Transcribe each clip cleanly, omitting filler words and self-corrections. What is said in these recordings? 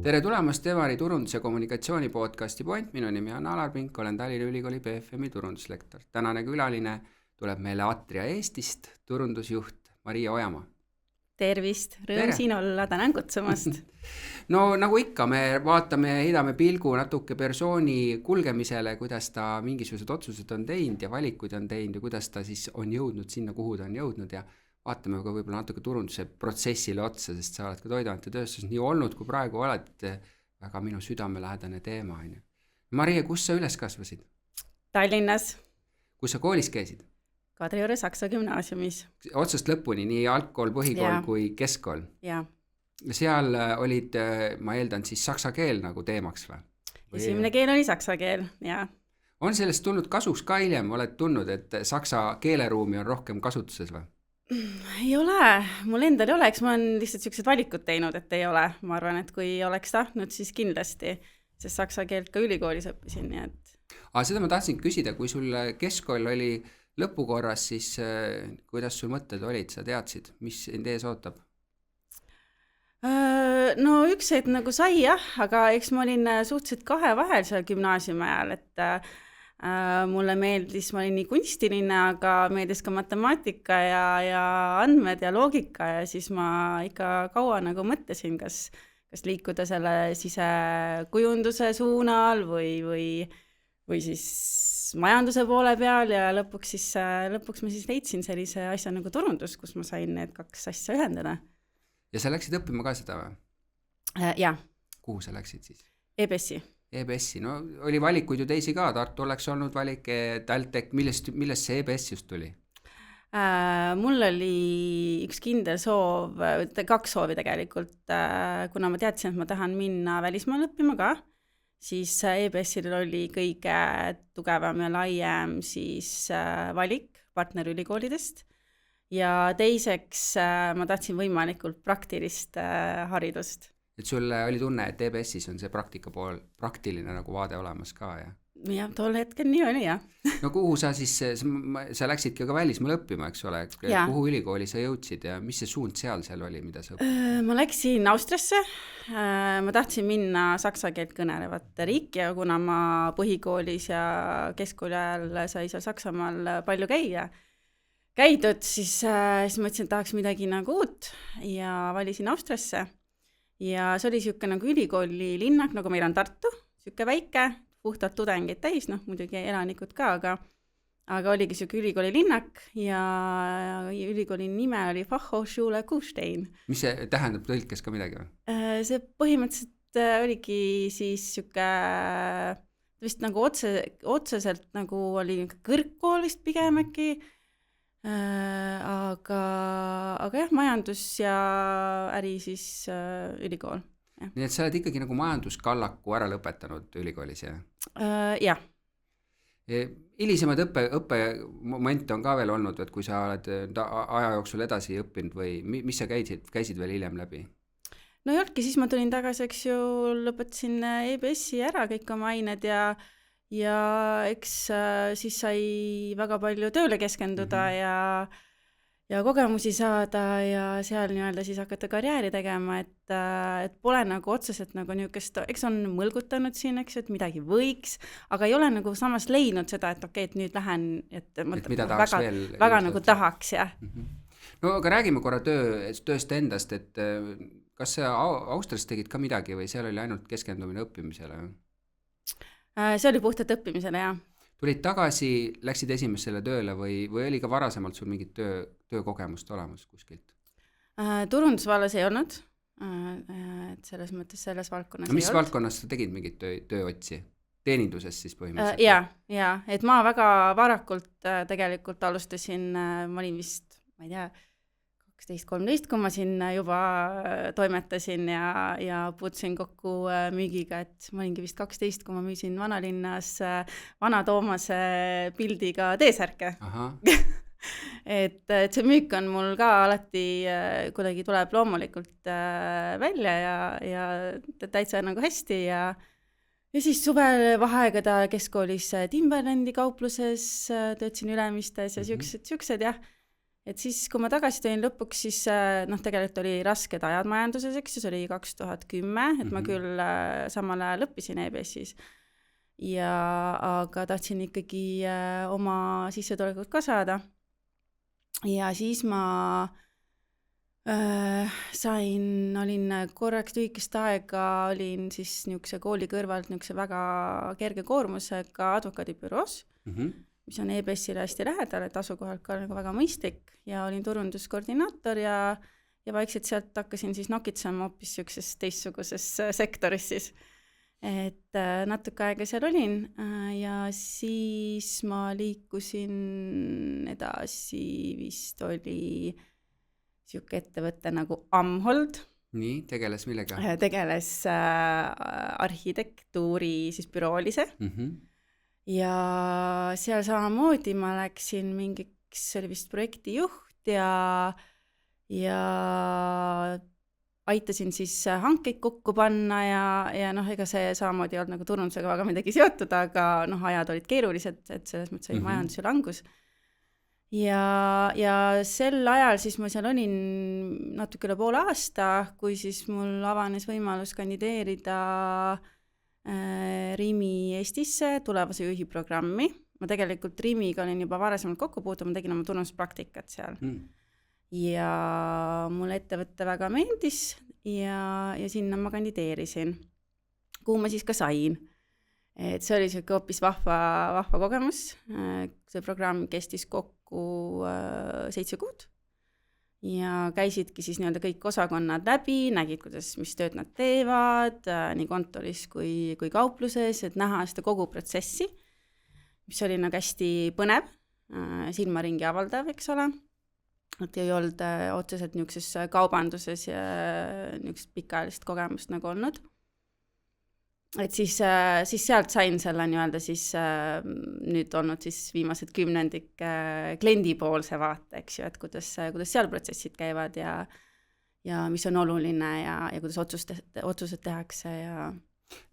Tere tulemast Evari turundus- ja kommunikatsiooni podcasti Point. Minu nimi on Alar Pink, olen Tallinna Ülikooli BFM-i turunduslektor. Tänane külaline tuleb meile Atria Eestist, turundusjuht Maria Ojamaa. Tervist, rõõm siin olla, tänan kutsumast. No nagu ikka, me vaatame ja heidame pilgu natuke persooni kulgemisele, kuidas ta mingisugused otsused on teinud ja valikuid on teinud ja kuidas ta siis on jõudnud sinna, kuhu ta on jõudnud ja vaatame ka võib-olla natuke turunduse protsessile otsa, sest sa oled ka toiduainetööstuses nii olnud, kui praegu oled, väga minu südamelähedane teema. Maria, kus sa üles kasvasid? Tallinnas. Kus sa koolis käisid? Kadrioru Saksa gümnaasiumis. Otsast lõpuni, nii algkool, põhikool kui keskkool? Ja. Seal olid, ma eeldan, siis saksa keel nagu teemaks või? Esimene keel oli saksa keel, ja. On sellest tulnud kasuks ka hiljem, oled tundnud, et saksa keeleruumi on rohkem kasutuses või? Ei ole, mul endal ei ole, eks ma olen lihtsalt sellised valikud teinud, et ei ole. Ma arvan, et kui oleks tahtnud, siis kindlasti, sest saksa keelt ka ülikoolis õppisin, nii et... Seda ma tahtsin küsida, kui sul keskkool oli lõpukorras, siis kuidas sul mõtted olid, sa teadsid, mis end ees ootab? No üks hetk nagu sai jah, aga eks ma olin suhteliselt kahe vahel seal gümnaasiumi ajal, et mulle meeldis, ma olin nii kunstiline, aga meeldis ka matemaatika ja andmed ja loogika ja siis ma ikka kaua nagu mõtlesin, kas liikuda selle sisekujunduse suunal või siis majanduse poole peal ja lõpuks ma siis leidsin sellise asja nagu turundus, kus ma sain need kaks asja ühendada. Ja sa läksid õppima ka seda või? Jah. Kuhu sa läksid siis? EBS-i. EBS-i, no oli valikuid ju teisi ka, Tartu oleks olnud valik, TalTech, millest see EBS just tuli? Mul oli üks kindel soov, kaks soovi tegelikult, kuna ma teadsin, et ma tahan minna välismaal õppima ka, siis EBS-il oli kõige tugevam ja laiem siis valik partnerülikoolidest ja teiseks ma tahtsin võimalikult praktilist haridust. Et sul oli tunne, et EBS-is on see praktiline nagu vaade olemas ka, jah? Jah, tol hetkel nii oli, jah. No kuhu sa siis, sa läksidki ka välismaal õppima, eks ole, kuhu ülikooli sa jõudsid ja mis see suund seal oli, mida sa õppid? Ma läksin Austriasse, ma tahtsin minna saksa keelt kõnelevat riiki ja kuna ma põhikoolis ja keskkooli ajal sai seal Saksamaal palju käidud, siis ma mõtlesin, et tahaks midagi nagu uut ja valisin Austriasse ja see oli siuke nagu ülikooli linnak, nagu meil on Tartu, siuke väike, puhtalt tudengeid täis, muidugi elanikud ka, aga oligi siuke ülikooli linnak ja ülikooli nime oli Fachhochschule Kufstein. Mis see tähendab tõlkes ka midagi või? See põhimõtteliselt oligi siis siuke vist nagu otseselt nagu oli kõrgkool vist pigem äkki, aga jah, majandus ja äri siis ülikool. Ja. Nii et sa oled ikkagi nagu majanduskallaku ära lõpetanud ülikoolis, jah? Jah. Hilisemad õppemomente on ka veel olnud, et kui sa oled aja jooksul edasi õppinud või mis sa käisid veel hiljem läbi? No ei olnudki, siis ma tulin tagasi, eks ju, lõpetasin EBS-i ära kõik oma ained ja eks siis sai väga palju tööle keskenduda ja kogemusi saada ja seal nii-öelda siis hakata karjääri tegema, et pole nagu otseselt nagu niisugust, eks on mõlgutanud siin, eks, et midagi võiks, aga ei ole nagu samas leidnud seda, et okei, et nüüd lähen, et mida tahaks väga nagu tahaks, jah. No aga räägime korra tööst endast, et kas sa Austrias tegid ka midagi või seal oli ainult keskendumine õppimisele? See oli puhtalt õppimisele, jah. Tulid tagasi, läksid esimesele tööle või oli ka varasemalt sul mingit töökogemust olemas kuskilt? Turundusvallas ei olnud, et selles mõttes selles valdkonnas no, mis valdkonnas sa tegid mingit tööotsi? Teeninduses siis põhimõtteliselt? Ja, et ma väga varakult tegelikult alustasin, ma olin vist, ma ei tea, 12-13, kui ma siin juba toimetasin ja puutusin kokku müügiga, et ma olingi vist 12, kui ma müüsin vanalinnas vana Toomase pildiga T-särke. et see müük on mul ka alati kuidagi tuleb loomulikult välja ja täitsa nagu hästi ja siis suvel vaheaegada keskkoolis Timberlandi kaupluses töötasin Ülemistes ja siuksed jah. et siis, kui ma tagasi tulin lõpuks, siis noh, tegelikult oli rasked ajad majanduses, eks, see oli 2010, et ma küll samal ajal õppisin EBS-is, aga tahtsin ikkagi oma sissetulekut ka saada. Ja siis ma olin korraks lühikest aega, olin siis niisuguse kooli kõrvalt niisuguse väga kerge koormusega advokaadibüroos, mis on EBS-ile hästi lähedal, et asukohalt ka nagu väga mõistlik ja olin turunduskoordinaator ja vaikselt sealt hakkasin siis nokitsema hoopis niisuguses teistsuguses sektoris siis. Et natuke aega seal olin ja siis ma liikusin edasi, vist oli niisugune ettevõte nagu Amhold. Nii, tegeles millega? Tegeles arhitektuuri siis büroolise. Ja seal samamoodi ma läksin mingiks, see oli vist projektijuht ja aitasin siis hankeid kokku panna ja noh, ega see samamoodi ei olnud nagu turundusega väga midagi seotud, aga noh, ajad olid keerulised, et selles mõttes oli majandus ja langus. Ja sel ajal siis ma seal olin natuke üle poole aasta, kui siis mul avanes võimalus kandideerida Rimi Eestisse tulevase juhi programmi. Ma tegelikult Rimiga olin juba varasemalt kokku puutunud, ma tegin oma turunduspraktikat seal. Ja mulle ettevõtte väga meeldis ja sinna ma kandideerisin, kuhu ma siis ka sain. Et see oli selline hoopis vahva kogemus. See programm kestis kokku 7 kuud. Ja käisidki siis nii-öelda kõik osakonnad läbi, nägid, mis tööd nad teevad, nii kontoris kui kaupluses, et näha seda kogu protsessi, mis oli nagu hästi põnev, silmaringi avaldav, eks ole. Et ei olnud otseselt niisuguses kaubanduses ja niisugust pikaajalist kogemust nagu olnud. Et siis sealt sain selle nii-öelda siis nüüd olnud siis viimased 10 kliendipoolse vaate, eks ju, et kuidas seal protsessid käivad ja mis on oluline ja kuidas otsused tehakse ja...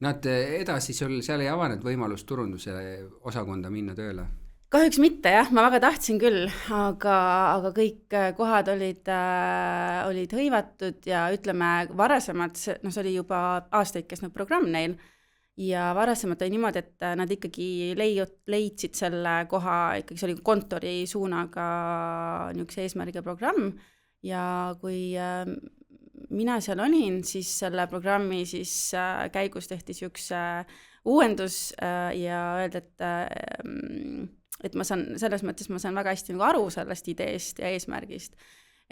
No, et edasi seal ei avanenud võimalus turunduse osakonda minna tööle? Kahjuks mitte, jah, ma väga tahtsin küll, aga kõik kohad olid hõivatud ja ütleme varasemalt, no see oli juba aastaid kesnud programm neil ja varasemalt oli niimoodi, et nad ikkagi leidsid selle koha, ikkagi see oli kontori suunaga niisuguse eesmärgiga programm ja kui mina seal olin, siis selle programmi siis käigus tehti niisuguse uuendus ja öeldi, et ma saan, selles mõttes ma saan väga hästi nagu aru sellest ideest ja eesmärgist,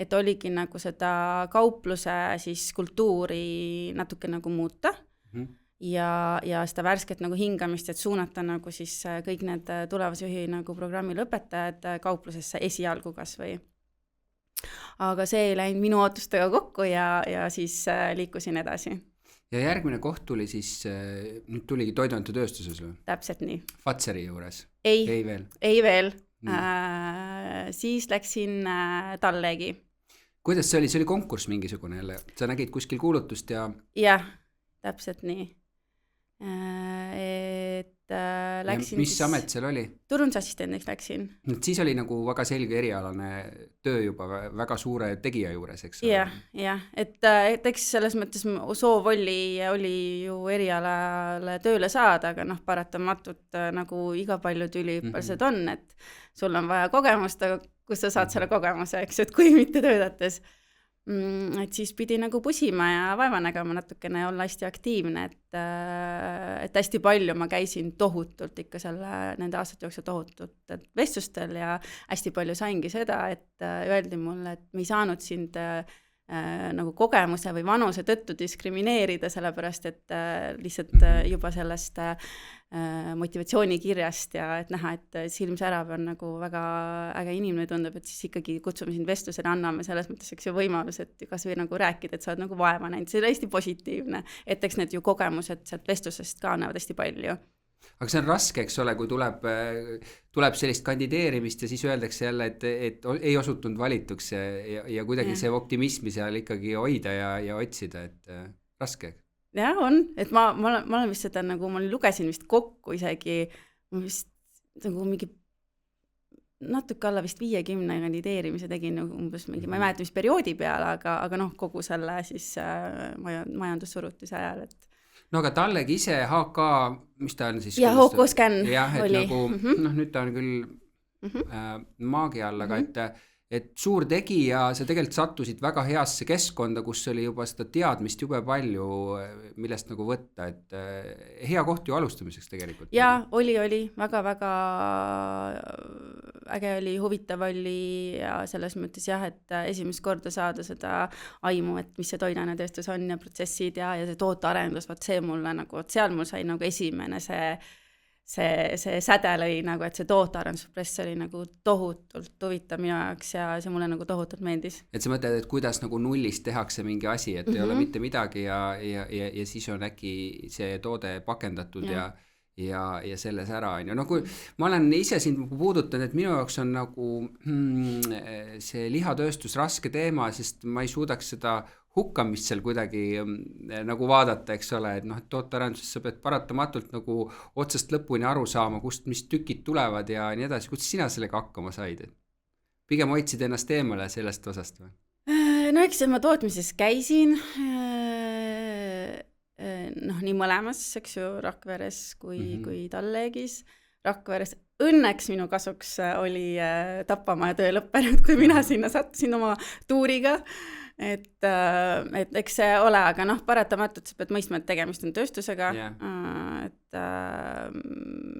et oligi nagu seda kaupluse siis kultuuri natuke nagu muuta ja seda värsket nagu hingamist, et suunata nagu siis kõik need tulevase juhi nagu programmi lõpetajad kauplusesse esialgu kas või. Aga see ei läinud minu ootustega kokku ja siis liikusin edasi. Ja järgmine koht tuli siis, nüüd tuligi toiduainetööstuses või? Täpselt nii. Fatseri juures? Ei veel. Siis läksin Tallegi. Kuidas see oli konkurss mingisugune jälle? Sa nägid kuskil kuulutust ja... Jah, täpselt nii. Läksin mis amet seal oli? Turundusassistendiks läksin. Siis oli nagu väga selge erialane töö juba väga suure tegija juures, eks? Jah, et eks selles mõttes soov oli ju erialale tööle saada, aga noh, paratamatult nagu iga palju tüliõppilased on, et sul on vaja kogemust, aga kus sa saad selle kogemuse, eks, et kui mitte töötates. Et siis pidi nagu pusima ja vaeva nägema natukene olla hästi aktiivne, et hästi palju ma käisin tohutult ikka nende aastate jooksul tohutult vestlustel ja hästi palju saingi seda, et öeldi mulle, et me ei saanud sind nagu kogemuse või vanuse tõttu diskrimineerida, sellepärast et lihtsalt juba sellest motivatsioonikirjast ja et näha, et silm särav on nagu väga äge inimene tundub, et siis ikkagi kutsume sind vestlusele, anname selles mõttes eks ju võimalus, et kas või nagu rääkida, et sa oled nagu vaeva näinud, see on hästi positiivne, et eks need ju kogemused sealt vestlusest ka annavad hästi palju. Aga see on raske, eks ole, kui tuleb sellist kandideerimist ja siis öeldakse jälle, et ei osutunud valituks ja kuidagi see optimismi seal ikkagi hoida ja otsida, et raske. Ja on, et ma olen vist seda nagu, ma lugesin vist kokku isegi, ma vist nagu mingi natuke alla vist 50 kandideerimise tegin umbes mingi, ma ei mäleta, mis perioodi peale, aga noh, kogu selle siis majandussurutise ajal, et no aga Tallegi ise HK, mis ta on siis? Ja HK Scan jah, et oli. nagu, noh, nüüd ta on küll maagi all, aga et suur tegija, sa tegelikult sattusid väga heasse keskkonda, kus oli juba seda teadmist jube palju, millest nagu võtta, et hea koht ju alustamiseks tegelikult. Ja oli väga-väga äge oli, huvitav oli ja selles mõttes jah, et esimest korda saada seda aimu, et mis see toiduainetööstus on ja protsessid ja see tootearendus, vaat see mulle nagu, seal mul sai nagu esimene see säde lõi nagu, et see tootearendusprotsess oli nagu tohutult huvitav minu jaoks ja see mulle nagu tohutult meeldis. Et sa mõtled, et kuidas nagu nullist tehakse mingi asi, et ei ole mitte midagi ja siis on äkki see toode pakendatud ja selles ära on ju. No kui ma olen ise sind puudutanud, et minu jaoks on nagu see lihatööstus raske teema, sest ma ei suudaks seda hukkamist seal kuidagi nagu vaadata, eks ole, et noh, et tootearenduses sa pead paratamatult nagu otsast lõpuni aru saama, kust mis tükid tulevad ja nii edasi. Kuidas sina sellega hakkama said? Pigem hoidsid ennast eemale sellest osast või? No eks ma tootmises käisin, noh nii mõlemas, eks ju, Rakveres kui Tallegis. Rakveres õnneks minu kasuks oli Tapamaja töö lõppenud, kui mina sinna sattusin oma tuuriga. Et eks see ole, aga noh, paratamatult sa pead mõistma, et tegemist on tööstusega,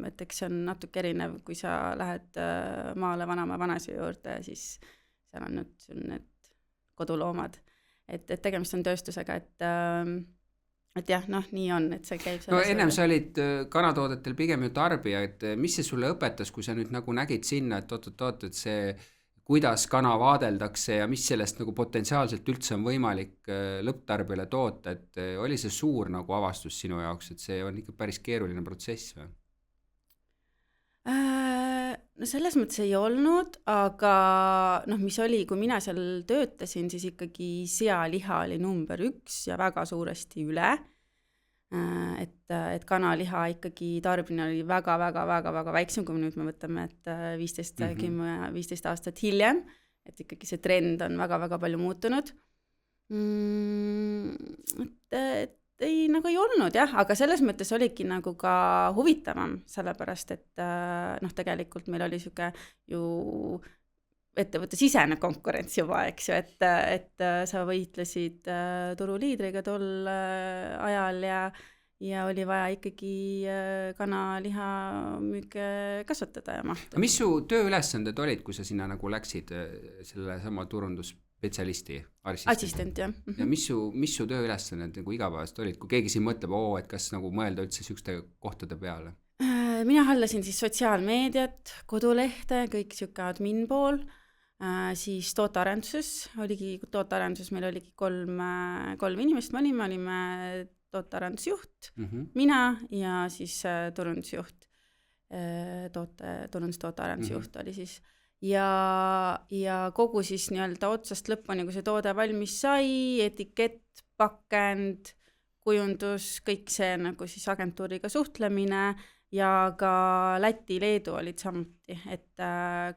et eks see on natuke erinev, kui sa lähed maale vanama vanasi juurde, siis seal on nüüd sul need koduloomad, et tegemist on tööstusega, et jah, noh, nii on, et see käib no ennem sa olid kanatoodetel pigem ju tarbija, et mis see sulle õpetas, kui sa nüüd nagu nägid sinna, et oot, et see kuidas kana vaadeldakse ja mis sellest nagu potentsiaalselt üldse on võimalik lõpptarbijale toota, et oli see suur nagu avastus sinu jaoks, et see on ikka päris keeruline protsess või? No selles mõttes ei olnud, aga noh, mis oli, kui mina seal töötasin, siis ikkagi sealiha oli number 1 ja väga suuresti üle. Et kanaliha ikkagi tarbimine oli väga väiksem, kui nüüd me võtame, et 15 aastat hiljem, et ikkagi see trend on väga palju muutunud. Et ei, nagu ei olnud jah, aga selles mõttes oligi nagu ka huvitavam, sellepärast, et noh, tegelikult meil oli siuke ju ettevõtte sisene konkurents juba, eks ju, et sa võitlesid turuliidriga tol ajal ja oli vaja ikkagi kanaliha müüke kasvatada ja mahtu. Mis su tööülesanded olid, kui sa sinna nagu läksid selle sama turundusspetsialisti assistent, jah. Ja mis su tööülesanded nagu igapäevast olid, kui keegi siin mõtleb, et kas nagu mõelda üldse sükste kohtade peale? Mina hallasin siis sotsiaalmeediat, kodulehte, kõik siuke admin pool. Siis tootearenduses meil oligi kolm inimest, me olime tootearendusjuht, mina ja siis turundusjuht, tootearendusjuht oli siis ja kogu siis nii-öelda otsast lõpuni, kui see toode valmis sai, etikett, pakend, kujundus, kõik see nagu siis agentuuriga suhtlemine ja ka Läti, Leedu olid samuti, et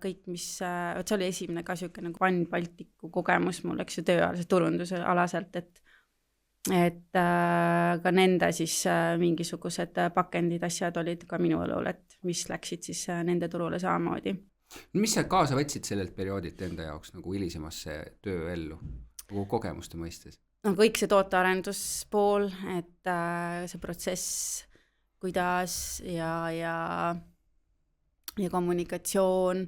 kõik, et see oli esimene ka siuke nagu Pan-Baltiku kogemus mul, eks ju, tööalase turunduse alaselt, et ka nende siis mingisugused pakendid, asjad olid ka minu õlul, et mis läksid siis nende turule samamoodi. Mis sa kaasa võtsid sellelt perioodilt enda jaoks nagu hilisemasse tööellu, nagu kogemuste mõistes? No kõik see tootearenduspool, et see protsess, kuidas ja kommunikatsioon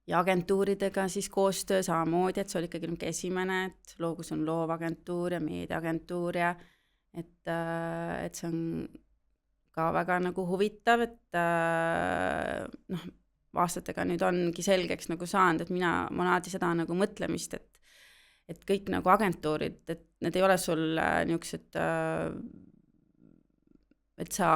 ja agentuuridega siis koostöö samamoodi, et see oli ikkagi esimene, et loogus on loovagentuur ja meediaagentuur ja et see on ka väga nagu huvitav, et noh, aastatega nüüd ongi selgeks nagu saanud, et ma alati seda nagu mõtlemist, et kõik nagu agentuurid, et need ei ole sul niisugused et sa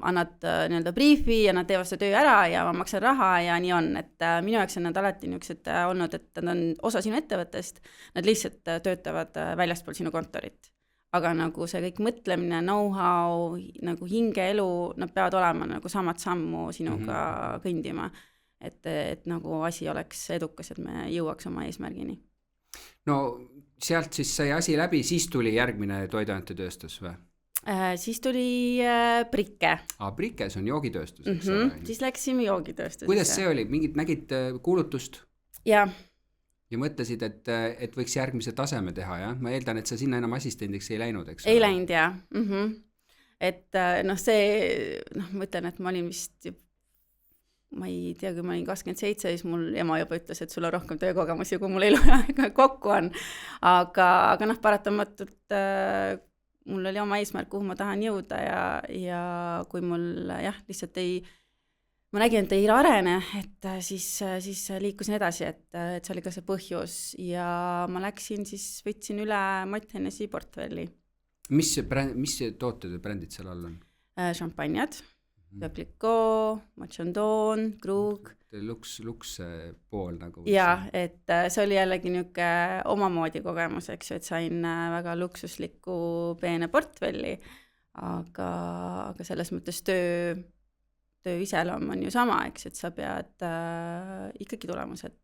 annad nii-öelda briefi ja nad teevad seda töö ära ja ma maksan raha ja nii on, et minu jaoks on nad alati niisugused olnud, et nad on osa sinu ettevõttest, nad lihtsalt töötavad väljaspool sinu kontorit. Aga nagu see kõik mõtlemine, know-how, nagu hingeelu, nad peavad olema nagu samad sammu sinuga kõndima. et nagu asi oleks edukas, et me jõuaks oma eesmärgini. No sealt siis sai asi läbi, siis tuli järgmine toiduainetööstus või? Siis tuli Brike. Brike, see on joogitööstus, eks ole. Siis läksime joogitööstusesse. Kuidas see oli? Mingid nägid kuulutust? Ja mõtlesid, et võiks järgmise taseme teha, jah? Ma eeldan, et sa sinna enam assistendiks ei läinud, eks? Ei läinud, jah. Et see, ma ütlen, et ma olin vist, ma ei tea, kui ma olin 27, siis mul ema juba ütles, et sul on rohkem töökogemusi, kui mul eluaega kokku on. Aga paratamatult mul oli oma eesmärk, kuhu ma tahan jõuda ja kui mul lihtsalt ma nägin, et ei arene, et siis liikusin edasi, et see oli ka see põhjus ja ma läksin, siis võtsin üle Mott Hennessy portfelli. Mis tooted ja brändid seal all on? Šampanjad, Pepliko, Machandon, Krug. Luks pool nagu. Ja, et see oli jällegi niuke omamoodi kogemus, eks ju, et sain väga luksuslikku peene portfelli, aga selles mõttes töö iseloom on ju sama, eks, et sa pead ikkagi tulemused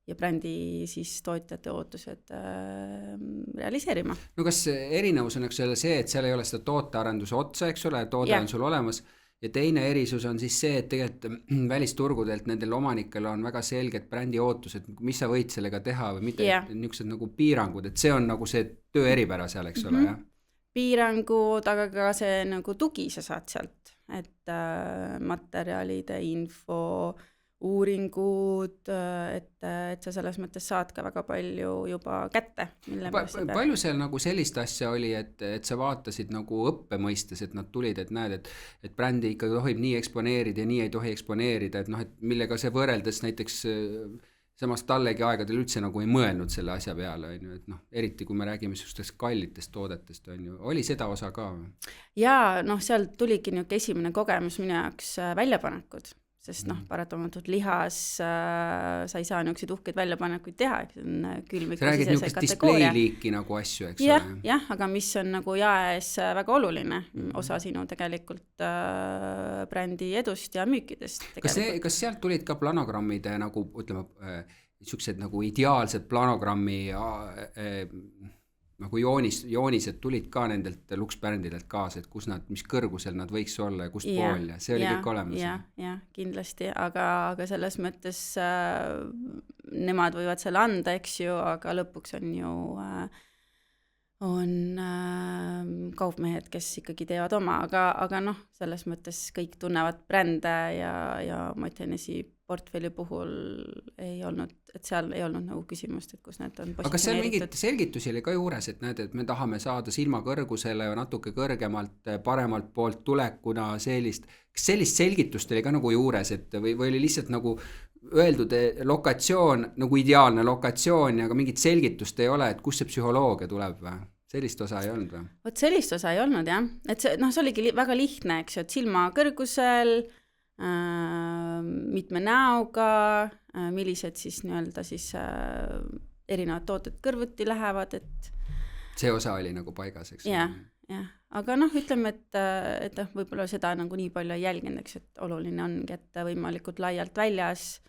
ja brändi siis tootjate ootused realiseerima. No kas erinevus on see, et seal ei ole seda tootearenduse otsa, eks ole, toode on sul olemas ja teine erisus on siis see, et tegelikult välisturgudelt nendel omanikel on väga selged brändi ootused, mis sa võid sellega teha või mitte niisugused nagu piirangud, et see on nagu see töö eripära seal, eks ole, jah? Piirangud, aga ka see nagu tugi sa saad sealt, et materjalide, info, uuringud, et sa selles mõttes saad ka väga palju juba kätte. Palju seal nagu sellist asja oli, et sa vaatasid nagu õppemõistes, et nad tulid, et näed, et brändi ikkagi tohib nii eksponeerida ja nii ei tohi eksponeerida, et et millega see võrreldes näiteks samast tallegi aegadel üldse nagu ei mõelnud selle asja peale, et eriti kui me räägime sellistest kallitest toodetest, oli seda osa ka? Jaa, seal tuligi niuke esimene kogemus minu jaoks väljapanekud, sest paratamatult lihas sa ei saa niukseid uhkeid väljapanekuid teha, see on külmiku sa räägid niukest display-liiki nagu asju, eks ole? Jah, aga mis on nagu jaes väga oluline osa sinu tegelikult brändi edust ja müükidest. Kas sealt tulid ka planogrammide nagu, ütleme, niisugused nagu ideaalsed planogrammi nagu joonised tulid ka nendelt luksbrändidelt kaasa, et kus nad, mis kõrgusel nad võiks olla ja kust pool ja see oli kõik olemas. Ja, kindlasti, aga selles mõttes nemad võivad selle anda, eks ju, aga lõpuks on ju kaupmehed, kes ikkagi teevad oma, aga selles mõttes kõik tunnevad brände ja Mott Hennessy portfelli puhul ei olnud, et seal ei olnud nagu küsimust, et kus need on positsioneeritud. Aga seal mingit selgitusi oli ka juures, et näed, et me tahame saada silmakõrgusele ja natuke kõrgemalt paremalt poolt tulekuna sellist, kas sellist selgitust oli ka nagu juures, et või oli lihtsalt nagu öeldud lokatsioon, nagu ideaalne lokatsioon, aga mingit selgitust ei ole, et kus see psühholoogia tuleb või? Sellist osa ei olnud või? Vot sellist osa ei olnud, jah. Et see oligi väga lihtne, eks ju, et silma kõrgusel, mitme näoga, millised siis nii-öelda siis erinevad tooted kõrvuti lähevad, et see osa oli nagu paigas, eks? Jah, aga ütleme, et võib-olla seda nagu nii palju ei jälginud, eks, et oluline ongi, et võimalikult laialt väljas,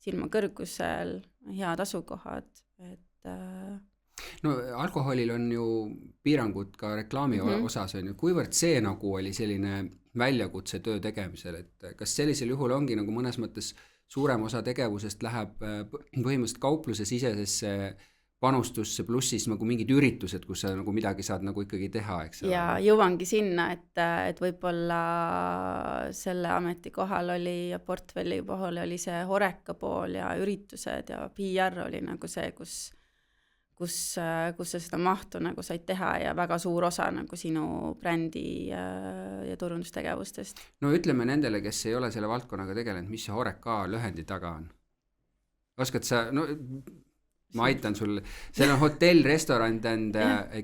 silma kõrgusel, head asukohad, et no alkoholil on ju piirangud ka reklaami osas, on ju, kuivõrd see nagu oli selline väljakutse töö tegemisel, et kas sellisel juhul ongi nagu mõnes mõttes suurem osa tegevusest läheb põhimõtteliselt kaupluse sisesesse panustusse plussis nagu mingid üritused, kus sa nagu midagi saad nagu ikkagi teha, eks? Ja jõuangi sinna, et võib-olla selle ametikohal oli ja portfelli puhul oli see Horeka pool ja üritused ja PR oli nagu see, kus sa seda mahtu nagu said teha ja väga suur osa nagu sinu brändi ja turundustegevustest. No ütleme nendele, kes ei ole selle valdkonnaga tegelenud, mis see Horeka lühendi taga on? Oskad sa, ma aitan sul, seal on hotell, restaurant and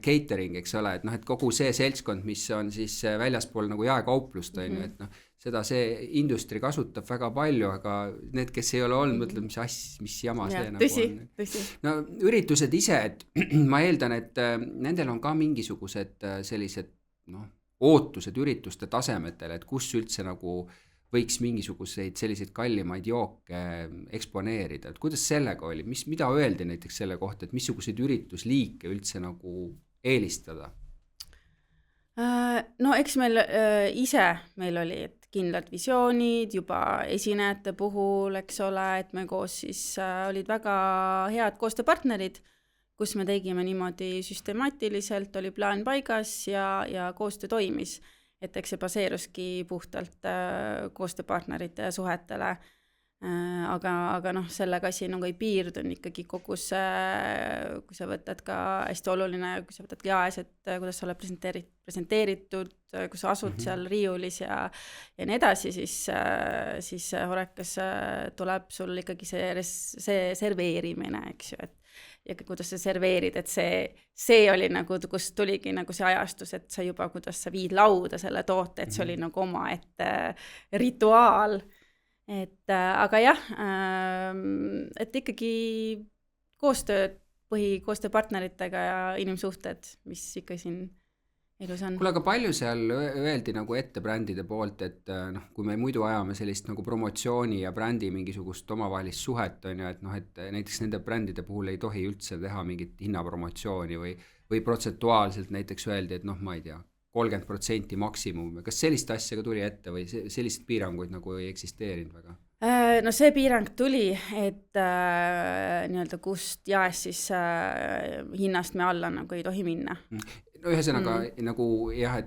catering, eks ole, et kogu see seltskond, mis on siis väljaspool nagu jaekauplust, et seda see industri kasutab väga palju, aga need, kes ei ole olnud, mõtleb, mis jama see nagu on. Tõsi. No üritused ise, et ma eeldan, et nendel on ka mingisugused sellised ootused ürituste tasemetele, et kus üldse nagu võiks mingisuguseid selliseid kallimaid jooke eksponeerida, et kuidas sellega oli, mida öeldi näiteks selle kohta, et missuguseid üritusliike üldse nagu eelistada? No eks meil meil oli, et kindlad visioonid juba esinejate puhul, eks ole, et me koos siis olid väga head koostööpartnerid, kus me tegime niimoodi süstemaatiliselt, oli plaan paigas ja koostöö toimis. Et eks see baseeruski puhtalt koostööpartnerite suhetele. Aga noh, sellega asi nagu ei piirdun ikkagi kogu see, kui sa võtad ka hästi oluline, kui sa võtad GAS, et kuidas sa oled presenteeritud, kui sa asud seal riiulis ja nii edasi, siis Horekas tuleb sul ikkagi see serveerimine, eks ju, et ja kuidas sa serveerid, et see oli nagu, kus tuligi nagu see ajastus, et sa juba, kuidas sa viid lauda selle toote, et see oli nagu oma ette rituaal. Aga jah, et ikkagi koostööpartneritega ja inimsuhted, mis ikka siin elus on. Kuule, aga palju seal öeldi nagu ette brändide poolt, et kui me muidu ajame sellist nagu promotsiooni ja brändi mingisugust omavahelist suhet on ju, et näiteks nende brändide puhul ei tohi üldse teha mingit hinnapromotsiooni või protsentuaalselt näiteks öeldi, et ma ei tea, 30% maksimum, kas sellist asja ka tuli ette või sellised piiranguid nagu ei eksisteerinud väga? No see piirang tuli, et nii-öelda kust jaes siis hinnast me alla nagu ei tohi minna. No ühesõnaga nagu jah,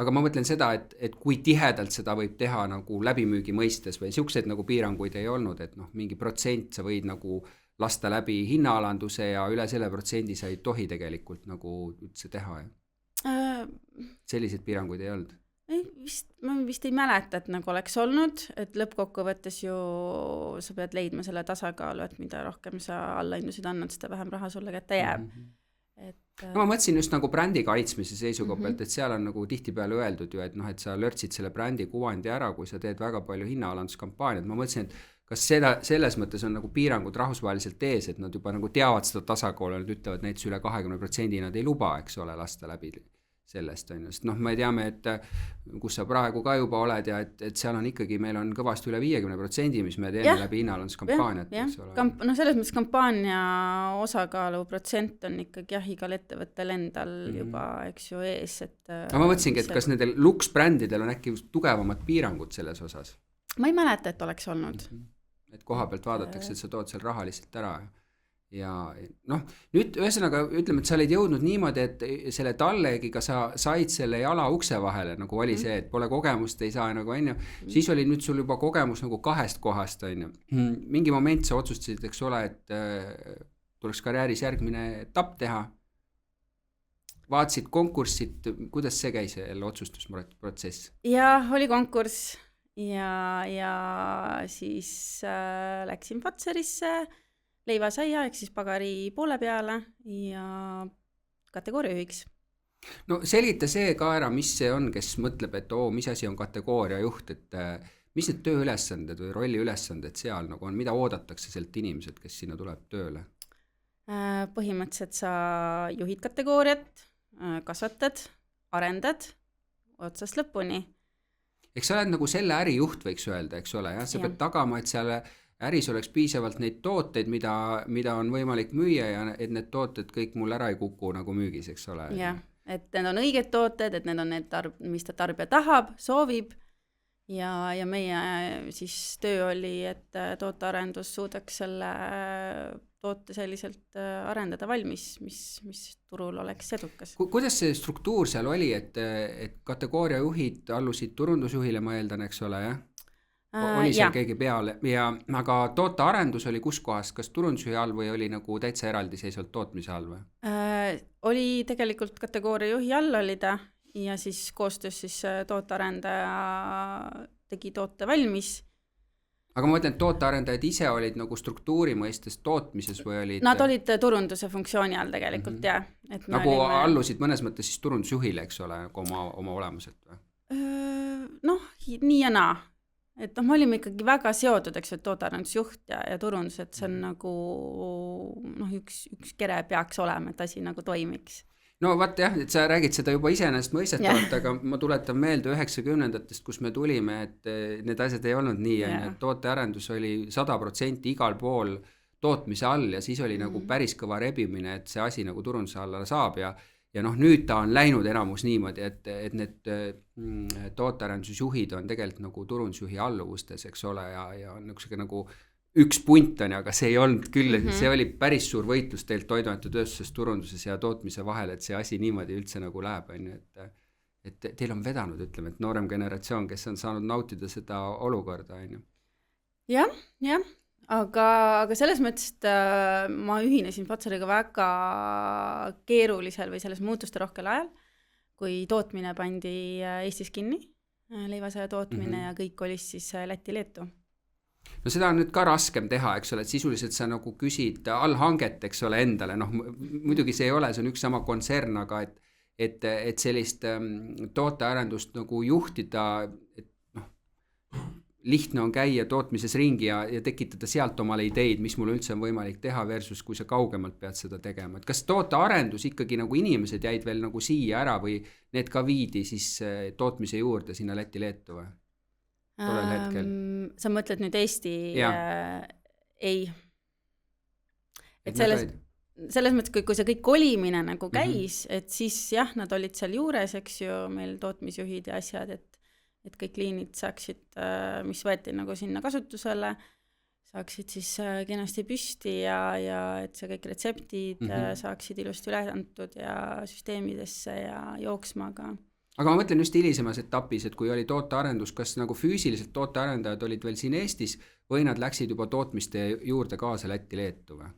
aga ma mõtlen seda, et kui tihedalt seda võib teha nagu läbimüügi mõistes või siukseid nagu piiranguid ei olnud, et mingi protsent sa võid nagu lasta läbi hinnaalanduse ja üle selle protsendi sa ei tohi tegelikult nagu üldse teha. Selliseid piiranguid ei olnud? Ma vist ei mäleta, et nagu oleks olnud, et lõppkokkuvõttes ju sa pead leidma selle tasakaalu, et mida rohkem sa allahindusid annad, seda vähem raha sulle kätte jääb. Ma mõtlesin just nagu brändi kaitsmise seisuga pealt, et seal on nagu tihtipeale öeldud ju, et et sa lörtsid selle brändi kuvandi ära, kui sa teed väga palju hinnaalanduskampaaniat. Ma mõtlesin, et kas selles mõttes on nagu piirangud rahvusvaheliselt ees, et nad juba nagu teavad seda tasakaalu, nad ütlevad näiteks üle 20% nad ei luba, eks ole, lasta läbi sellest on ju, sest me teame, et kus sa praegu ka juba oled ja et seal on ikkagi, meil on kõvasti üle 50%, mis me teeme läbi hinnaalanduskampaaniat, eks ole. No selles mõttes kampaania osakaalu protsent on ikkagi igal ettevõttel endal juba, eks ju, ees, et ma mõtlesingi, et kas nendel luksbrändidel on äkki tugevamad piirangud selles osas? Ma ei mäleta, et oleks olnud. Et koha pealt vaadatakse, et sa tood seal raha lihtsalt ära ja nüüd ühesõnaga ütleme, et sa olid jõudnud niimoodi, et selle tallegiga sa said selle jala ukse vahele, nagu oli see, et pole kogemust, ei saa nagu on ju, siis oli nüüd sul juba kogemus nagu 2 kohast on ju. Mingi moment sa otsustasid, eks ole, et tuleks karjääris järgmine etapp teha, vaatasid konkurssid, kuidas see käis jälle otsustusprotsess? Ja oli konkurss ja siis läksin Fatserisse leivasaia, ehk siis pagari poole peale ja kategooriajuhiks. No selgita see ka ära, mis see on, kes mõtleb, et mis asi on kategooriajuht, et mis need tööülesanded või rolliülesanded seal nagu on, mida oodatakse sealt inimesed, kes sinna tuleb tööle? Põhimõtteliselt sa juhid kategooriat, kasvatad, arendad otsast lõpuni. Eks sa oled nagu selle ärijuht, võiks öelda, eks ole, sa pead tagama, et seal äris oleks piisavalt neid tooteid, mida on võimalik müüa ja et need tooted kõik mul ära ei kuku nagu müügis, eks ole. Jah, et need on õiged tooted, et need on need, mis ta tarbija tahab, soovib ja meie siis töö oli, et tootearendus suudaks selle toote selliselt arendada valmis, mis turul oleks edukas. Kuidas see struktuur seal oli, et kategooriajuhid allusid turundusjuhile, ma eeldan, eks ole, jah? Oli seal keegi peale, aga tootearendus oli kus kohas, kas turundusjuhi all või oli nagu täitsa eraldiseisvalt tootmise all või? Oli tegelikult kategooriajuhi all oli ta ja siis koostöös siis tootearendaja tegi toote valmis. Aga ma mõtlen, et tootearendajad ise olid nagu struktuuri mõistes tootmises või olid? Nad olid turunduse funktsiooni all tegelikult, jah. Nagu allusid mõnes mõttes siis turundusjuhile, eks ole, oma olemuselt või? Nii ja naa. Et me olime ikkagi väga seotud, eks, et tootearendusjuht ja turundus, et see on nagu üks kere peaks olema, et asi nagu toimiks. no vaat jah, et sa räägid seda juba iseenesest mõistetavalt, aga ma tuletan meelde 90-ndatest, kus me tulime, et need asjad ei olnud nii, et tootearendus oli 100% igal pool tootmise all ja siis oli nagu päris kõva rebimine, et see asi nagu turunduse alla saab ja noh, nüüd ta on läinud enamus niimoodi, et need tootearendusjuhid on tegelikult nagu turundusjuhi alluvustes, eks ole, ja nagu üks punt on, aga see ei olnud küll, see oli päris suur võitlus teilt toiduainetööstuses, turunduses ja tootmise vahel, et see asi niimoodi üldse nagu läheb, on ju, et teil on vedanud, ütleme, et noorem generatsioon, kes on saanud nautida seda olukorda, on ju. Jah, aga selles mõttes, et ma ühinesin Fatsariga väga keerulisel või selles muutuste rohkel ajal, kui tootmine pandi Eestis kinni, leivasaja tootmine ja kõik olis siis Läti-Leetu. No seda on nüüd ka raskem teha, eks ole, et sisuliselt sa nagu küsid allhanget, eks ole, endale, noh muidugi see ei ole, see on üks sama kontsern, aga et sellist tootearendust nagu juhtida, et noh, lihtne on käia tootmises ringi ja tekitada sealt omale ideid, mis mul üldse on võimalik teha versus kui sa kaugemalt pead seda tegema, et kas tootearendus ikkagi nagu inimesed jäid veel nagu siia ära või need ka viidi siis tootmise juurde sinna Läti-Leetu või? Sa mõtled nüüd Eesti ei. Et selles mõttes, kui see kõik kolimine nagu käis, et siis jah, nad olid seal juures, eks ju, meil tootmisjuhid ja asjad, et kõik liinid saaksid, mis võeti nagu sinna kasutusele, saaksid siis kenasti püsti ja et see kõik retseptid saaksid ilusti üle antud ja süsteemidesse ja jooksma ka. Aga ma mõtlen just hilisemas etapis, et kui oli tootearendus, kas nagu füüsiliselt tootearendajad olid veel siin Eestis või nad läksid juba tootmiste juurde kaasa Läti-Leetu või?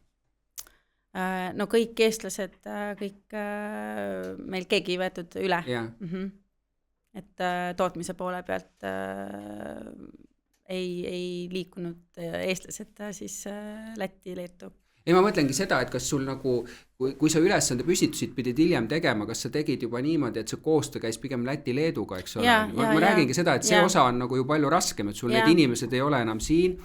No kõik eestlased, kõik meil keegi võetud üle. Et tootmise poole pealt ei liikunud eestlased siis Läti-Leetu. Ei, ma mõtlengi seda, et kas sul nagu, kui sa ülesande püstitusid pidid hiljem tegema, kas sa tegid juba niimoodi, et see koostöö käis pigem Läti-Leeduga, eks ole? Ma räägingi seda, et see osa on nagu ju palju raskem, et sul need inimesed ei ole enam siin.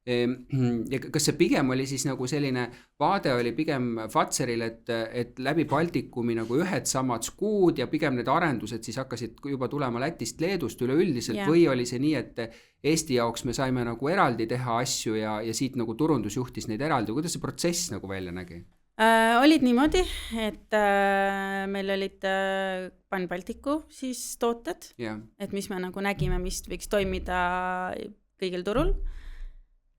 Ja kas see pigem oli siis nagu selline vaade oli pigem Fatsaril, et läbi Baltikumi nagu ühed samad skuud ja pigem need arendused siis hakkasid juba tulema Lätist, Leedust üleüldiselt või oli see nii, et Eesti jaoks me saime nagu eraldi teha asju ja siit nagu turundus juhtis neid eraldi, kuidas see protsess nagu välja nägi? Olid niimoodi, et meil olid Pan Balticu siis tooted, et mis me nagu nägime, mis võiks toimida kõigil turul,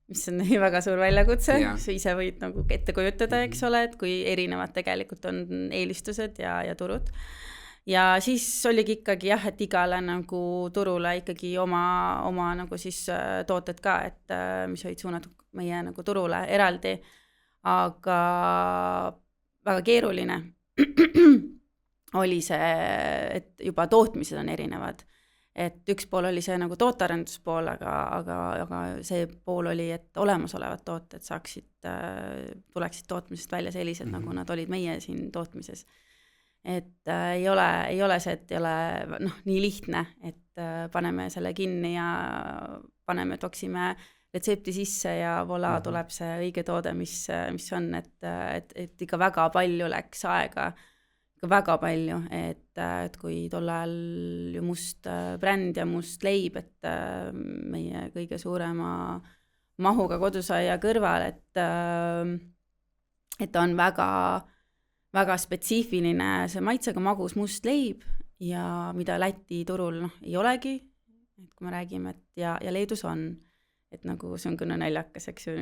mis on väga suur väljakutse, sa ise võid nagu ette kujutada, eks ole, et kui erinevad tegelikult on eelistused ja turud. Ja siis oligi ikkagi jah, et igale nagu turule ikkagi oma nagu siis tooted ka, et mis olid suunatud meie nagu turule eraldi, aga väga keeruline oli see, et juba tootmised on erinevad. Et üks pool oli see nagu tootearenduspool, aga see pool oli, et olemasolevad tooted tuleksid tootmisest välja sellised, nagu nad olid meie siin tootmises. Et ei ole see, et ei ole nii lihtne, et paneme selle kinni ja paneme, toksime retsepti sisse ja vola tuleb see õige toode, mis on, et ikka väga palju läks aega, väga palju, et kui tol ajal ju must bränd ja must leib, et meie kõige suurema mahuga kodusaia kõrval, et on väga, väga spetsiifiline see maitsega magus must leib ja mida Läti turul ei olegi, et kui me räägime, et ja Leedus on, et nagu see on kõne naljakas, eks ju,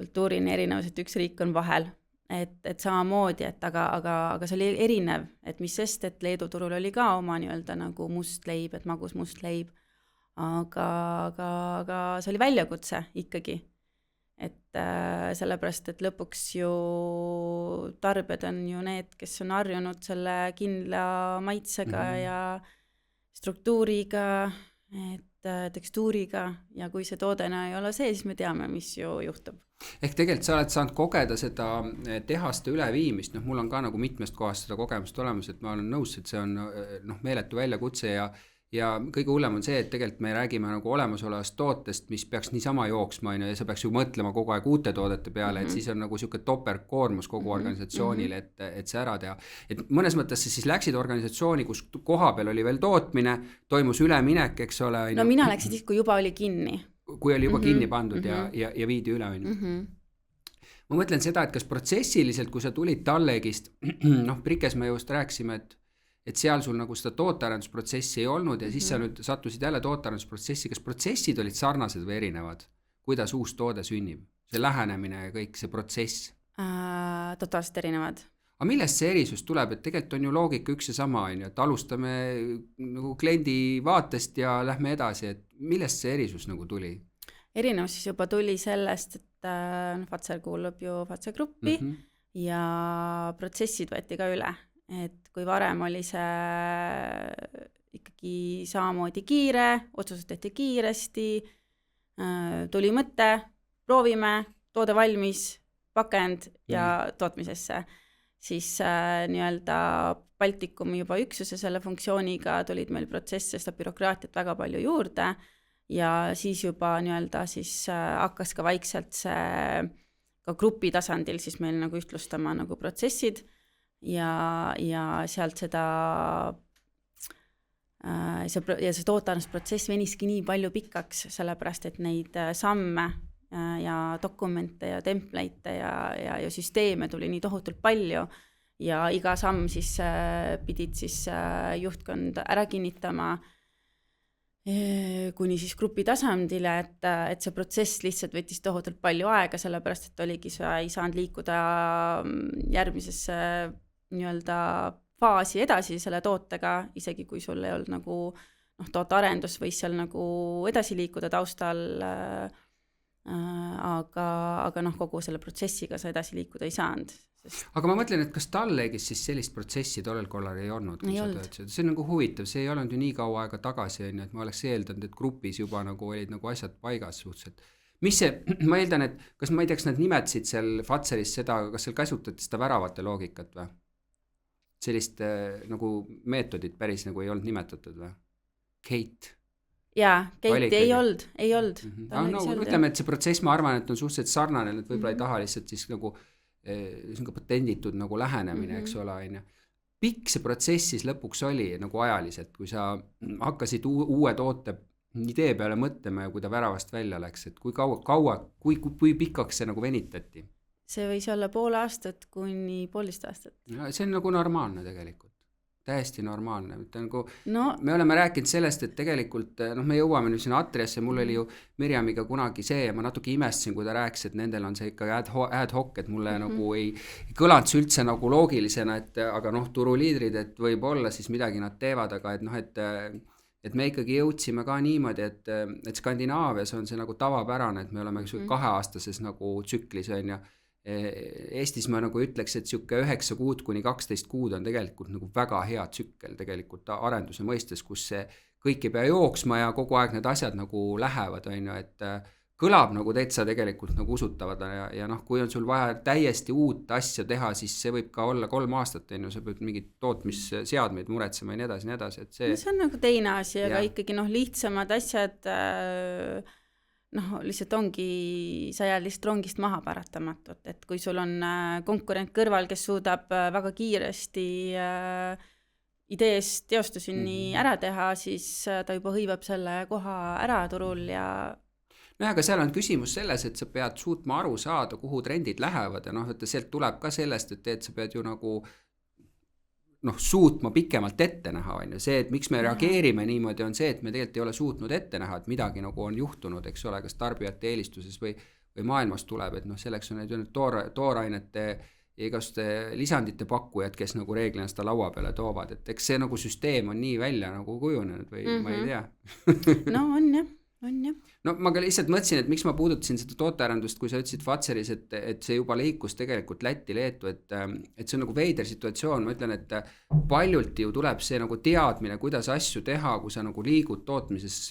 kultuuriline erinevus, et üks riik on vahel. Et samamoodi, et aga see oli erinev, et mis sest, et Leedu turul oli ka oma nii-öelda nagu must leib, et magus must leib, aga see oli väljakutse ikkagi, et sellepärast, et lõpuks ju tarbijad on ju need, kes on harjunud selle kindla maitsega ja struktuuriga, et tekstuuriga ja kui see toodena ei ole see, siis me teame, mis ju juhtub. Ehk tegelikult sa oled saanud kogeda seda tehaste üleviimist, mul on ka nagu mitmest kohast seda kogemust olemas, et ma olen nõus, et see on meeletu väljakutse ja ja kõige hullem on see, et tegelikult me räägime nagu olemasolevast tootest, mis peaks niisama jooksma, ja sa peaks ju mõtlema kogu aeg uute toodete peale, et siis on nagu siuke topeltkoormus kogu organisatsioonile, et see ära teha. Et mõnes mõttes sa siis läksid organisatsiooni, kus koha peal oli veel tootmine, toimus üleminek, eks ole. No mina läksin siis, kui juba oli kinni. Kui oli juba kinni pandud ja viidi üle, on ju. Ma mõtlen seda, et kas protsessiliselt, kui sa tulid Tallegist, noh, Prikes me just rääkisime, et seal sul nagu seda tootearendusprotsessi ei olnud ja siis sa nüüd sattusid jälle tootearendusprotsessi, kas protsessid olid sarnased või erinevad? Kuidas uus toode sünnib? See lähenemine ja kõik see protsess? Totaalselt erinevad. Aga millest see erisus tuleb? Et tegelikult on ju loogika üks ja sama, et alustame nagu kliendi vaatest ja lähme edasi, et millest see erisus nagu tuli? Erinevus siis juba tuli sellest, et Fazer kuulub ju Fazer gruppi ja protsessid võeti ka üle. Et kui varem oli see ikkagi samamoodi kiire, otsused tehti kiiresti, tuli mõte, proovime, toode valmis, pakend ja tootmisesse, siis nii-öelda Baltikumi juba üksuse selle funktsiooniga tulid meil protsesse, seda bürokraatiat väga palju juurde ja siis juba nii-öelda siis hakkas ka vaikselt see ka grupi tasandil siis meil nagu ühtlustama nagu protsessid ja sealt seda see tootearendusprotsess veniski nii palju pikaks, sellepärast et neid samme ja dokumente ja template'e ja süsteeme tuli nii tohutult palju ja iga samm siis pidid siis juhtkond ära kinnitama kuni siis grupi tasandile, et see protsess lihtsalt võttis tohutult palju aega, sellepärast et oligi, sa ei saanud liikuda järgmisesse nii-öelda faasi edasi selle tootega, isegi kui sul ei olnud nagu tootearendus võis seal nagu edasi liikuda taustal, aga kogu selle protsessiga sa edasi liikuda ei saanud. Aga ma mõtlen, et kas Tallegis siis sellist protsessi tollel kollal ei olnud? See on nagu huvitav, see ei olnud ju nii kaua aega tagasi, et ma oleks eeldanud, et grupis juba nagu olid nagu asjad paigas suhteliselt. Mis see, ma eeldan, et kas ma ei teaks, nad nimetasid seal Fazeris seda, kas seal käsutati seda väravate loogikat või? Sellist nagu meetodit päris nagu ei olnud nimetatud või? Kate? Jaa, Kate ei olnud. Ütleme, et see protsess, ma arvan, et on suhteliselt sarnane, et võib-olla ei taha lihtsalt siis nagu patenditud nagu lähenemine, eks ole, on ju. Pikk see protsess siis lõpuks oli nagu ajaliselt, kui sa hakkasid uue toote idee peale mõtlema ja kui ta väravast välja läks, et kui pikaks see nagu venitati? See võis olla pool aastat kuni 1,5 aastat. See on nagu normaalne tegelikult. Täiesti normaalne. Me oleme rääkinud sellest, et tegelikult me jõuame nüüd sinna Atriasse, mul oli ju Mirjamiga kunagi see ja ma natuke imestasin, kui ta rääkis, et nendel on see ikka ad hoc, et mulle nagu ei kõlanud see üldse nagu loogilisena, aga turuliidrid, et võib-olla siis midagi nad teevad, aga et me ikkagi jõudsime ka niimoodi, et Skandinaavias on see nagu tavapärane, et me oleme 2-aastases nagu tsüklis, on ju. Eestis ma nagu ütleks, et siuke 9 kuud kuni 12 kuud on tegelikult nagu väga hea tsükkel tegelikult arenduse mõistes, kus see kõik ei pea jooksma ja kogu aeg need asjad nagu lähevad, on ju, et kõlab nagu täitsa tegelikult nagu usutavad ja kui on sul vaja täiesti uut asja teha, siis see võib ka olla 3 aastat, on ju, sa pead mingid tootmisseadmeid muretsema ja nii edasi, et see... See on nagu teine asi, aga ikkagi lihtsamad asjad... lihtsalt ongi, sa jääd lihtsalt rongist maha paratamatult, et kui sul on konkurent kõrval, kes suudab väga kiiresti ideest teostuseni ära teha, siis ta juba hõivab selle koha ära turul ja... aga seal on küsimus selles, et sa pead suutma aru saada, kuhu trendid lähevad ja et sealt tuleb ka sellest, et sa pead ju nagu suutma pikemalt ette näha, on ju. See, et miks me reageerime niimoodi, on see, et me tegelikult ei ole suutnud ette näha, et midagi nagu on juhtunud, eks ole, kas tarbijate eelistuses või maailmas tuleb, et selleks on need toorainete ja igaste lisandite pakkujad, kes nagu reeglina seda laua peale toovad, et eks see nagu süsteem on nii välja nagu kujunenud või ma ei tea. On jah. Ma ka lihtsalt mõtlesin, et miks ma puudutasin seda tootearendust, kui sa ütlesid Fazeris, et see juba liikus tegelikult Lätti, Leetu, et see on nagu veider situatsioon, ma ütlen, et paljult ju tuleb see nagu teadmine, kuidas asju teha, kui sa nagu liigud tootmises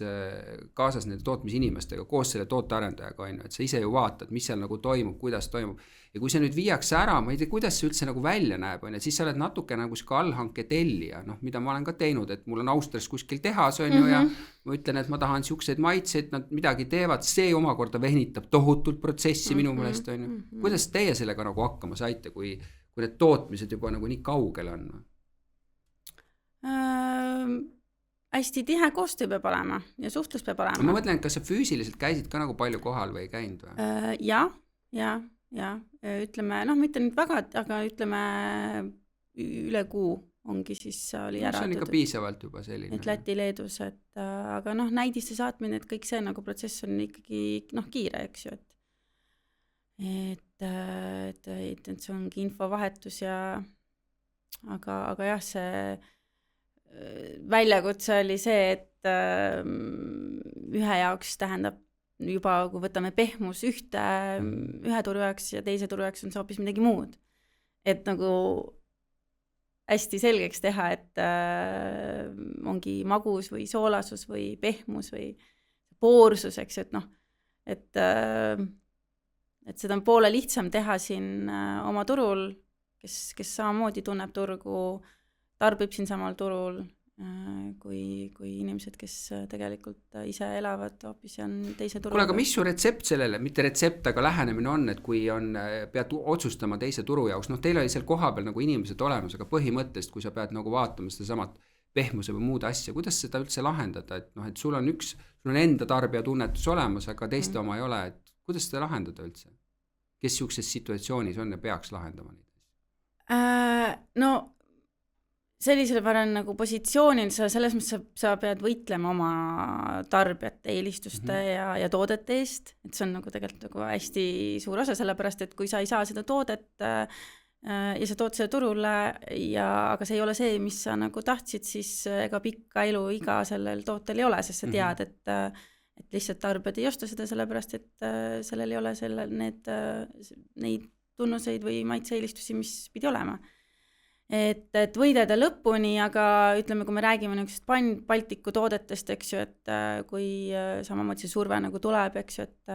kaasas nende tootmisinimestega, koos selle tootearendajaga, on ju, et sa ise ju vaatad, mis seal nagu toimub, kuidas toimub ja kui see nüüd viiakse ära, ma ei tea, kuidas see üldse nagu välja näeb, on ju, siis sa oled natuke nagu siuke allhanke tellija, noh, mida ma olen ka teinud, et mul on Austrias kuskil tehas, on ju, ja ma ütlen, et ma tahan siukseid maitseid, nad midagi teevad, see omakorda venitab tohutult protsessi minu meelest, on ju. Kuidas teie sellega nagu hakkama saite, kui need tootmised juba nagu nii kaugel on? Hästi tihe koostöö peab olema ja suhtlus peab olema. Ma mõtlen, et kas sa füüsiliselt käisid ka nagu palju kohal või ei käinud või? Ja, ütleme, noh, mitte nüüd väga, aga ütleme üle kuu ongi siis oli ära. See on ikka piisavalt juba selline. Et Läti, Leedus, aga noh, näidiste saatmine, et kõik see nagu protsess on ikkagi noh, kiire, eks ju, et see ongi infovahetus ja aga jah, see väljakutse oli see, et ühe jaoks tähendab juba, kui võtame pehmus ühe turu jaoks ja teise turu jaoks on see hoopis midagi muud. Et nagu hästi selgeks teha, et ongi magus või soolasus või pehmus või poorsus, eks, et noh, et seda on poole lihtsam teha siin oma turul, kes samamoodi tunneb turgu, tarbib siin samal turul, kui inimesed, kes tegelikult ise elavad hoopis ja on teise turu. Kuule, aga mis su retsept sellele, mitte retsept, aga lähenemine on, et kui pead otsustama teise turu jaoks, noh, teil oli seal kohapeal nagu inimesed olemas, aga põhimõtteliselt, kui sa pead nagu vaatama seda samat pehmuse või muud asja, kuidas seda üldse lahendada, et noh, et sul on enda tarbija tunnetus olemas, aga teiste oma ei ole, et kuidas seda lahendada üldse? Kes siukses situatsioonis on ja peaks lahendama neid? No sellisel varan nagu positsioonil selles mõttes sa pead võitlema oma tarbijate eelistuste ja toodete eest, et see on nagu tegelikult nagu hästi suur osa, sellepärast, et kui sa ei saa seda toodet ja sa tood selle turule aga see ei ole see, mis sa nagu tahtsid, siis ega pikka elu iga sellel tootel ei ole, sest sa tead, et lihtsalt tarbijad ei osta seda sellepärast, et sellel ei ole neid tunnuseid või maitseeelistusi, mis pidi olema. Et võidelda lõpuni, aga ütleme, kui me räägime niisugusest Baltiku toodetest, eks ju, et kui samamoodi see surve nagu tuleb, eks ju, et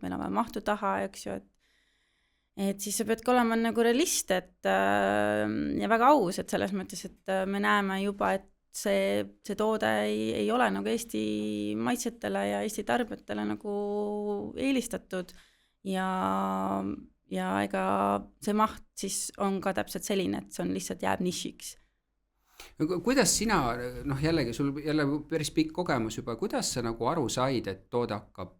meil on vaja mahtu taha, eks ju, et siis sa peadki olema nagu realist, ja väga aus, et selles mõttes, et me näeme juba, et see toode ei ole nagu Eesti maitsetele ja Eesti tarbijatele nagu eelistatud ja ega see maht siis on ka täpselt selline, et see on lihtsalt jääb nišiks. Kuidas sina, noh jällegi, sul jälle päris pikk kogemus juba, kuidas sa nagu aru said, et toode hakkab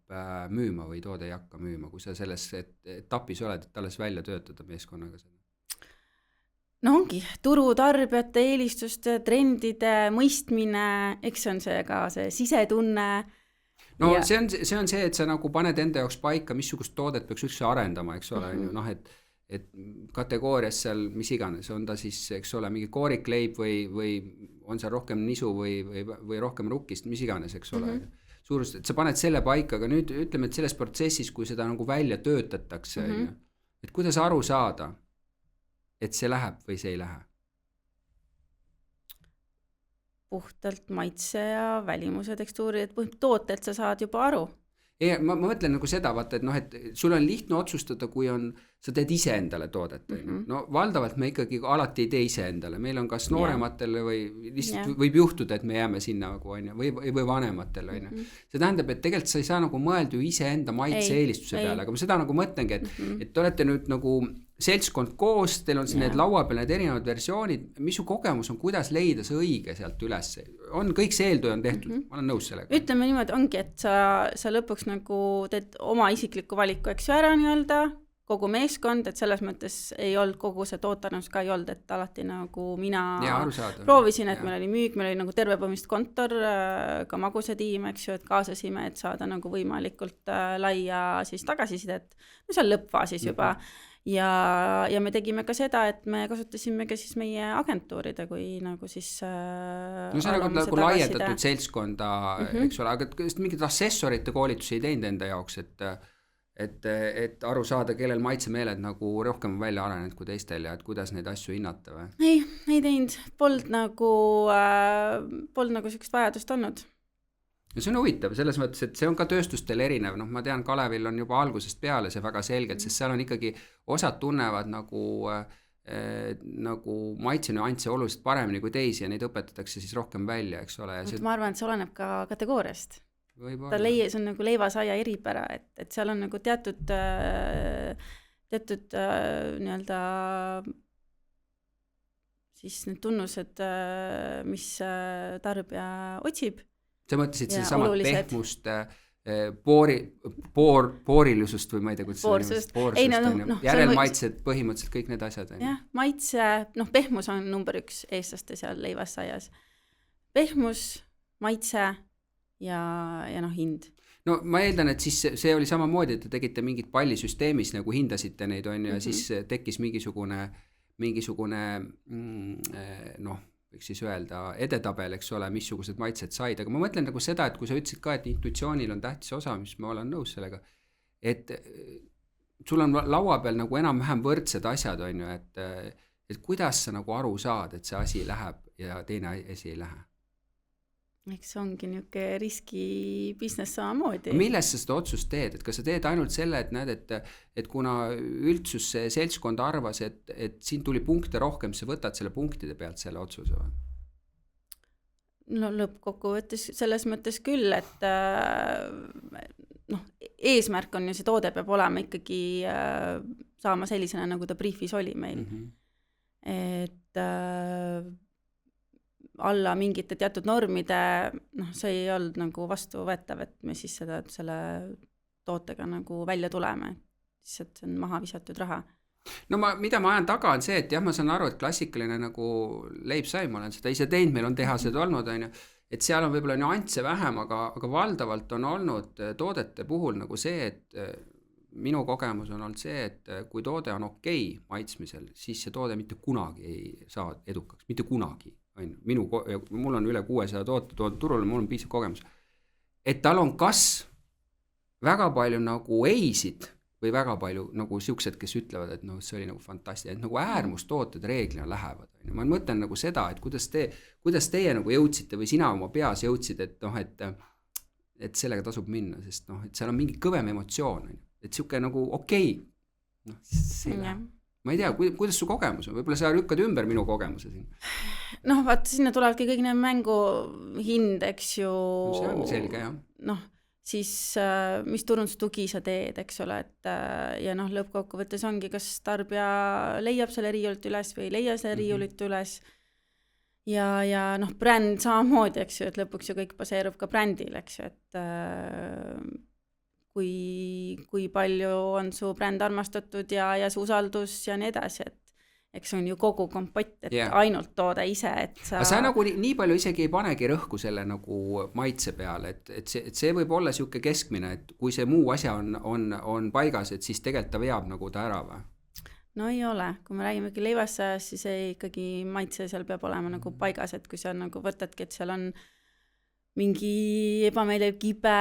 müüma või toode ei hakka müüma, kui sa selles etapis oled, et alles välja töötada meeskonnaga seda? No ongi, turu tarbijate eelistuste, trendide mõistmine, eks on see ka see sisetunne. No see on see, et sa nagu paned enda jaoks paika, missugust toodet peaks üldse arendama, eks ole, noh, et kategoorias seal, mis iganes, on ta siis, eks ole, mingi koorikleib või on seal rohkem nisu või rohkem rukkist, mis iganes, eks ole. Suurust, et sa paned selle paika, aga nüüd ütleme, et selles protsessis, kui seda nagu välja töötatakse, et kuidas aru saada, et see läheb või see ei lähe? Puhtalt maitse ja välimuse tekstuuri, et tootelt sa saad juba aru. Ma mõtlen nagu seda, vaata, et noh, et sul on lihtne otsustada, kui sa teed ise endale toodet. No valdavalt me ikkagi alati ei tee ise endale, meil on kas noorematele või lihtsalt võib juhtuda, et me jääme sinna või vanematele. See tähendab, et tegelikult sa ei saa nagu mõelda ju ise enda maitse eelistuse peale, aga ma seda nagu mõtlengi, et te olete nüüd nagu seltskond koos, teil on siin need laua peal need erinevad versioonid, mis su kogemus on, kuidas leida see õige sealt üles? On kõik see eeltöö on tehtud, ma olen nõus sellega. Ütleme niimoodi, ongi, et sa lõpuks nagu teed oma isikliku valiku, eks ju ära nii-öelda, kogu meeskond, et selles mõttes ei olnud kogu see tootarnus ka ei olnud, et alati nagu mina proovisin, et meil oli müük, meil oli nagu terve põhimõtteliselt kontor, ka maguse tiim, eks ju, et kaasasime, et saada nagu võimalikult laia siis tagasisidet, no seal lõppfaasis juba. Ja me tegime ka seda, et me kasutasime ka siis meie agentuuride, kui nagu siis no see on nagu laiendatud seltskonda, eks ole, aga mingid assessorite koolitusi ei teinud enda jaoks, et aru saada, kellel maitsemeeled nagu rohkem välja arenenud kui teistel ja et kuidas neid asju hinnata või? Ei teinud, polnud nagu sükest vajadust olnud. ja see on huvitav selles mõttes, et see on ka tööstustel erinev, noh ma tean, Kalevil on juba algusest peale see väga selgelt, sest seal on ikkagi, osad tunnevad nagu maitsenüansse oluliselt paremini kui teisi ja neid õpetatakse siis rohkem välja, eks ole. Ja ma arvan, et see oleneb ka kategooriast. Võib-olla. See on nagu leivasaia eripära, et seal on nagu teatud nii-öelda siis need tunnused, mis tarbija otsib. Sa mõtlesid seda samad pehmust, poorilusust või ma ei tea, poorsust. Järelmaitsed, põhimõtteliselt kõik need asjad. Jah, maitse, pehmus on number 1 eestlaste seal leivasaias. Pehmus, maitse ja hind. No ma eeldan, et siis see oli samamoodi, et te tegite mingit pallisüsteemis nagu hindasite neid, on ju, ja siis tekkis mingisugune võiks siis öelda edetabel, eks ole, missugused maitsed said, aga ma mõtlen nagu seda, et kui sa ütlesid ka, et intuitsioonil on tähtis osa, mis ma olen nõus sellega, et sul on laua peal nagu enam-vähem võrdsed asjad, on ju, et kuidas sa nagu aru saad, et see asi läheb ja teine asi ei lähe? Eks ongi niuke riski business samamoodi. Milles sa seda otsust teed? Et kas sa teed ainult selle, et näed, et kuna üldsus see seltskond arvas, et siin tuli punkte rohkem, sa võtad selle punktide pealt selle otsuse või? No lõppkokkuvõttes selles mõttes küll, et eesmärk on ju see toode peab olema ikkagi saama sellisena, nagu ta briefis oli meil. Et alla mingite teatud normide, see ei olnud nagu vastuvõetav, et me siis selle tootega nagu välja tuleme, siis et see on maha visatud raha. No mida ma ajan taga on see, et jah, ma saan aru, et klassikaline nagu leibsai, ma olen seda ise teinud, meil on tehased olnud, on ju, et seal on võib-olla nüansse vähem, aga valdavalt on olnud toodete puhul nagu see, et minu kogemus on olnud see, et kui toode on okei maitsmisel, siis see toode mitte kunagi ei saa edukaks, mitte kunagi. Mul on üle 600 toote turul, mul on piisav kogemus, et tal on kas väga palju nagu eisid või väga palju nagu siuksed, kes ütlevad, et see oli nagu fantastiline, et nagu äärmustooted reeglina lähevad. Ma mõtlen nagu seda, et kuidas teie nagu jõudsite või sina oma peas jõudsid, et sellega tasub minna, sest et seal on mingi kõvem emotsioon, et siuke nagu okei. Ma ei tea, kuidas su kogemus on? Võib-olla sa lükkad ümber minu kogemuse siin. Vaat sinna tulevadki kõik need mängu hind, eks ju. See on selge, jah. Siis mis turundustugi sa teed, eks ole, et ja lõppkokkuvõttes ongi, kas tarbija leiab selle riiulit üles või ei leia selle riiulit üles. Ja bränd samamoodi, eks ju, et lõpuks ju kõik baseerub ka brändil, eks ju, et kui palju on su bränd armastatud ja see usaldus ja nii edasi, et eks on ju kogu kompott, et ainult toode ise, et sa nagu nii palju isegi ei panegi rõhku selle nagu maitse peale, et see võib olla siuke keskmine, et kui see muu asja on paigas, et siis tegelikult ta veab nagu ta ära või? No ei ole, kui me räägimegi leivasajast, siis ikkagi maitse seal peab olema nagu paigas, et kui sa nagu võtadki, et seal on mingi ebameeldiv kibe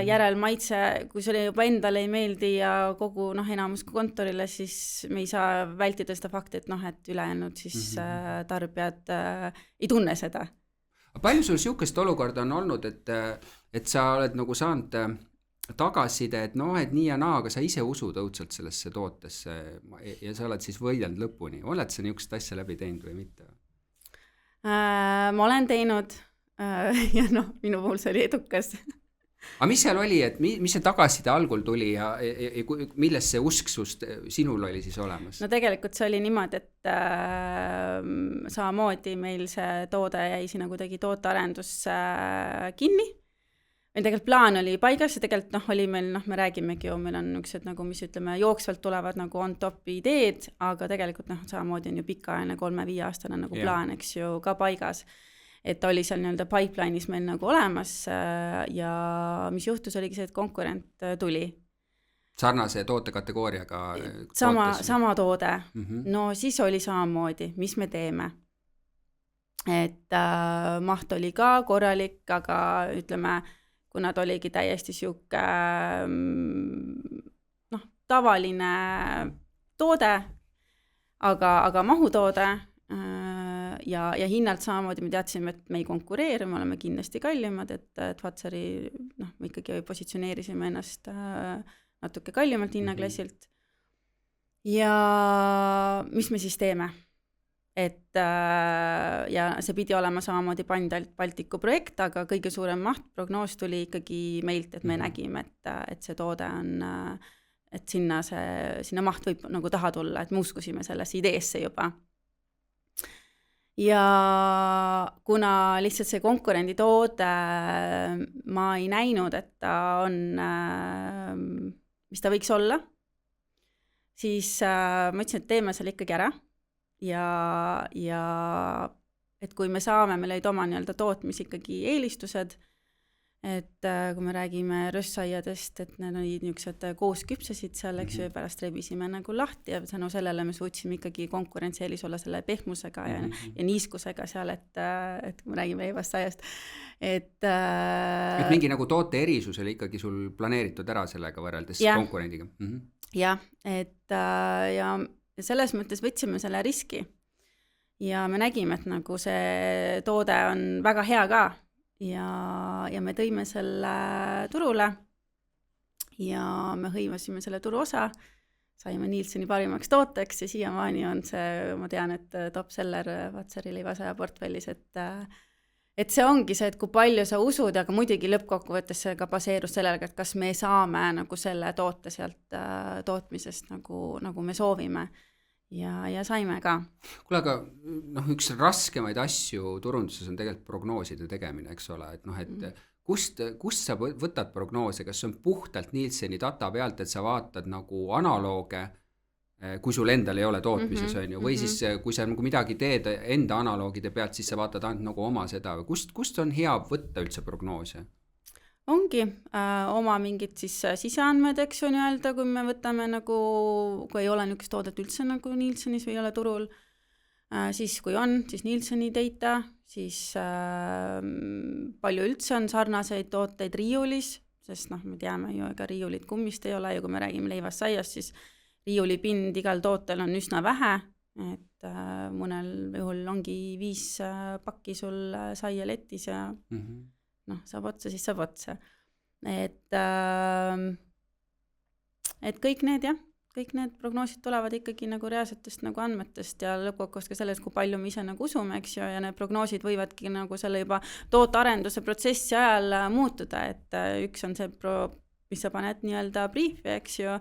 järelmaitse, kui sulle juba endale ei meeldi ja kogu enamus kontorile, siis me ei saa vältida seda fakti, et ülejäänud siis tarbijad ei tunne seda. Palju sul siukest olukorda on olnud, et sa oled nagu saanud tagasiside, et et nii ja naa, aga sa ise usud õudselt sellesse tootesse ja sa oled siis võidelnud lõpuni. Oled sa niisugust asja läbi teinud või mitte? Ma olen teinud ja minu puhul see oli edukas. Aga mis seal oli, et mis see tagasiside algul tuli ja milles see usk sinul oli siis olemas? No tegelikult see oli niimoodi, et samamoodi meil see toode jäi sinna kuidagi tootearendusse kinni. Meil tegelikult plaan oli paigas ja tegelikult oli meil, me räägimegi ju, meil on niisugused nagu, mis ütleme, jooksvalt tulevad nagu on top ideed, aga tegelikult samamoodi on ju pikaajaline 3-5 aastane nagu plaan, eks ju, ka paigas. Et oli seal nii-öelda pipeline'is meil nagu olemas ja mis juhtus oligi see, et konkurent tuli. Sarnase tootekategooriaga? Sama toode. No siis oli samamoodi, mis me teeme. Et maht oli ka korralik, aga ütleme, kuna ta oligi täiesti siuke tavaline toode, aga mahutoode ja hinnalt samamoodi me teadsime, et me ei konkureeri, me oleme kindlasti kallimad, et Fatseri, me ikkagi positsioneerisime ennast natuke kallimalt hinnaklassilt. Ja mis me siis teeme? Et ja see pidi olema samamoodi Baltiku projekt, aga kõige suurem prognoos tuli ikkagi meilt, et me nägime, et see toode on, et sinna maht võib nagu taha tulla, et me uskusime sellesse ideesse juba. Ja kuna lihtsalt see konkurendi toode ma ei näinud, et ta on, mis ta võiks olla, siis ma ütlesin, et teeme selle ikkagi ära ja et kui me saame, meil olid oma nii-öelda tootmis ikkagi eelistused, et kui me räägime röstsaiadest, et need olid niisugused koos küpsesid seal, eks ju, pärast rebisime nagu lahti ja tänu sellele me suutsime ikkagi konkurentsieelis olla selle pehmusega ja niiskusega seal, et kui me räägime leivastsaiast, et mingi nagu toote erisus oli ikkagi sul planeeritud ära sellega võrreldes konkurendiga. Jah, et ja selles mõttes võtsime selle riski ja me nägime, et nagu see toode on väga hea ka ja me tõime selle turule ja me hõivasime selle turuosa, saime Nielseni parimaks tooteks ja siiamaani on see, ma tean, et top seller Fatseri leivasaja portfellis, et see ongi see, et kui palju sa usud, aga muidugi lõppkokkuvõttes see ka baseerus sellega, et kas me saame nagu selle toote sealt tootmisest nagu me soovime ja saime ka. Kuule, aga üks raskemaid asju turunduses on tegelikult prognooside tegemine, eks ole, et kust sa võtad prognoose, kas see on puhtalt Nielseni data pealt, et sa vaatad nagu analooge, kui sul endal ei ole tootmises, on ju, või siis kui sa nagu midagi teed enda analoogide pealt, siis sa vaatad ainult nagu oma seda, või kust on hea võtta üldse prognoose? Ongi oma mingid siis siseandmed, eks on öelda, kui me võtame nagu, kui ei ole niisugust toodet üldse nagu Nielsenis või ei ole turul, siis kui on, siis Nielseni data, siis palju üldse on sarnaseid tooteid riiulis, sest me teame ju, ega riiulit kummist ei ole ja kui me räägime leivast saiast, siis riiulipind igal tootel on üsna vähe, et mõnel juhul ongi 5 pakki sul saia letis ja saab otsa, siis saab otsa. Et kõik need prognoosid tulevad ikkagi nagu reaalsetest nagu andmetest ja lõppkokkuvõttes ka sellest, kui palju me ise nagu usume, eks ju, ja need prognoosid võivadki nagu selle juba tootearenduse protsessi ajal muutuda, et üks on see, mis sa paned nii-öelda briefi, eks ju,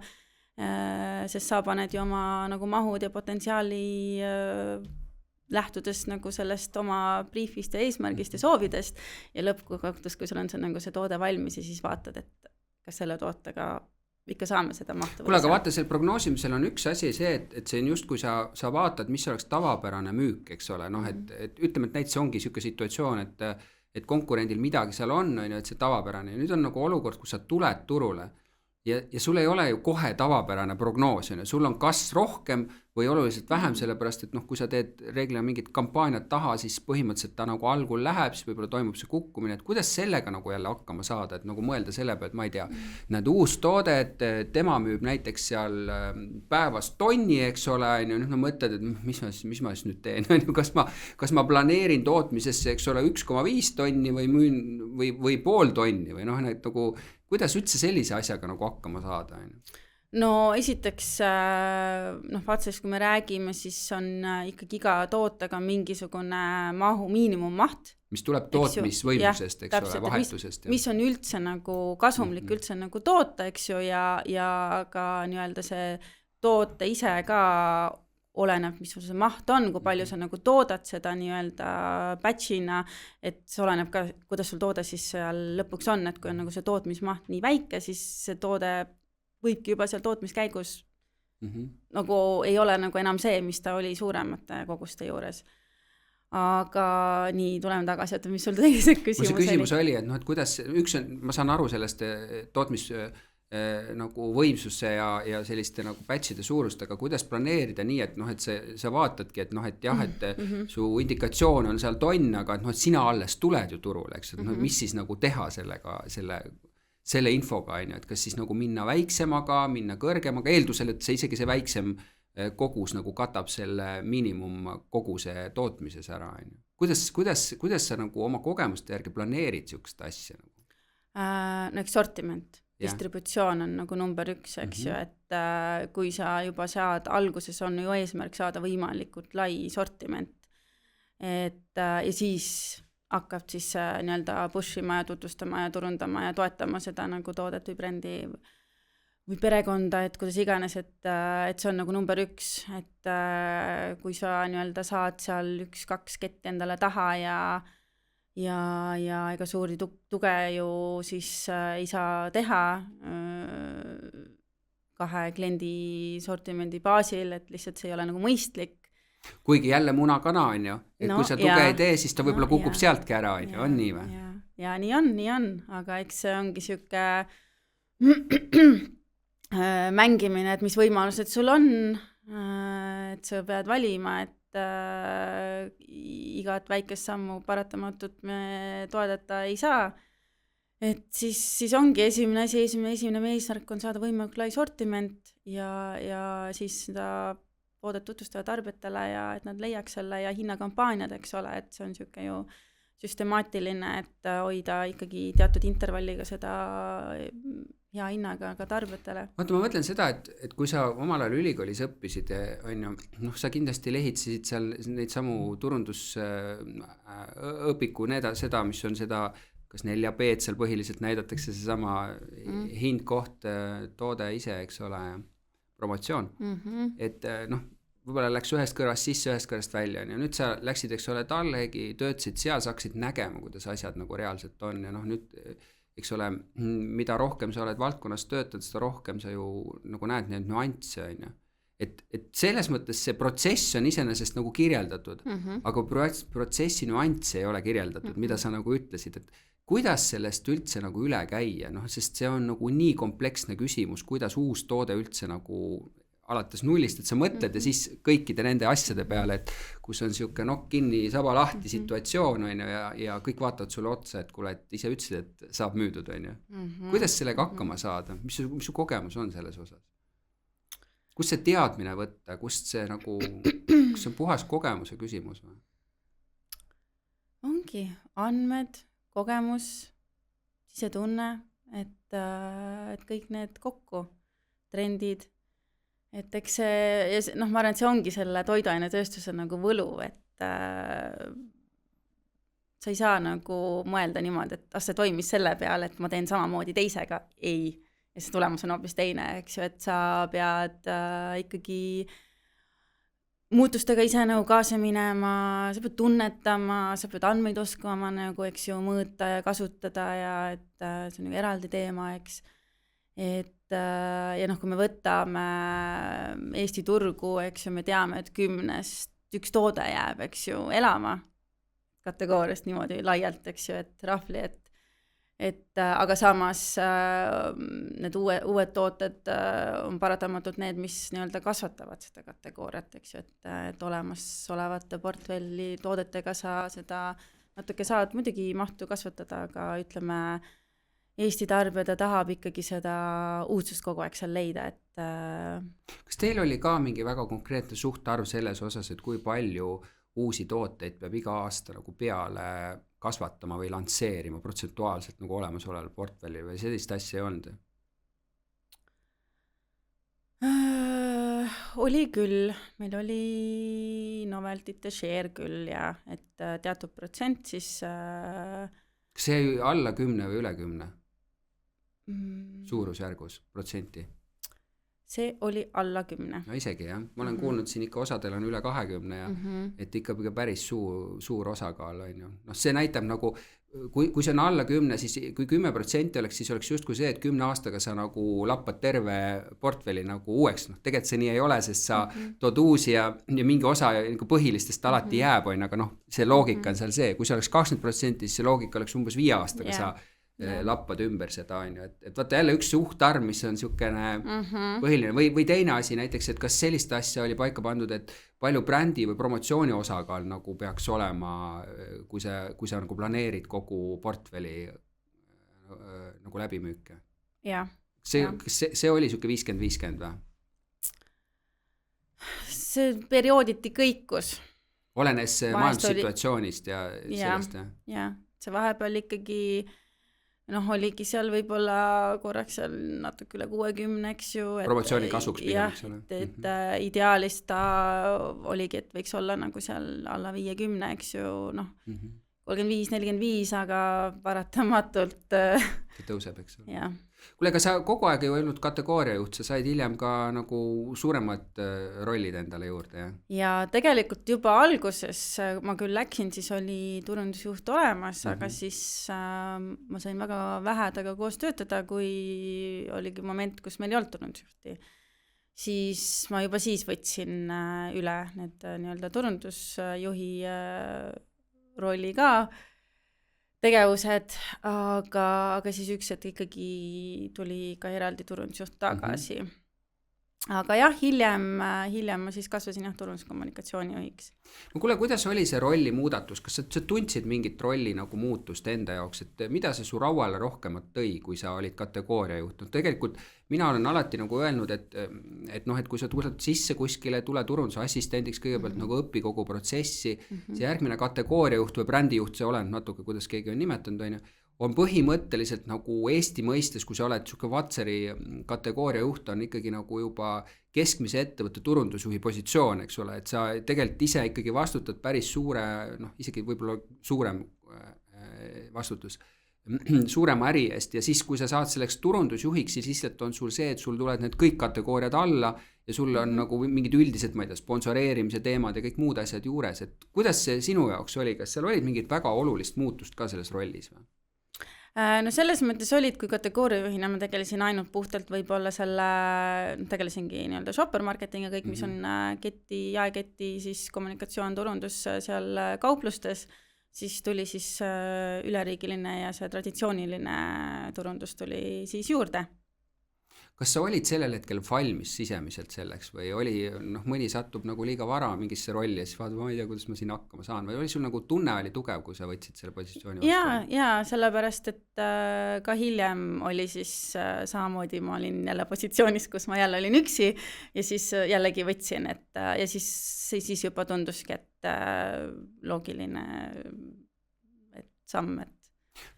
sest sa paned ju oma nagu mahud ja potentsiaali lähtudes nagu sellest oma briefist ja eesmärgist ja soovidest ja lõppkokkuvõttes, kui sul on see, nagu see toode valmis ja siis vaatad, et kas selle tootega ikka saame seda mahtu. Kuule, aga vaata, selle prognoosimisel on üks asi see, et see on just, kui sa vaatad, mis oleks tavapärane müük, eks ole, et ütleme, et näiteks ongi siuke situatsioon, et konkurendil midagi seal on, et see tavapärane ja nüüd on nagu olukord, kus sa tuled turule ja sul ei ole ju kohe tavapärane prognoos, sul on kas rohkem või oluliselt vähem, sellepärast, et kui sa teed reeglina mingit kampaaniat taha, siis põhimõtteliselt ta nagu algul läheb, siis võib-olla toimub see kukkumine, et kuidas sellega nagu jälle hakkama saada, et nagu mõelda selle pealt, ma ei tea, näed uus toode, et tema müüb näiteks seal päevas tonni, eks ole, nüüd ma mõtled, et mis ma siis nüüd teen, kas ma planeerin tootmisesse, eks ole, 1,5 tonni või müün või pool tonni või nagu kuidas üldse sellise asjaga nagu hakkama saada? No esiteks, Fatsers, kui me räägime, siis on ikkagi iga tootega mingisugune miinimummaht. Mis tuleb tootmisvõimsusest, eks ole, vahetusest. Mis on üldse nagu kasumlik üldse nagu toota, eks ju, ja ka nii-öelda see toote ise ka oleneb, mis see maht on, kui palju sa nagu toodad seda nii-öelda batchina, et see oleneb ka, kuidas sul toode siis seal lõpuks on, et kui on nagu see tootmismaht nii väike, siis see toode võibki juba seal tootmiskäigus nagu ei ole nagu enam see, mis ta oli suuremate koguste juures. Aga nii, tuleme tagasi, et mis sul teised küsimus oli? See küsimus oli, et kuidas, üks on, ma saan aru sellest tootmis nagu võimsusse ja selliste nagu batchide suurust, aga kuidas planeerida nii, et sa vaatadki, et jah, et su indikatsioon on seal tonn, aga et sina alles tuled ju turule, eks, et mis siis nagu teha sellega, selle infoga, et kas siis nagu minna väiksemaga, minna kõrgemaga, eeldusel, et see isegi see väiksem kogus nagu katab selle miinimum koguse tootmises ära, on ju. Kuidas sa nagu oma kogemuste järgi planeerid sihukest asja nagu? No eks sortiment, distributsioon on nagu number 1, eks ju, et kui sa juba saad, alguses on ju eesmärk saada võimalikult lai sortiment, et ja siis hakkab siis nii-öelda push ima ja tutvustama ja turundama ja toetama seda nagu toodet või brändi või perekonda, et kuidas iganes, et see on nagu number 1, et kui sa nii-öelda saad seal 1-2 ketti endale taha ja ega suuri tuge ju siis ei saa teha 2 kliendi sortimendi baasil, et lihtsalt see ei ole nagu mõistlik. Kuigi jälle munakana on ju, et kui sa tuge ei tee, siis ta võib-olla kukub sealtki ära, on ju, on nii või? Ja nii on, aga eks see ongi sihuke mängimine, et mis võimalused sul on, et sa pead valima, et igat väikest sammu paratamatult me toodata ei saa. Et siis ongi esimene eesmärk on saada võimalikult lai sortiment ja siis seda toodet tutvustada tarbijatele ja et nad leiaks selle ja hinnakampaaniad, eks ole, et see on sihuke ju süstemaatiline, et hoida ikkagi teatud intervalliga seda hea hinnaga ka tarbijatele. Vaata, ma mõtlen seda, et kui sa omal ajal ülikoolis õppisid, on ju, noh, sa kindlasti lehitsid seal neid samu turundusõpiku, seda, mis on seda, kas 4B-d seal põhiliselt näidatakse seesama hind, koht, toode ise, eks ole, promotsioon. Et noh, võib-olla läks ühest kõrvast sisse, ühest kõrvast välja, ja nüüd sa läksid, eks ole, Tallegi, töötasid seal, sa hakkasid nägema, kuidas asjad nagu reaalselt on ja noh, nüüd eks ole, mida rohkem sa oled valdkonnas töötanud, seda rohkem sa ju nagu näed neid nüansse, on ju. Et selles mõttes see protsess on iseenesest nagu kirjeldatud, aga protsessi nüansse ei ole kirjeldatud, mida sa nagu ütlesid, et kuidas sellest üldse nagu üle käia, noh, sest see on nagu nii kompleksne küsimus, kuidas uus toode üldse nagu alates nullist, et sa mõtled ja siis kõikide nende asjade peale, et kus on sihuke nokk kinni, saba lahti situatsioon, on ju, ja kõik vaatavad sulle otsa, et kuule, et ise ütlesid, et saab müüdud, on ju. Kuidas sellega hakkama saada? Mis su kogemus on selles osas? Kust see teadmine võtta? Kust see nagu, kus on puhas kogemuse küsimus? Või? Ongi andmed, kogemus, sisetunne, et kõik need kokku, trendid, et eks see, noh, ma arvan, et see ongi selle toiduainetööstuse nagu võlu, et sa ei saa nagu mõelda niimoodi, et see toimis selle peale, et ma teen samamoodi teisega, ei. Ja see tulemus on hoopis teine, eks ju, et sa pead ikkagi muutustega ise nagu kaasa minema, sa pead tunnetama, sa pead andmeid oskama nagu, eks ju, mõõta ja kasutada ja et see on nagu eraldi teema, eks. Et ja noh, kui me võtame Eesti turgu, eks ju, me teame, et 10-st üks toode jääb, eks ju, elama kategooriast niimoodi laialt, eks ju, et rahvli, et aga samas need uued tooted on paratamatult need, mis nii-öelda kasvatavad seda kategooriat, eks ju, et olemasolevate portfelli toodetega sa seda natuke saad muidugi mahtu kasvatada, aga ütleme, Eesti tarbijada tahab ikkagi seda uudsust kogu aeg seal leida, et Kas teil oli ka mingi väga konkreetne suhtarv selles osas, et kui palju uusi tooteid peab iga aasta nagu peale kasvatama või lansseerima protsentuaalselt nagu olemasoleval portfelli või sellist asja ei olnud? Oli küll, meil oli noveltite share küll ja et teatud protsent siis Kas see alla 10 või üle 10? Suurusjärgus protsenti? See oli alla 10. No isegi jah, ma olen kuulnud siin ikka osadel on üle 20 ja et ikka päris suur osakaal on ju. Noh, see näitab nagu, kui see on alla 10, siis kui 10% oleks, siis oleks justkui see, et 10 aastaga sa nagu lappad terve portfelli nagu uueks. No, tegelikult see nii ei ole, sest sa tood uusi ja mingi osa nagu põhilistest alati jääb, on, aga noh, see loogika on seal see, kui see oleks 20%, siis see loogika oleks umbes 5 aastaga sa lappad ümber seda, on ju, et vaata jälle üks suhtarv, mis on niisugune põhiline või teine asi näiteks, et kas sellist asja oli paika pandud, et palju brändi või promotsiooni osakaal nagu peaks olema, kui sa nagu planeerid kogu portfelli nagu läbimüüke? Jah. See oli niisugune 50-50 või? see periooditi kõikus. Olenes Vahest majandussituatsioonist ja Jaa, sellest, jah? jaa, see vahepeal ikkagi oligi seal võib-olla korraks seal natuke üle 60, eks ju. Promotsiooni kasuks pigem, jah, eks ole. et ideaalis ta oligi, et võiks olla nagu seal alla 50, eks ju, 35-45, aga paratamatult See tõuseb, eks ole. jah. Kuule, aga sa kogu aeg ei olnud kategooriajuht, sa said hiljem ka nagu suuremad rollid endale juurde, jah? Ja tegelikult juba alguses ma küll läksin, siis oli turundusjuht olemas, aga siis ma sain väga vähe temaga koos töötada, kui oligi moment, kus meil ei olnud turundusjuhti. Siis ma juba siis võtsin üle need nii-öelda turundusjuhi rolli ka tegevused, aga siis üks hetk ikkagi tuli ka eraldi turundusjuht tagasi. Aga jah, hiljem ma siis kasvasin turunduskommunikatsioonijuhiks. No kuule, kuidas oli see rolli muudatus? Kas sa tundsid mingit rolli nagu muutust enda jaoks, et mida see su rauale rohkemat tõi, kui sa olid kategooria juht? Tegelikult mina olen alati nagu öelnud, et kui sa tuled sisse kuskile, tule turundusassistendiks, kõigepealt nagu õpi kogu protsessi, see järgmine kategooria juht või brändijuht, see oleneb natuke, kuidas keegi on nimetanud, on põhimõtteliselt nagu Eesti mõistes, kui sa oled selline Vatseri kategooria juht, on ikkagi nagu juba keskmise ettevõtte turundusjuhi positsioon, eks ole, et sa tegelikult ise ikkagi vastutad päris suure, isegi võib-olla suurem vastutus, suurema äri eest ja siis, kui sa saad selleks turundusjuhiks, siis lihtsalt on sul see, et sul tulevad need kõik kategooriad alla ja sul on nagu mingid üldised, ma ei tea, sponsoreerimise teemad ja kõik muud asjad juures, et kuidas see sinu jaoks oli, kas seal olid mingid väga olulist muutust ka selles rollis või? No selles mõttes olid, kui kategooriajuhina ma tegelesin ainult puhtalt võib-olla tegelesingi nii-öelda shopper marketing ja kõik, mis on jaeketi siis kommunikatsioon, turundus seal kauplustes, siis tuli siis üleriigiline ja see traditsiooniline turundus tuli siis juurde. Kas sa olid sellel hetkel valmis sisemiselt selleks või oli, mõni satub nagu liiga vara mingisse rolli ja siis vaatad, ma ei tea, kuidas ma siin hakkama saan või oli sul nagu tunne oli tugev, kui sa võtsid selle positsiooni vastu? Jaa, sellepärast, et ka hiljem oli siis samamoodi, ma olin jälle positsioonis, kus ma jälle olin üksi ja siis jällegi võtsin, ja siis juba tunduski, et loogiline samm, et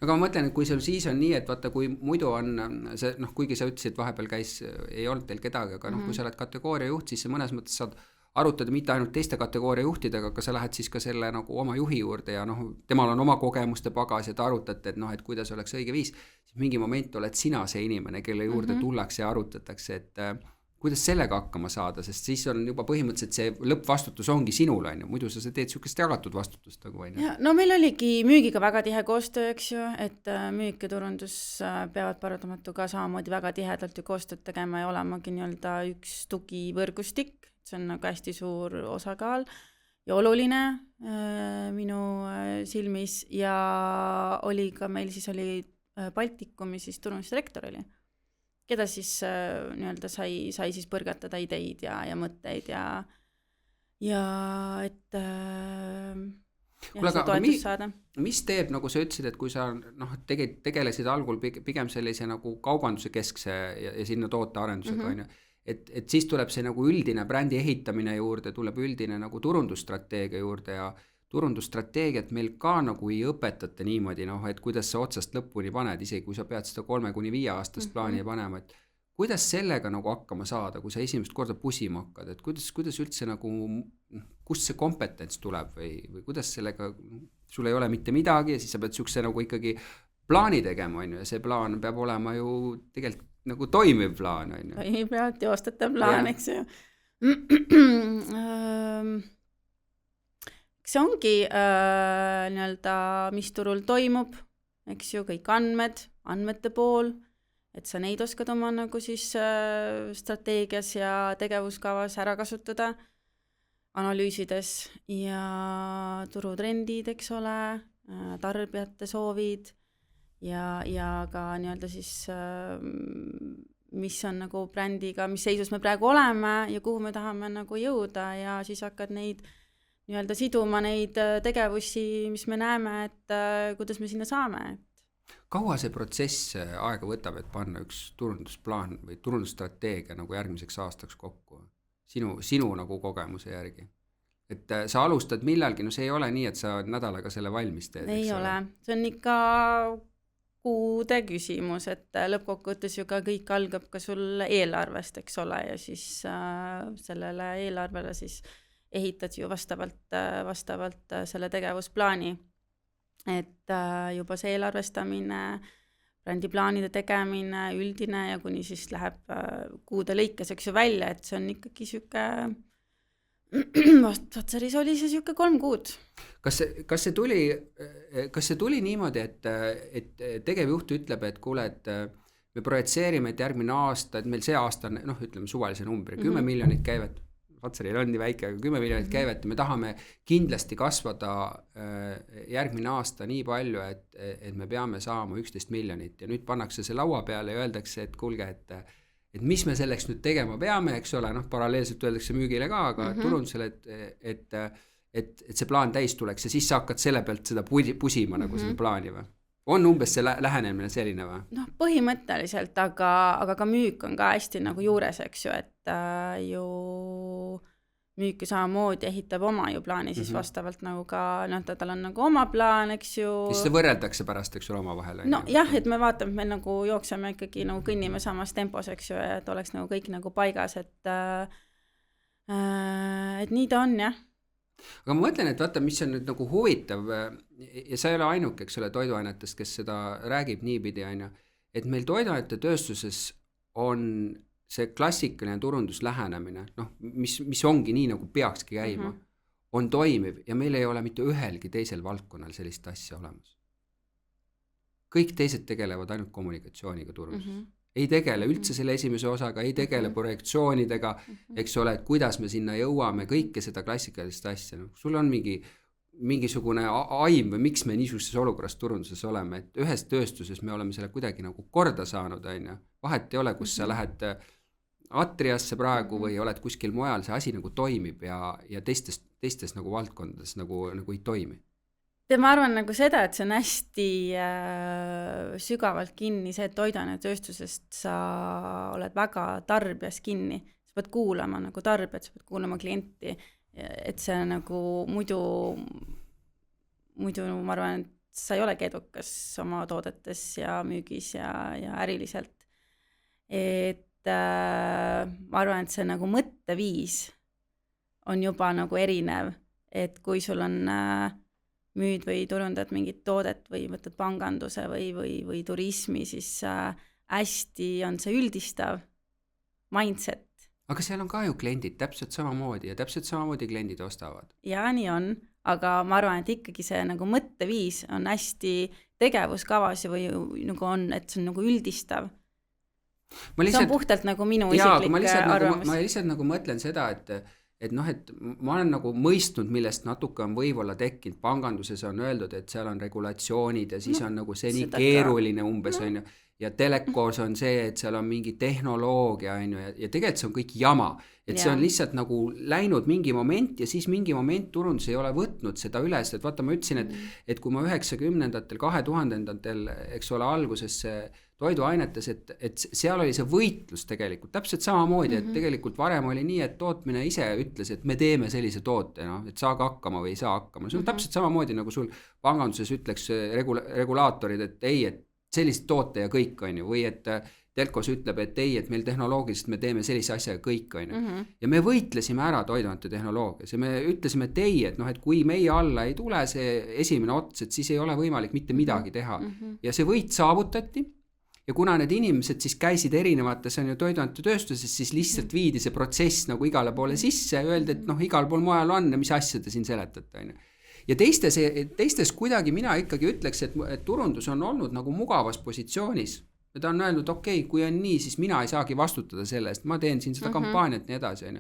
aga ma mõtlen, et kui sul siis on nii, et vaata, kui muidu on see, kuigi sa ütlesid, vahepeal ei olnud teil kedagi, aga kui sa oled kategooria juht, siis sa mõnes mõttes saad arutada mitte ainult teiste kategooria juhtidega, aga sa lähed siis ka selle nagu oma juhi juurde ja temal on oma kogemuste pagas ja te arutate, et kuidas oleks õige viis, siis mingi moment oled sina see inimene, kelle juurde tullakse ja arutatakse, et kuidas sellega hakkama saada, sest siis on juba põhimõtteliselt see lõppvastutus ongi sinul, muidu sa teed sihukest jagatud vastutust nagu. No meil oligi müügiga väga tihe koostöö, eks ju, et müük ja turundus peavad paratamatu ka samamoodi väga tihedalt ju koostööd tegema ja olemagi nii-öelda üks tugivõrgustik, see on nagu hästi suur osakaal ja oluline minu silmis ja oli ka meil siis oli Baltikumi siis turundusdirektor oli, keda siis nii-öelda sai siis põrgatada ideid ja mõtteid ja et Kuule, see toetus saada. Mis teeb, nagu sa ütlesid, et kui sa tegelesid algul pigem sellise nagu kaubanduse keskse ja sinna tootearendusega, et siis tuleb see nagu üldine brändi ehitamine juurde, tuleb üldine nagu turundusstrateegia juurde ja turundusstrateegiat meil ka nagu ei õpetate niimoodi, et kuidas sa otsast lõpuni paned, isegi kui sa pead seda 3-5 aastast plaani panema, et kuidas sellega nagu hakkama saada, kui sa esimest korda pusima hakkad, et kuidas üldse nagu, kust see kompetents tuleb või kuidas sellega, sul ei ole mitte midagi ja siis sa pead sihukese nagu ikkagi plaani tegema, ja see plaan peab olema ju tegelikult nagu toimiv plaan. Toimiv ja teostatav plaan, eks ju. See ongi nii-öelda, mis turul toimub, eks ju, kõik andmete pool, et sa neid oskad oma nagu siis strateegias ja tegevuskavas ära kasutada, analüüsides ja turutrendid, eks ole, tarbijate soovid ja ka nii-öelda siis mis on nagu brändiga, mis seisus me praegu oleme ja kuhu me tahame nagu jõuda ja siis hakkad neid nii-öelda siduma neid tegevusi, mis me näeme, et kuidas me sinna saame. Kaua see protsess aega võtab, et panna üks turundusplaan või turundusstrateegia nagu järgmiseks aastaks kokku? sinu nagu kogemuse järgi? Et sa alustad millalgi, no see ei ole nii, et sa nädalaga selle valmis teed. Ei ole, see on ikka kuude küsimus, et lõppkokkuvõttes ju ka kõik algab ka sul eelarvest, eks ole, ja siis sellele eelarvele siis ehitad ju vastavalt selle tegevusplaani. Et juba see eelarvestamine, brändiplaanide tegemine, üldine ja kuni siis läheb kuude lõikes, eks ju välja, et see on ikkagi süke Vatsaris oli see süke 3 kuud. Kas see tuli niimoodi, et tegevjuht ütleb, et kuule, et me projitseerime, et järgmine aasta, et meil see aasta on, ütleme suvalise numbri, 10 miljonit käivet, Vatsaril on nii väike, aga 10 miljonit käivet, me tahame kindlasti kasvada järgmine aasta nii palju, et me peame saama 11 miljonit ja nüüd pannakse see laua peale ja öeldakse, et kuulge, et mis me selleks nüüd tegema peame, eks ole, paralleelselt öeldakse müügile ka, aga turundusele, et see plaan täis tuleks ja siis sa hakkad selle pealt seda pusima nagu seda plaani või? On umbes see lähenemine selline või? Põhimõtteliselt, aga ka müük on ka hästi nagu juures, eks ju, et ju müük ju samamoodi ehitab oma ju plaani siis vastavalt nagu ka, tal on nagu oma plaan, eks ju. Siis see võrreldakse pärast, eks ole, oma vahel. Jah, et me vaatame, et me nagu jookseme ikkagi nagu kõnnime samas tempos, eks ju, et oleks nagu kõik nagu paigas, et nii ta on, jah. Aga ma mõtlen, et vaata, mis on nüüd nagu huvitav ja sa ei ole ainuke, eks ole, toiduainetest, kes seda räägib niipidi, et meil toiduainete tööstuses on see klassikaline turunduslähenemine, mis ongi nii, nagu peakski käima, on toimiv ja meil ei ole mitte ühelgi teisel valdkonnal sellist asja olemas. Kõik teised tegelevad ainult kommunikatsiooniga turunduses. Ei tegele üldse selle esimese osaga, ei tegele projektsioonidega, eks ole, et kuidas me sinna jõuame, kõike seda klassikalist asja. Sul on mingisugune aim või miks me niisuguses olukorras turunduses oleme, et ühes tööstuses me oleme selle kuidagi nagu korda saanud, vahet ei ole, kus sa lähed Atriasse praegu või oled kuskil mujal, see asi nagu toimib ja teistes nagu valdkondades nagu ei toimi. Ma arvan nagu seda, et see on hästi sügavalt kinni see, et toiduainetööstusest sa oled väga tarbijas kinni. Sa pead kuulama nagu tarbijat, sa pead kuulama klienti, et see nagu muidu ma arvan, et sa ei olegi edukas oma toodetes ja müügis ja äriliselt. Et ma arvan, et see nagu mõtteviis on juba nagu erinev, et kui sul on müüd või turundad mingit toodet või võtad panganduse või turismi, siis hästi on see üldistav mindset. Aga seal on ka ju kliendid täpselt samamoodi ja täpselt samamoodi kliendid ostavad. Ja nii on, aga ma arvan, et ikkagi see nagu mõtteviis on hästi tegevuskavas või nagu on, et see on nagu üldistav. See on puhtalt nagu minu isiklik arvamus. Ma lihtsalt nagu mõtlen seda, et ma olen nagu mõistnud, millest natuke on võib-olla tekkinud. Panganduses on öeldud, et seal on regulatsioonid ja siis on nagu see nii keeruline umbes on ju. Ja telekoos on see, et seal on mingi tehnoloogia on ju, ja tegelikult see on kõik jama. Et see on lihtsalt nagu läinud mingi moment ja siis mingi moment turundus ei ole võtnud seda üles. Et vaata, ma ütlesin, et kui ma 90-ndatel, 2000-ndatel, eks ole, alguses toiduainetes, et seal oli see võitlus tegelikult täpselt samamoodi, et tegelikult varem oli nii, et tootmine ise ütles, et me teeme sellise toote, et saage hakkama või ei saa hakkama. See on täpselt samamoodi, nagu sul panganduses ütleks regulaatorid, et ei, et sellist toote ja kõik on ju, või et telkos ütleb, et ei, et meil tehnoloogiliselt me teeme sellise asja ja kõik on ju. Ja me võitlesime ära toiduainete tehnoloogias ja me ütlesime, et ei, et kui meie alla ei tule see esimene ots, et siis ei ole võimalik mitte midagi teha. Ja see võit saavutati ja kuna need inimesed siis käisid erinevates on ju toiduainete tööstuses, siis lihtsalt viidi see protsess nagu igale poole sisse ja öeldi, et igal pool mujal on ja mis asja te siin seletate on ju. Ja teistes kuidagi mina ikkagi ütleks, et turundus on olnud nagu mugavas positsioonis. Ja ta on öelnud, okei, kui on nii, siis mina ei saagi vastutada selle eest, ma teen siin seda kampaaniat nii edasi.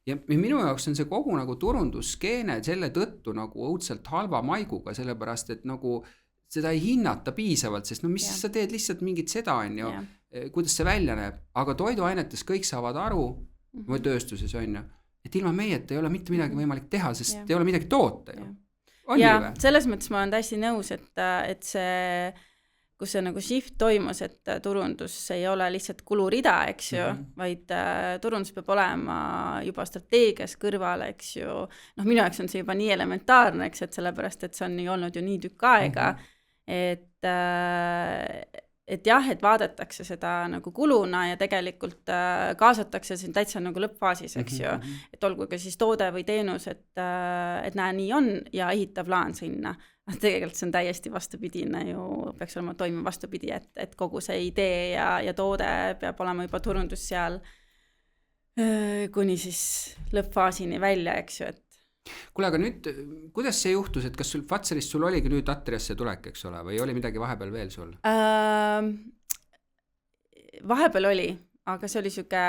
Ja minu jaoks on see kogu nagu turundusskeene selle tõttu nagu õudselt halva maiguga, sellepärast, et nagu seda ei hinnata piisavalt, sest mis sa teed lihtsalt mingit seda on ju, kuidas see välja näeb. Aga toiduainetes kõik saavad aru, või tööstuses on ju, et ilma meieta ei ole mitte midagi võimalik teha, sest ei ole midagi toota ju. Ja selles mõttes ma olen täiesti nõus, et see kus see nagu shift toimus, et turundus ei ole lihtsalt kulurida, eks ju, vaid turundus peab olema juba strateegias kõrval, eks ju. Noh, minu jaoks on see juba nii elementaarne, eks, et sellepärast, et see on nii olnud ju nii tükk aega, et jah, et vaadatakse seda nagu kuluna ja tegelikult kaasatakse siin täitsa nagu lõppfaasis, eks ju, et olgu ka siis toode või teenus, et näe, nii on ja ehita plaan sinna. Tegelikult see on täiesti vastupidine ju, peaks olema toimiv vastupidi, et kogu see idee ja toode peab olema juba turundus seal kuni siis lõppfaasini välja, eks ju, et Kuule, aga nüüd, kuidas see juhtus, et kas sul Fatzerist sul oligi nüüd Atriasse tulek, eks ole, või oli midagi vahepeal veel sul? Vahepeal oli, aga see oli siuke,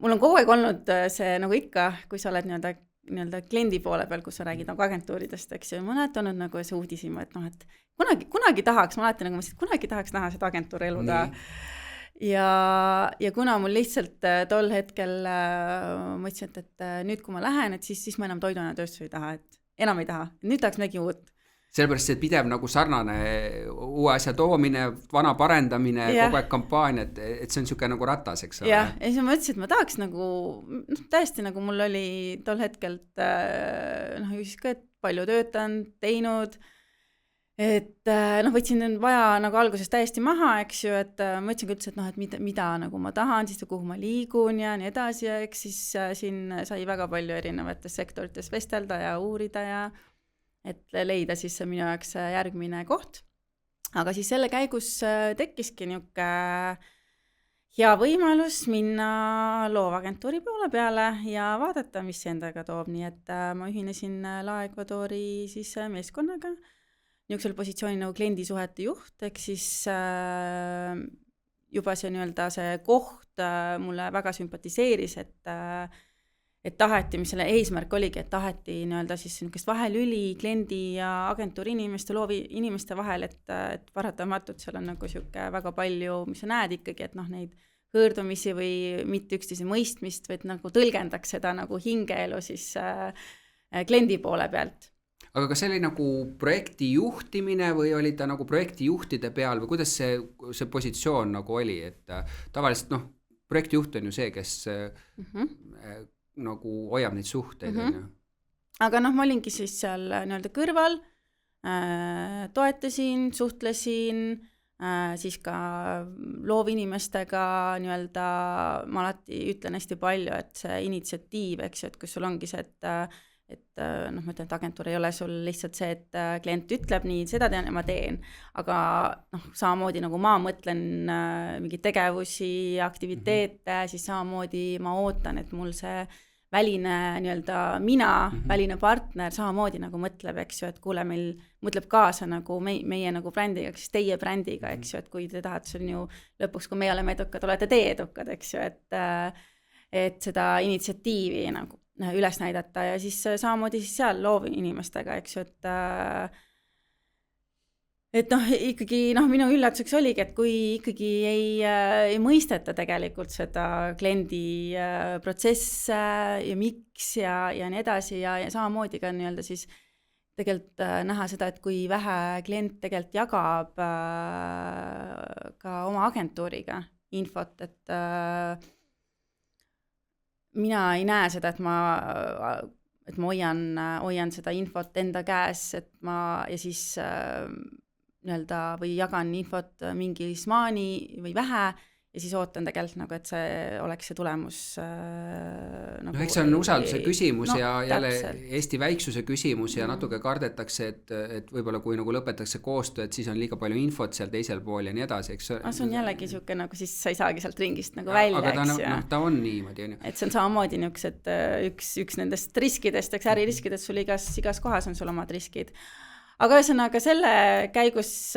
mul on kogu aeg olnud see nagu ikka, kui sa oled nii-öelda kliendi poole peal, kus sa räägid nagu agentuuridest, eks ju, ma olen olnud nagu see uudisima, et noh, et kunagi tahaks, ma alati nagu mõtlesin, et kunagi tahaks näha seda agentuuri elu ka. Ja kuna mul lihtsalt tol hetkel mõtlesin, et nüüd kui ma lähen, et siis ma enam toiduainetööstus ei taha, et enam ei taha, nüüd tahaks midagi uut. Sellepärast see pidev nagu sarnane uue asja toomine, vana parendamine, kogu aeg kampaania, et see on siuke nagu ratas, eks ole. Ja siis ma mõtlesin, et ma tahaks nagu, täiesti nagu mul oli tol hetkel, just ka, et palju töötanud, teinud, et võtsin vaja nagu alguses täiesti maha, eks ju, et mõtlesin ka üldse, et mida nagu ma tahan, siis kuhu ma liigun ja nii edasi, ja eks siis siin sai väga palju erinevates sektorites vestelda ja uurida ja et leida siis see minu jaoks järgmine koht. Aga siis selle käigus tekkiski niuke hea võimalus minna loovagentuuri poole peale ja vaadata, mis see endaga toob, nii et ma ühinesin La Ecuadori siis meeskonnaga niisugusel positsioonil nagu kliendisuhete juht, ehk siis juba see nii-öelda see koht mulle väga sümpatiseeris, et taheti, mis selle eesmärk oligi, et taheti nii-öelda siis niisugust vahelüli kliendi ja agentuuri inimeste, loovi inimeste vahel, et paratamatult seal on nagu siuke väga palju, mis sa näed ikkagi, et neid hõõrdumisi või mitte üksteise mõistmist, või et nagu tõlgendaks seda nagu hingeelu siis kliendi poole pealt. Aga kas see oli nagu projekti juhtimine või oli ta nagu projekti juhtide peal või kuidas see positsioon nagu oli, et tavaliselt projekti juht on ju see, kes nagu hoiab neid suhteid. Aga ma olingi siis seal nii-öelda kõrval, toetasin, suhtlesin, siis ka loovinimestega nii-öelda, ma alati ütlen hästi palju, et see initsiatiiv, eks ju, et kus sul ongi see, et ma ütlen, et agentuur ei ole sul lihtsalt see, et klient ütleb nii, seda tean ja ma teen, aga samamoodi nagu ma mõtlen mingeid tegevusi, aktiviteete, siis samamoodi ma ootan, et mul see väline nii-öelda väline partner samamoodi nagu mõtleb, eks ju, et kuule, meil mõtleb kaasa nagu meie nagu brändiga, siis teie brändiga, eks ju, et kui te tahate, see on ju lõpuks, kui meie oleme edukad, olete teie edukad, eks ju, et seda initsiatiivi nagu üles näidata ja siis samamoodi siis seal loovinimestega, eks ju, et ikkagi minu üllatuseks oligi, et kui ikkagi ei mõisteta tegelikult seda kliendi protsesse ja miks ja nii edasi ja samamoodi ka nii-öelda siis tegelikult näha seda, et kui vähe klient tegelikult jagab ka oma agentuuriga infot, et mina ei näe seda, et ma hoian seda infot enda käes, et ma ja siis nii-öelda või jagan infot mingis maani või vähe ja siis ootan tegelikult nagu, et see oleks see tulemus nagu eks see on usalduse küsimus ja jälle Eesti väiksuse küsimus ja natuke kardetakse, et võib-olla kui nagu lõpetatakse koostöö, et siis on liiga palju infot seal teisel pool ja nii edasi, eks see on jällegi siuke nagu siis sa ei saagi sealt ringist nagu välja, aga ta on niimoodi, on ju. Et see on samamoodi niisugused üks nendest riskidest, eks äririskidest sul igas kohas on sul omad riskid. Aga ühesõnaga selle käigus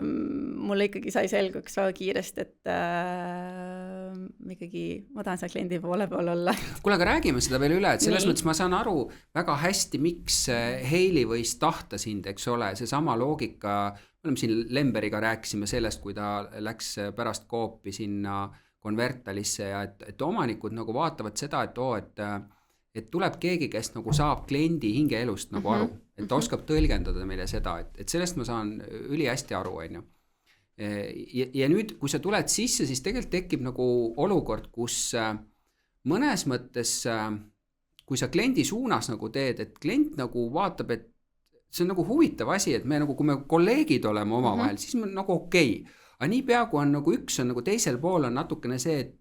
mulle ikkagi sai selguks väga kiiresti, et ikkagi ma tahan seal kliendi poole peal olla. Kuule, aga räägime seda veel üle, et selles mõttes ma saan aru väga hästi, miks Heili võis tahta sind, eks ole, see sama loogika, me oleme siin Lemberiga rääkisime sellest, kui ta läks pärast Coopi sinna Convertalisse ja et omanikud nagu vaatavad seda, et tuleb keegi, kes nagu saab kliendi hingeelust nagu aru, et ta oskab tõlgendada meile seda, et sellest ma saan üli hästi aru, on ju. Ja nüüd, kui sa tuled sisse, siis tegelikult tekib nagu olukord, kus mõnes mõttes, kui sa kliendi suunas nagu teed, et klient nagu vaatab, et see on nagu huvitav asi, et me nagu, kui me kolleegid oleme omavahel, siis me nagu okei. Aga nii pea, kui on nagu üks on nagu teisel pool on natukene see, et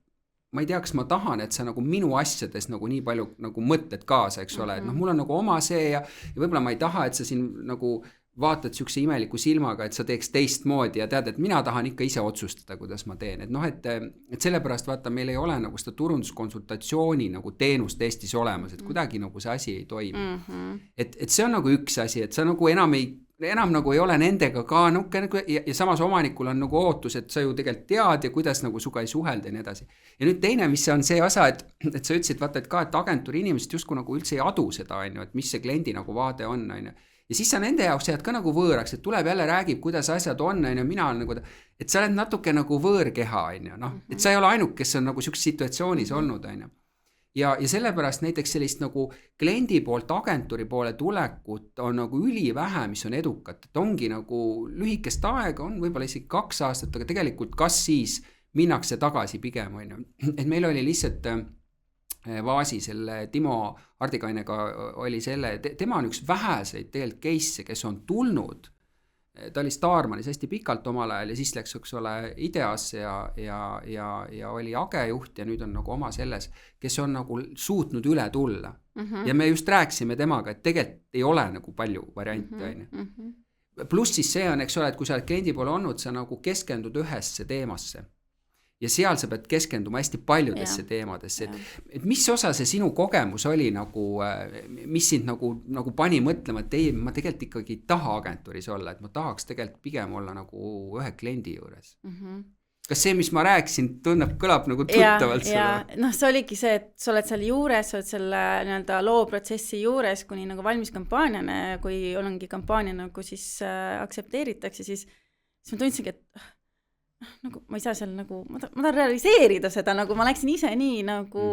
ma ei tea, kas ma tahan, et sa nagu minu asjades nagu nii palju nagu mõtted kaasa, eks ole, et noh, mul on nagu oma see ja võib-olla ma ei taha, et sa siin nagu vaatad siukse imeliku silmaga, et sa teeks teistmoodi ja tead, et mina tahan ikka ise otsustada, kuidas ma teen. Et noh, et sellepärast vaata, meil ei ole nagu seda turunduskonsultatsiooni nagu teenust Eestis olemas, et kuidagi nagu see asi ei toimi. Et see on nagu üks asi, et sa nagu enam nagu ei ole nendega ka ja samas omanikul on nagu ootus, et sa ju tegelikult tead ja kuidas nagu suga ei suhelda ja nii edasi. Ja nüüd teine, mis on see osa, et sa ütlesid, vaata, et ka, et agentuuri inimesed justkui nagu üldse ei adu seda, et mis see kliendi nagu vaade on. Ja siis sa nende jaoks jääd ka nagu võõraks, et tuleb jälle räägib, kuidas asjad on, mina olen nagu, et sa oled natuke nagu võõrkeha, noh, et sa ei ole ainult, kes on nagu siukses situatsioonis olnud, ja sellepärast näiteks sellist nagu kliendi poolt agentuuri poole tulekut on nagu ülivähe, mis on edukat, et ongi nagu lühikest aega, on võib-olla isegi 2 aastat, aga tegelikult kas siis minnakse tagasi pigem, et meil oli lihtsalt Vaasi selle Timo Ardikainega oli selle, tema on üks väheseid tegelikult case'e, kes on tulnud, ta oli Starmanis hästi pikalt omal ajal ja siis läks, eks ole, Ideasse ja oli agejuht ja nüüd on nagu oma selles, kes on nagu suutnud üle tulla. Ja me just rääksime temaga, et tegelikult ei ole nagu palju variante. Pluss siis see on, eks ole, et kui sa oled kliendi poole olnud, sa nagu keskendud ühesse teemasse. Ja seal sa pead keskenduma hästi paljudesse teemadesse, et mis osa see sinu kogemus oli nagu, mis sind nagu pani mõtlema, et ei, ma tegelikult ikkagi ei taha agentuuris olla, et ma tahaks tegelikult pigem olla nagu ühe kliendi juures. Kas see, mis ma rääkisin, kõlab nagu tuttavalt sulle? Ja, noh, see oligi see, et sa oled seal juures, sa oled selle nii-öelda looprotsessi juures, kuni nagu valmis kampaaniane, kui ongi kampaania nagu siis aktsepteeritakse, siis ma tundsingi, et nagu ma ei saa seal nagu, ma tahan realiseerida seda, nagu ma läksin ise nii nagu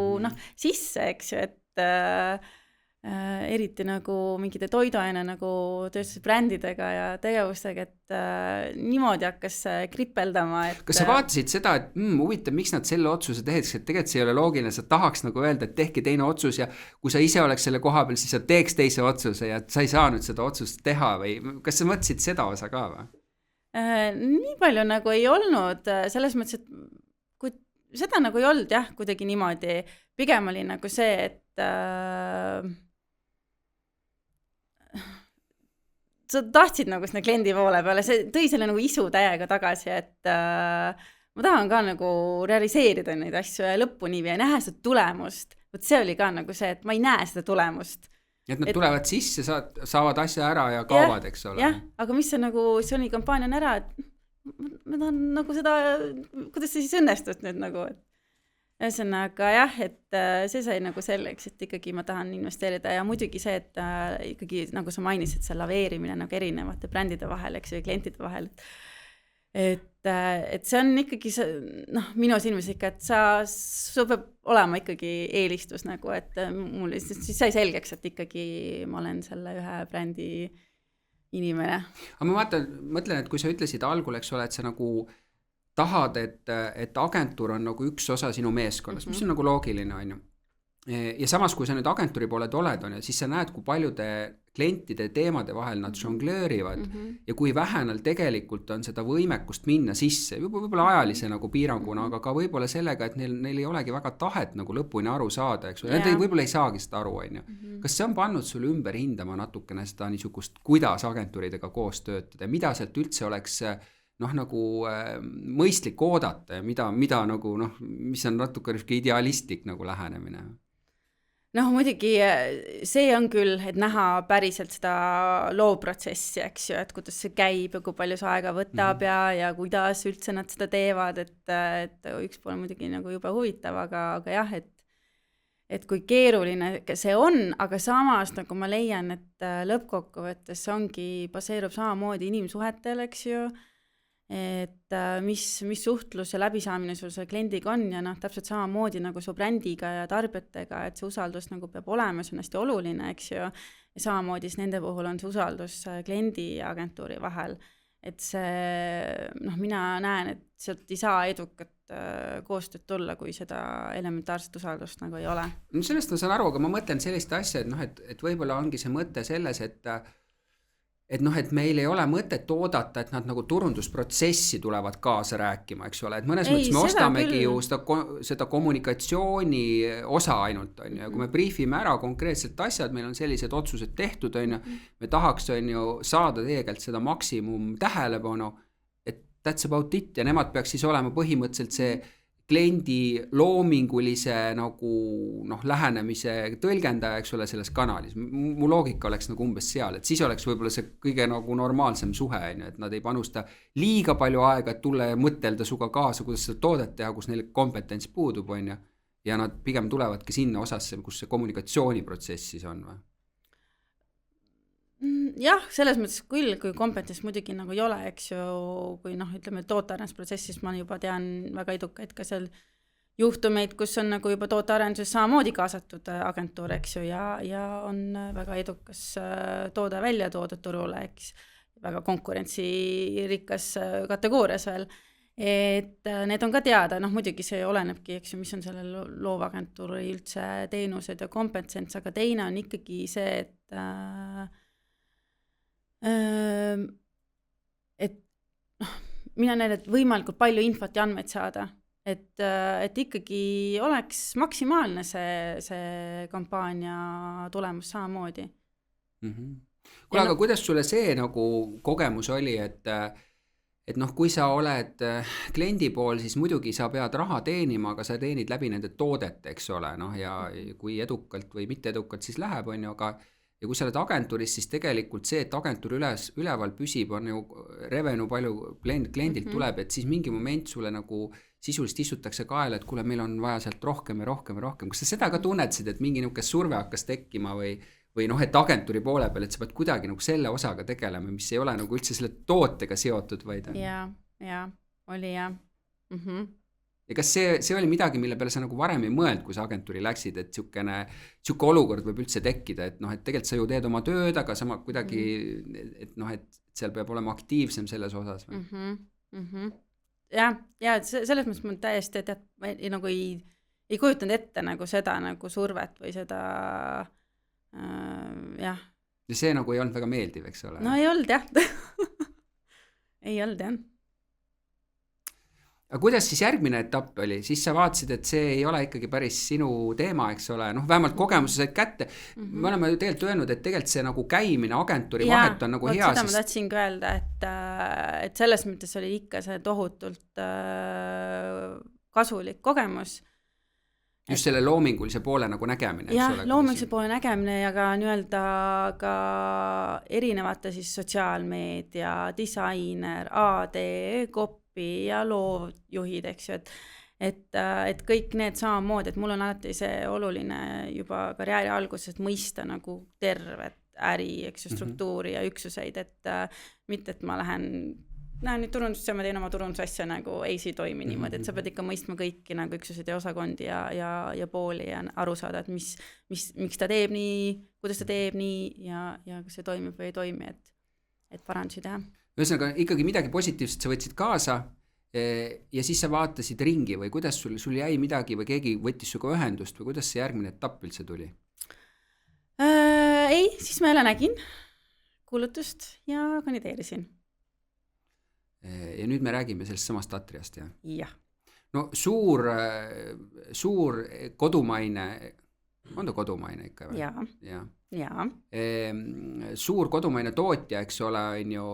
sisse, eks ju, et eriti nagu mingite toiduaine nagu tööstusbrändidega ja tegevustega, et niimoodi hakkas kripeldama. Kas sa vaatasid seda, et huvitav, miks nad selle otsuse tehes, et tegelikult see ei ole loogiline, sa tahaks nagu öelda, et tehke teine otsus ja kui sa ise oleks selle koha peal, siis sa teeks teise otsuse ja sa ei saanud seda otsust teha või kas sa mõtlesid seda osa ka või? Nii palju nagu ei olnud, selles mõttes, et kui seda nagu ei olnud jah, kuidagi niimoodi, pigem oli nagu see, et sa tahtsid nagu sinna kliendi poole peale, see tõi selle nagu isu täiega tagasi, et ma tahan ka nagu realiseerida neid asju ja lõpuni ja näha seda tulemust, võt see oli ka nagu see, et ma ei näe seda tulemust. Et nad tulevad sisse, saavad asja ära ja kaovad, eks ole. Jah, aga mis see nagu, see oli kampaania on ära, et ma tahan nagu seda, kuidas see siis õnnestust nüüd nagu, et ühesõnaga jah, et see sai nagu selleks, et ikkagi ma tahan investeerida ja muidugi see, et ikkagi nagu sa mainisid, see laveerimine nagu erinevate brändide vahel, eks või klientide vahel, et see on ikkagi noh, minu silmis ikka, et sul peab olema ikkagi eelistus nagu, et mul siis sai selgeks, et ikkagi ma olen selle ühe brändi inimene. Aga ma mõtlen, et kui sa ütlesid algul, eks ole, et sa nagu tahad, et agentuur on nagu üks osa sinu meeskonnast, mis on nagu loogiline, on ju. Ja samas, kui sa nüüd agentuuri pooled oled, on ju, siis sa näed, kui paljude klientide teemade vahel nad žonglöörivad ja kui vähe neil tegelikult on seda võimekust minna sisse, võib-olla ajalise nagu piiranguna, aga ka võib-olla sellega, et neil ei olegi väga tahet nagu lõpuni aru saada, eks ole, nad võib-olla ei saagi seda aru, on ju. Kas see on pannud sul ümber hindama natukene seda niisugust, kuidas agentuuridega koos töötada ja mida sealt üldse oleks noh, nagu mõistlik oodata ja mida nagu, noh, mis on natuke idealistlik nagu lähenemine? Noh, muidugi see on küll, et näha päriselt seda looprotsessi, eks ju, et kuidas see käib ja kui palju see aega võtab ja kuidas üldse nad seda teevad, et üks pool muidugi nagu juba huvitav, aga jah, et kui keeruline see on, aga samas nagu ma leian, et lõppkokkuvõttes baseerub samamoodi inimsuhetel, eks ju, et mis suhtlus ja läbisaamine sul see kliendiga on ja noh, täpselt samamoodi nagu su brändiga ja tarbijatega, et see usaldus nagu peab olema, see on hästi oluline, eks ju, ja samamoodi nende puhul on see usaldus kliendi ja agentuuri vahel, et see, noh, mina näen, et sealt ei saa edukat koostööd tulla, kui seda elementaarset usaldust nagu ei ole. No sellest ma saan aru, aga ma mõtlen sellist asja, et noh, et võib-olla ongi see mõte selles, et noh, et meil ei ole mõtet oodata, et nad nagu turundusprotsessi tulevad kaasa rääkima, eks ole, et mõnes mõttes me ostamegi ju seda kommunikatsiooni osa ainult, on ju, ja kui me briefime ära konkreetselt asjad, meil on sellised otsused tehtud, on ju, me tahaks, on ju, saada tegelikult seda maksimum tähelepanu, et that's about it, ja nemad peaks siis olema põhimõtteliselt see kliendi loomingulise nagu noh, lähenemise tõlgendaja, eks ole, selles kanalis. Mu loogika oleks nagu umbes seal, et siis oleks võib-olla see kõige nagu normaalsem suhe, et nad ei panusta liiga palju aega, et tulla ja mõtelda suga kaasa, kuidas seda toodet teha, kus neil kompetents puudub, on ju, ja nad pigem tulevadki sinna osasse, kus see kommunikatsiooniprotsess siis on või? Jah, selles mõttes küll, kui kompetents muidugi nagu ei ole, eks ju, kui noh, ütleme tootearendusprotsessis ma juba tean väga edukaid ka seal juhtumeid, kus on nagu juba tootearenduses samamoodi kaasatud agentuur, eks ju, ja on väga edukas toode välja toodud turule, eks, väga konkurentsirikas kategoorias veel, et need on ka teada, noh muidugi see olenebki, eks ju, mis on selle loovagentuuri üldse teenused ja kompetents, aga teine on ikkagi see, et noh, mina näen, et võimalikult palju infot ja andmeid saada, et ikkagi oleks maksimaalne see kampaania tulemus samamoodi. Kuule, aga kuidas sulle see nagu kogemus oli, et noh, kui sa oled kliendi pool, siis muidugi sa pead raha teenima, aga sa teenid läbi nende toodet, eks ole, noh, ja kui edukalt või mitte edukalt siis läheb, on ju, aga ja kui sa oled agentuuris, siis tegelikult see, et agentuur üleval püsib, on ju revenue palju kliendilt tuleb, et siis mingi moment sulle nagu sisuliselt istutakse kaela, et kuule, meil on vaja sealt rohkem ja rohkem ja rohkem. Kas sa seda ka tunnetasid, et mingi niisugune surve hakkas tekkima või noh, et agentuuri poole peal, et sa pead kuidagi nagu selle osaga tegelema, mis ei ole nagu üldse selle tootega seotud, vaid on? Ja, oli ja. Ja kas see oli midagi, mille peale sa nagu varem ei mõeld, kui sa agentuuri läksid, et siuke olukord võib üldse tekkida, et noh, et tegelikult sa ju teed oma tööd, aga sama kuidagi, et noh, et seal peab olema aktiivsem selles osas või? Ja selles mõttes ma täiesti nagu ei kujutanud ette nagu seda nagu survet või seda jah. Ja see nagu ei olnud väga meeldiv, eks ole? No ei olnud jah. Ei olnud jah. Aga kuidas siis järgmine etapp oli? Siis sa vaatasid, et see ei ole ikkagi päris sinu teema, eks ole, noh vähemalt kogemuse said kätte. Me oleme ju tegelikult öelnud, et tegelikult see nagu käimine agentuuri vahet on nagu hea. Seda ma tahtsin ka öelda, et selles mõttes oli ikka see tohutult kasulik kogemus. Just selle loomingulise poole nagu nägemine. Jah, loomingulise poole nägemine ja ka nii-öelda ka erinevate siis sotsiaalmeedia, disainer, AD, kopp, ja loovjuhid, eks ju, et kõik need samamoodi, et mul on alati see oluline juba karjääri alguses, et mõista nagu tervet äri, eks ju, struktuuri ja üksuseid, et mitte, et ma lähen nüüd turundusse, ma teen oma turundusasja nagu ei toimi niimoodi, et sa pead ikka mõistma kõiki nagu üksuseid ja osakondi ja pooli ja aru saada, et miks ta teeb nii, kuidas ta teeb nii ja kas see toimib või ei toimi, et parandusi teha. Ühesõnaga, ikkagi midagi positiivset sa võtsid kaasa ja siis sa vaatasid ringi või kuidas sul jäi midagi või keegi võttis suga ühendust või kuidas see järgmine etapp üldse tuli? Ei, siis ma jälle nägin kuulutust ja kandideerisin. Ja nüüd me räägime sellest samast Atriast, jah? Jah. No suur kodumaine, on ta kodumaine ikka või? Jaa. Suur kodumaine tootja, eks ole, on ju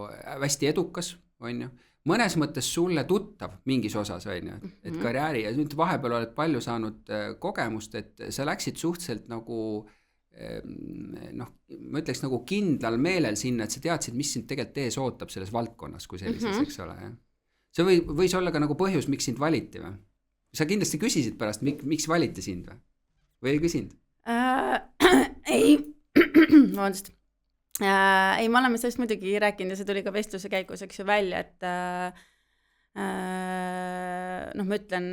hästi edukas, on ju. Mõnes mõttes sulle tuttav mingis osas, on ju, et karjääri ja nüüd vahepeal oled palju saanud kogemust, et sa läksid suhteliselt nagu noh, ma ütleks nagu kindlal meelel sinna, et sa teadsid, mis sind tegelikult ees ootab selles valdkonnas kui sellises, eks ole. Ja? See võis olla ka nagu põhjus, miks sind valiti või? Sa kindlasti küsisid pärast, miks valiti sind või ei küsinud? Ei, vabandust. Ei, me oleme sellest muidugi rääkinud ja see tuli ka vestluse käigus, eks ju, välja, et noh, ma ütlen,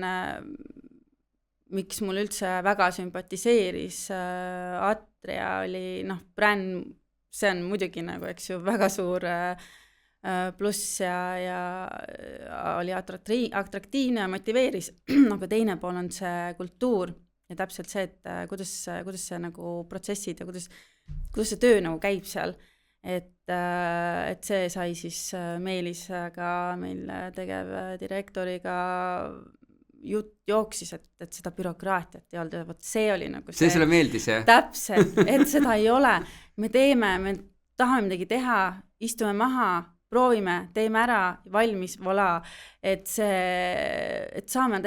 miks mul üldse väga sümpatiseeris Atria oli, noh, bränd, see on muidugi nagu, eks ju, väga suur pluss ja oli atraktiivne ja motiveeris, aga teine pool on see kultuur ja täpselt see, et kuidas see nagu protsessid ja kuidas see töö nagu käib seal. Et see sai siis Meelisega, meil tegevdirektoriga jutt jooksis, et seda bürokraatiat ei olnud, vot see oli nagu see sulle meeldis, jah? Täpselt, et seda ei ole. Me tahame midagi teha, istume maha, proovime, teeme ära, valmis, voilà. Et saame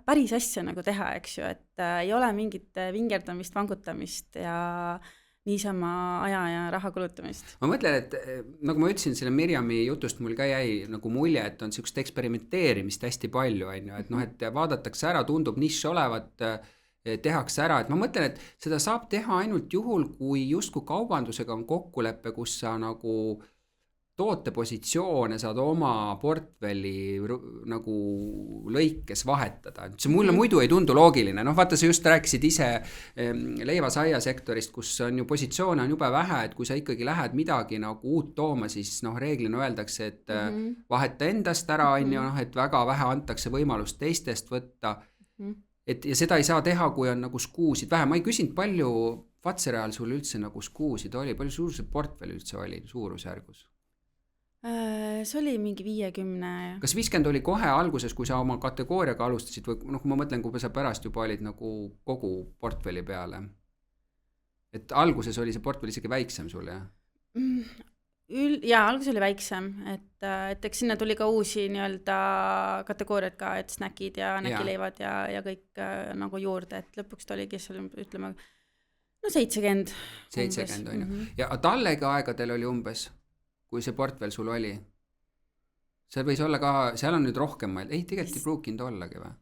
päris asja nagu teha, eks ju, et ei ole mingit vingerdamist, vangutamist ja niisama aja ja raha kulutamist. Ma mõtlen, et nagu ma ütlesin, selle Mirjami jutust mul ka jäi nagu mulje, et on sellist eksperimenteerimist hästi palju, et et vaadatakse ära, tundub nišš olevat, tehakse ära, et ma mõtlen, et seda saab teha ainult juhul, kui justkui kaubandusega on kokkulepe, kus sa nagu tootepositsioone saad oma portfelli nagu lõikes vahetada. See mulle muidu ei tundu loogiline. Vaata, sa just rääkisid ise leivasaia sektorist, kus on ju positsioone on jube vähe, et kui sa ikkagi lähed midagi nagu uut tooma, siis reeglina öeldakse, et vaheta endast ära, et väga vähe antakse võimalust teistest võtta. Ja seda ei saa teha, kui on nagu skuusid vähe. Ma ei küsinud, palju Fatserial sul üldse nagu skuusid oli, palju suur see portfell üldse oli suurusjärgus? See oli mingi 50. Kas 50 oli kohe alguses, kui sa oma kategooriaga alustasid või kui ma mõtlen, kui sa pärast juba olid nagu kogu portfelli peale? Et alguses oli see portfell isegi väiksem sul, jah? Jaa, alguses oli väiksem, et eks sinna tuli ka uusi nii-öelda kategooriad ka, et snäkid ja näkileivad ja kõik nagu juurde, et lõpuks ta oligi seal, ütleme, 70. 70 on ju. Ja tallega aegadel oli umbes, kui see portfell sul oli? See võis olla ka, seal on nüüd rohkem, tegelikult ei pruukinud ollagi või?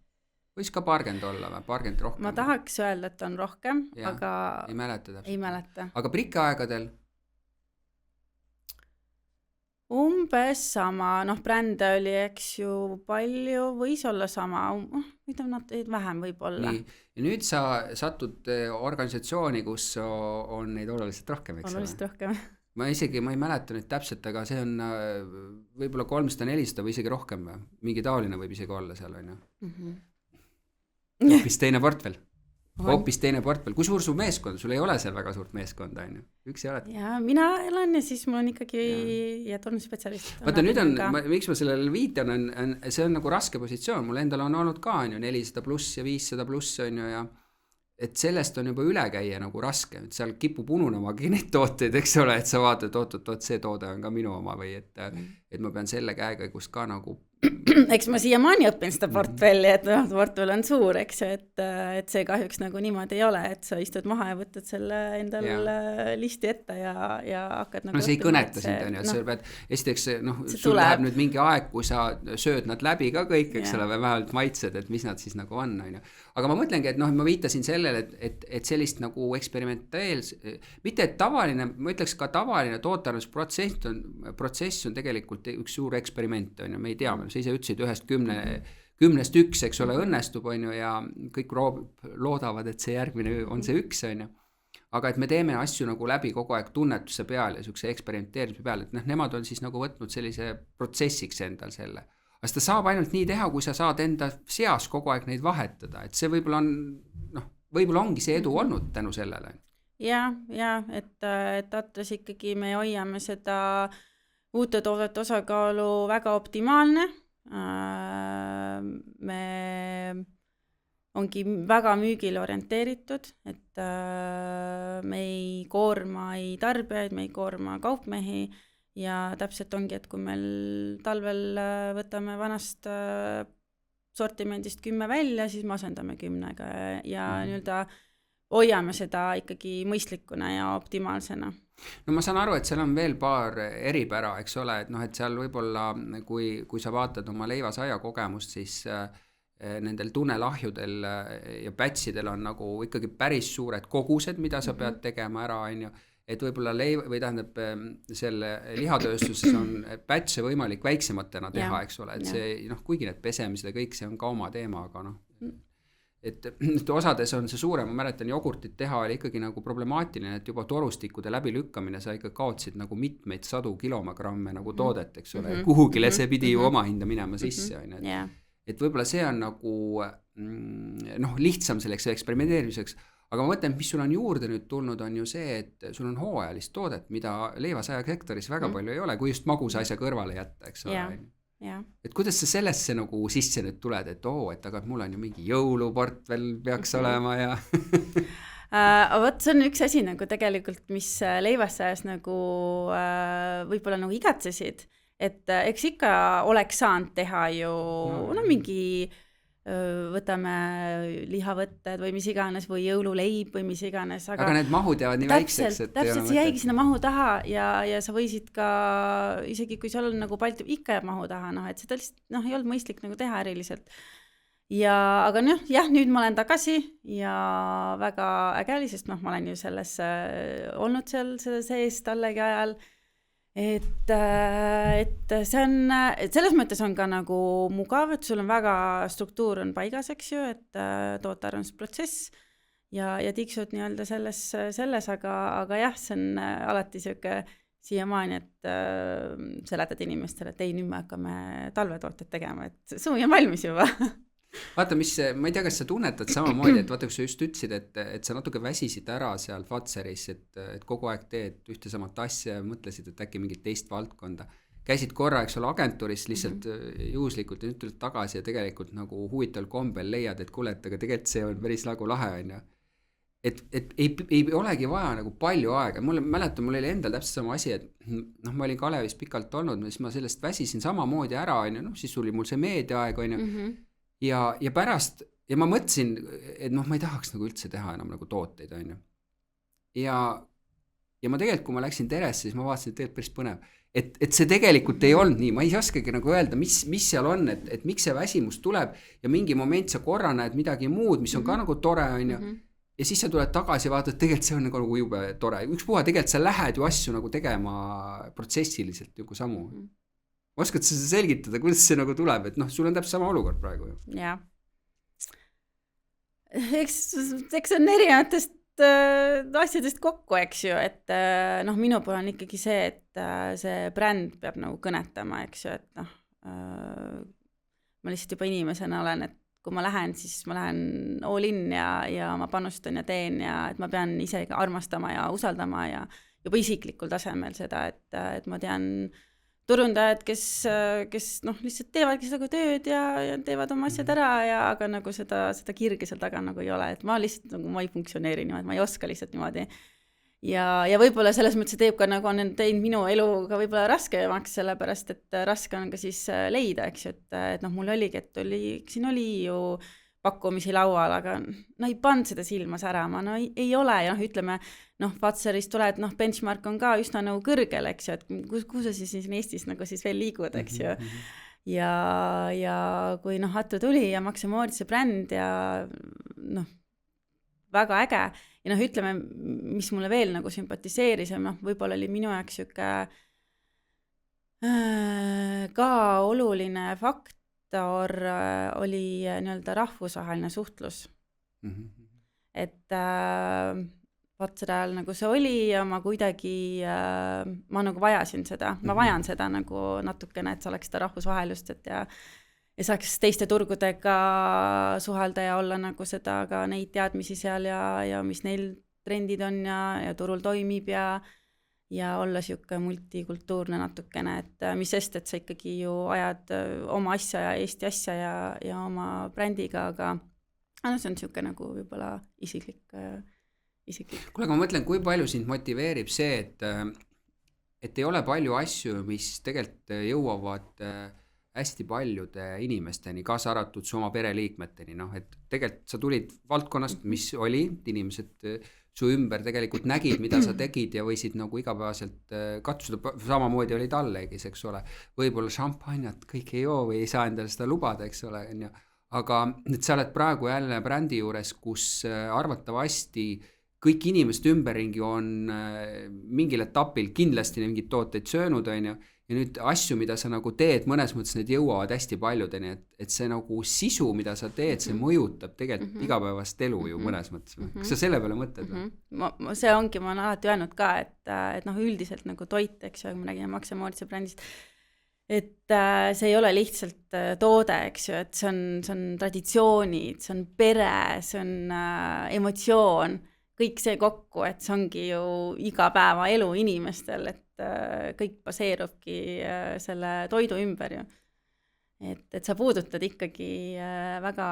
Võis ka pargend olla või? Pargend rohkem? Ma tahaks öelda, et on rohkem, aga ei mäleta. Aga prikkeaegadel? Umbes sama, brände oli, eks ju, palju, võis olla sama, vähem võib olla. Nii. Ja nüüd sa satud organisatsiooni, kus on neid oluliselt rohkem, eks ole? Oluliselt rohkem. Ma ei mäleta nüüd täpselt, aga see on võib-olla 300-400 või isegi rohkem. Mingi taoline võib isegi olla seal, on ju. Hoopis teine portfell. Kui suur su meeskond? Sul ei ole seal väga suurt meeskond, on ju. Üks ei ole. Ja mina elan ja siis mul on ikkagi jätnud spetsialist. Vaata, nüüd on, miks ma sellele viitan, see on nagu raske positsioon. Mul endal on olnud ka, on ju, 400 pluss ja 500 pluss, on ju, ja et sellest on juba üle käia nagu raske, et seal kipub ununamagi neid tooteid, eks ole, et sa vaatad, oot, see toode on ka minu oma või et ma pean selle käekäigust ka nagu eks ma siiamaani õpin seda portfelli, et portfell on suur, eks ju, et see kahjuks nagu niimoodi ei ole, et sa istud maha ja võtad selle endal listi ette ja hakkad nagu see ei kõneta sind, on ju, et sa pead esiteks, sul läheb nüüd mingi aeg, kui sa sööd nad läbi ka kõik, eks ole, või vähemalt maitsed, et mis nad siis nagu on, on ju. Aga ma mõtlengi, et ma viitasin sellele, et sellist nagu mitte et tavaline, ma ütleks ka tavaline tootarvusprotsess on tegelikult üks suur eksperiment, on ju, me ei tea, sa ise ütlesid 10-st 1, eks ole, õnnestub, on ju, ja kõik loodavad, et see järgmine on see 1, on ju. Aga et me teeme asju nagu läbi kogu aeg tunnetuse peal ja sellise eksperimenteerimise peal, et nemad on siis nagu võtnud sellise protsessiks endal selle. Aga seda saab ainult nii teha, kui sa saad enda seas kogu aeg neid vahetada, et see võib-olla ongi see edu olnud tänu sellele. Ja, et Atlas ikkagi me hoiame seda uute toodete osakaalu väga optimaalne. Me ongi väga müügile orienteeritud, et me ei koorma ei tarbijaid, me ei koorma kaupmehi ja täpselt ongi, et kui meil talvel võtame vanast sortimendist 10 välja, siis me asendame 10-ga ja nii-öelda hoiame seda ikkagi mõistlikuna ja optimaalsena. No ma saan aru, et seal on veel paar eripära, eks ole, et seal võib-olla, kui sa vaatad oma leivasaia kogemust, siis nendel tunnelahjudel ja pätsidel on nagu ikkagi päris suured kogused, mida sa pead tegema ära, on ju, et võib-olla selle lihatööstuses on pätse võimalik väiksematena teha, eks ole, et see, kuigi need pesemised ja kõik, see on ka oma teema, aga et osades on see suurem, ma mäletan, jogurtit teha oli ikkagi nagu problemaatiline, et juba torustikude läbilükkamine sa ikka kaotsid nagu mitmeid sadu kilogramme nagu toodet, eks ole, kuhugile see pidi ju oma hinda minema sisse, on ju, et võib-olla see on nagu noh, lihtsam selleks eksperimenteerimiseks, aga ma mõtlen, mis sul on juurde nüüd tulnud, on ju see, et sul on hooajalist toodet, mida leivasaja sektoris väga palju ei ole, kui just magusa asja kõrvale jätta, eks ole. Ja. Et kuidas sa sellesse nagu sisse nüüd tuled, et et aga mul on ju mingi jõuluportvel peaks olema ja vot see on üks asi nagu tegelikult, mis leivasajas nagu võib-olla nagu igatsesid, et eks ikka oleks saanud teha ju mingi võtame lihavõtted või mis iganes või jõululeib või mis iganes. Aga need mahud jäävad nii väikseks, et täpselt see jäigi sinna mahu taha ja sa võisid ka, isegi kui seal on nagu palju, ikka jääb mahu taha, et seda lihtsalt ei olnud mõistlik nagu teha eriliselt. Aga nüüd ma olen tagasi ja väga äge oli, sest ma olen ju selles olnud seal sees tallegi ajal. Et see on, selles mõttes on ka nagu mugav, et sul on väga struktuur on paigas, eks ju, et tootearendusprotsess ja tiksud nii-öelda selles, aga jah, see on alati siuke siiamaani, et seletad inimestele, et ei, nüüd me hakkame talvetooted tegema, et suvi on valmis juba. Vaata, ma ei tea, kas sa tunnetad samamoodi, et vaata, kui sa just ütlesid, et sa natuke väsisid ära seal Fazeris, et kogu aeg teed ühte samat asja ja mõtlesid, et äkki mingit teist valdkonda. Käisid korra, eks ole, agentuuris lihtsalt juhuslikult ja nüüd tuled tagasi ja tegelikult nagu huvitaval kombel leiad, et kuule, et aga tegelikult see on päris nagu lahe, on ju. Et ei olegi vaja nagu palju aega. Mul oli endal täpselt sama asi, et ma olin Kalevis pikalt olnud, siis ma sellest väsisin samamoodi ära, on ju, siis tuli mul see meediaaeg, on ju. Ja pärast, ja ma mõtlesin, et ma ei tahaks nagu üldse teha enam nagu tooteid, on ju. Ja ma tegelikult, kui ma läksin Teresse, siis ma vaatasin, et tegelikult päris põnev. Et see tegelikult ei olnud nii, ma ei oskagi nagu öelda, mis seal on, et miks see väsimus tuleb ja mingi moment sa korra näed midagi muud, mis on ka nagu tore, on ju. Ja siis sa tuled tagasi ja vaatad, tegelikult see on nagu jube tore. Ükspuha tegelikult sa lähed ju asju nagu tegema protsessiliselt ju kui samu. Oskad sa selgitada, kuidas see nagu tuleb, et sul on täpselt sama olukord praegu ju. Jah. Eks on erinevatest asjadest kokku, eks ju, et minu pool on ikkagi see, et see bränd peab nagu kõnetama, eks ju, et ma lihtsalt juba inimesena olen, et kui ma lähen, siis ma lähen all in ja ma panustan ja teen ja et ma pean ise armastama ja usaldama ja juba isiklikul tasemel seda, et ma tean turundajad, kes lihtsalt teevadki seda tööd ja teevad oma asjad ära aga nagu seda kirge seal taga nagu ei ole, et ma lihtsalt nagu ma ei funktsioneeri niimoodi, ma ei oska lihtsalt niimoodi. Ja võib-olla selles mõttes teeb ka nagu on teinud minu elu ka võib-olla raskemaks, sellepärast, et raske on ka siis leida, eks ju, et mul oligi, et siin oli ju pakkumisi laual, aga ei pannud seda silma särama, ei ole ja ütleme, Fazerist tuled, benchmark on ka üsna nagu kõrgel, eks ju, et kuhu sa siis Eestis nagu siis veel liigud, eks ju. Ja kui Attu tuli ja Maximoritse bränd ja väga äge ja ütleme, mis mulle veel nagu sümpatiseeris ja võib-olla oli minu jaoks siuke ka oluline faktor oli nii-öelda rahvusvaheline suhtlus. Et Fatseri ajal nagu see oli ja ma kuidagi ma nagu vajasin seda, ma vajan seda nagu natukene, et see oleks seda rahvusvahelust, et ja saaks teiste turgudega suhelda ja olla nagu seda ka neid teadmisi seal ja mis neil trendid on ja turul toimib ja olla siuke multikultuurne natukene, et mis sest, et sa ikkagi ju ajad oma asja ja Eesti asja ja oma brändiga, aga see on siuke nagu võib-olla isiklik. Kuule, aga ma mõtlen, kui palju sind motiveerib see, et ei ole palju asju, mis tegelikult jõuavad hästi paljude inimesteni, kaasa arvatud su oma pereliikmeteni, et tegelikult sa tulid valdkonnast, mis oli, inimesed su ümber tegelikult nägid, mida sa tegid ja võisid nagu igapäevaselt katsuda, samamoodi oli tallegis, eks ole, võib-olla šampanjat kõik ei joo või ei saa endale seda lubada, eks ole, aga sa oled praegu jälle brändi juures, kus arvatavasti kõik inimesed ümberringi on mingil etapil kindlasti mingid tooteid söönud, on ju, ja nüüd asju, mida sa nagu teed, mõnes mõttes need jõuavad hästi paljudeni, et see nagu sisu, mida sa teed, see mõjutab tegelikult igapäevast elu ju mõnes mõttes. Kas sa selle peale mõtled või? See ongi, ma olen alati öelnud ka, et noh, üldiselt nagu toit, eks ju, kui me räägime Max & Moritzi brändist, et see ei ole lihtsalt toode, eks ju, et see on traditsioonid, see on pere, see on emotsioon, kõik see kokku, et see ongi ju igapäeva elu inimestel, et kõik baseerubki selle toidu ümber ju. Et sa puudutad ikkagi väga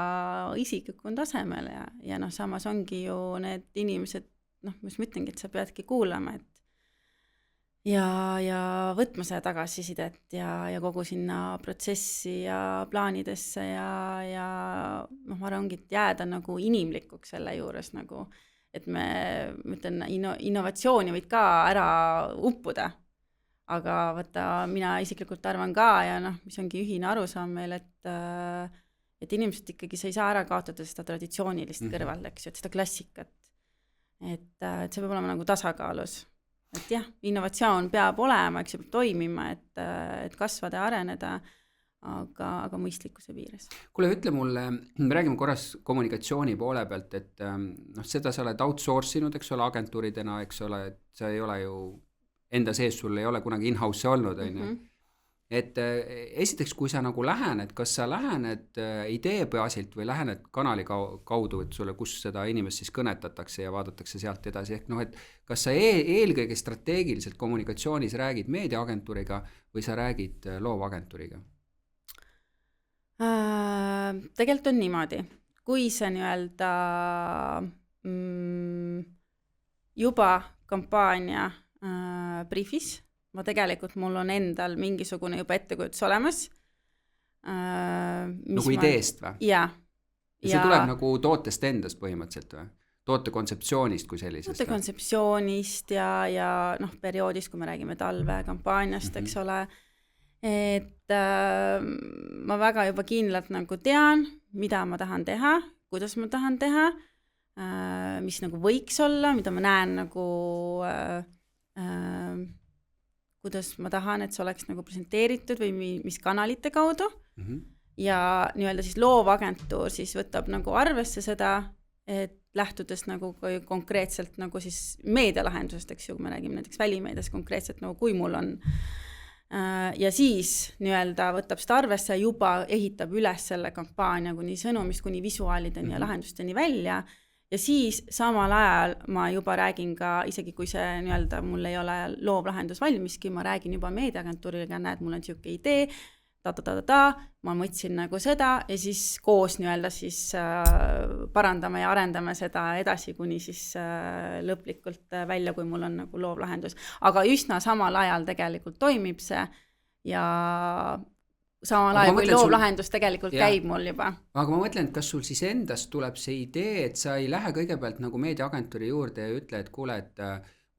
isiklikul tasemel ja noh, samas ongi ju need inimesed, noh, mis ma ütlengi, et sa peadki kuulama, et ja võtma seda tagasisidet ja kogu sinna protsessi ja plaanidesse ja noh, ma arvan, ongi, et jääda nagu inimlikuks selle juures nagu, et ma ütlen, innovatsiooni võid ka ära uppuda, aga võtta, mina isiklikult arvan ka ja noh, mis ongi ühine arusaam meil, et inimesed ikkagi, sa ei saa ära kaotada seda traditsioonilist kõrval, eks ju, et seda klassikat, et see peab olema nagu tasakaalus. Et jah, innovatsioon peab olema, eks ju, peab toimima, et kasvada ja areneda, aga mõistlikkuse piires. Kuule, ütle mulle, me räägime korras kommunikatsiooni poole pealt, et noh, seda sa oled outsourcinud, eks ole, agentuuridena, eks ole, et sa ei ole ju enda sees, sul ei ole kunagi in-house olnud, on ju. Et esiteks, kui sa nagu lähened, kas sa lähened idee baasilt või lähened kanali kaudu, et sulle, kus seda inimest siis kõnetatakse ja vaadatakse sealt edasi, ehk noh, et kas sa eelkõige strateegiliselt kommunikatsioonis räägid meediaagentuuriga või sa räägid loovagentuuriga? Tegelikult on niimoodi, kui see nii-öelda juba kampaania briefis, ma tegelikult, mul on endal mingisugune juba ettekujutus olemas. Nagu ideest või? Jaa. Ja see tuleb nagu tootest endast põhimõtteliselt või? Toote kontseptsioonist kui sellisest? Toote kontseptsioonist ja noh, perioodist, kui me räägime talve kampaaniast, eks ole, et ma väga juba kindlalt nagu tean, mida ma tahan teha, kuidas ma tahan teha, mis nagu võiks olla, mida ma näen nagu kuidas ma tahan, et see oleks nagu presenteeritud või mis kanalite kaudu ja nii-öelda siis loovagentuur siis võtab nagu arvesse seda, et lähtudes nagu konkreetselt nagu siis meedialahendusest, eks ju, kui me räägime näiteks välimeedias konkreetselt nagu kui mul on ja siis nii-öelda võtab seda arvesse juba ehitab üles selle kampaania kuni sõnumist, kuni visuaalideni ja lahendusteni välja. Ja siis samal ajal ma juba räägin ka, isegi kui see nii-öelda mul ei ole loovlahendus valmiski, ma räägin juba meediaagentuuriga, näed, mul on siuke idee, ma mõtlesin nagu seda ja siis koos nii-öelda siis parandame ja arendame seda edasi kuni siis lõplikult välja, kui mul on nagu loovlahendus. Aga üsna samal ajal tegelikult toimib see ja samal ajal, kui loovlahendus tegelikult käib mul juba. Aga ma mõtlen, et kas sul siis endast tuleb see idee, et sa ei lähe kõigepealt nagu meediaagentuuri juurde ja ütle, et kuule, et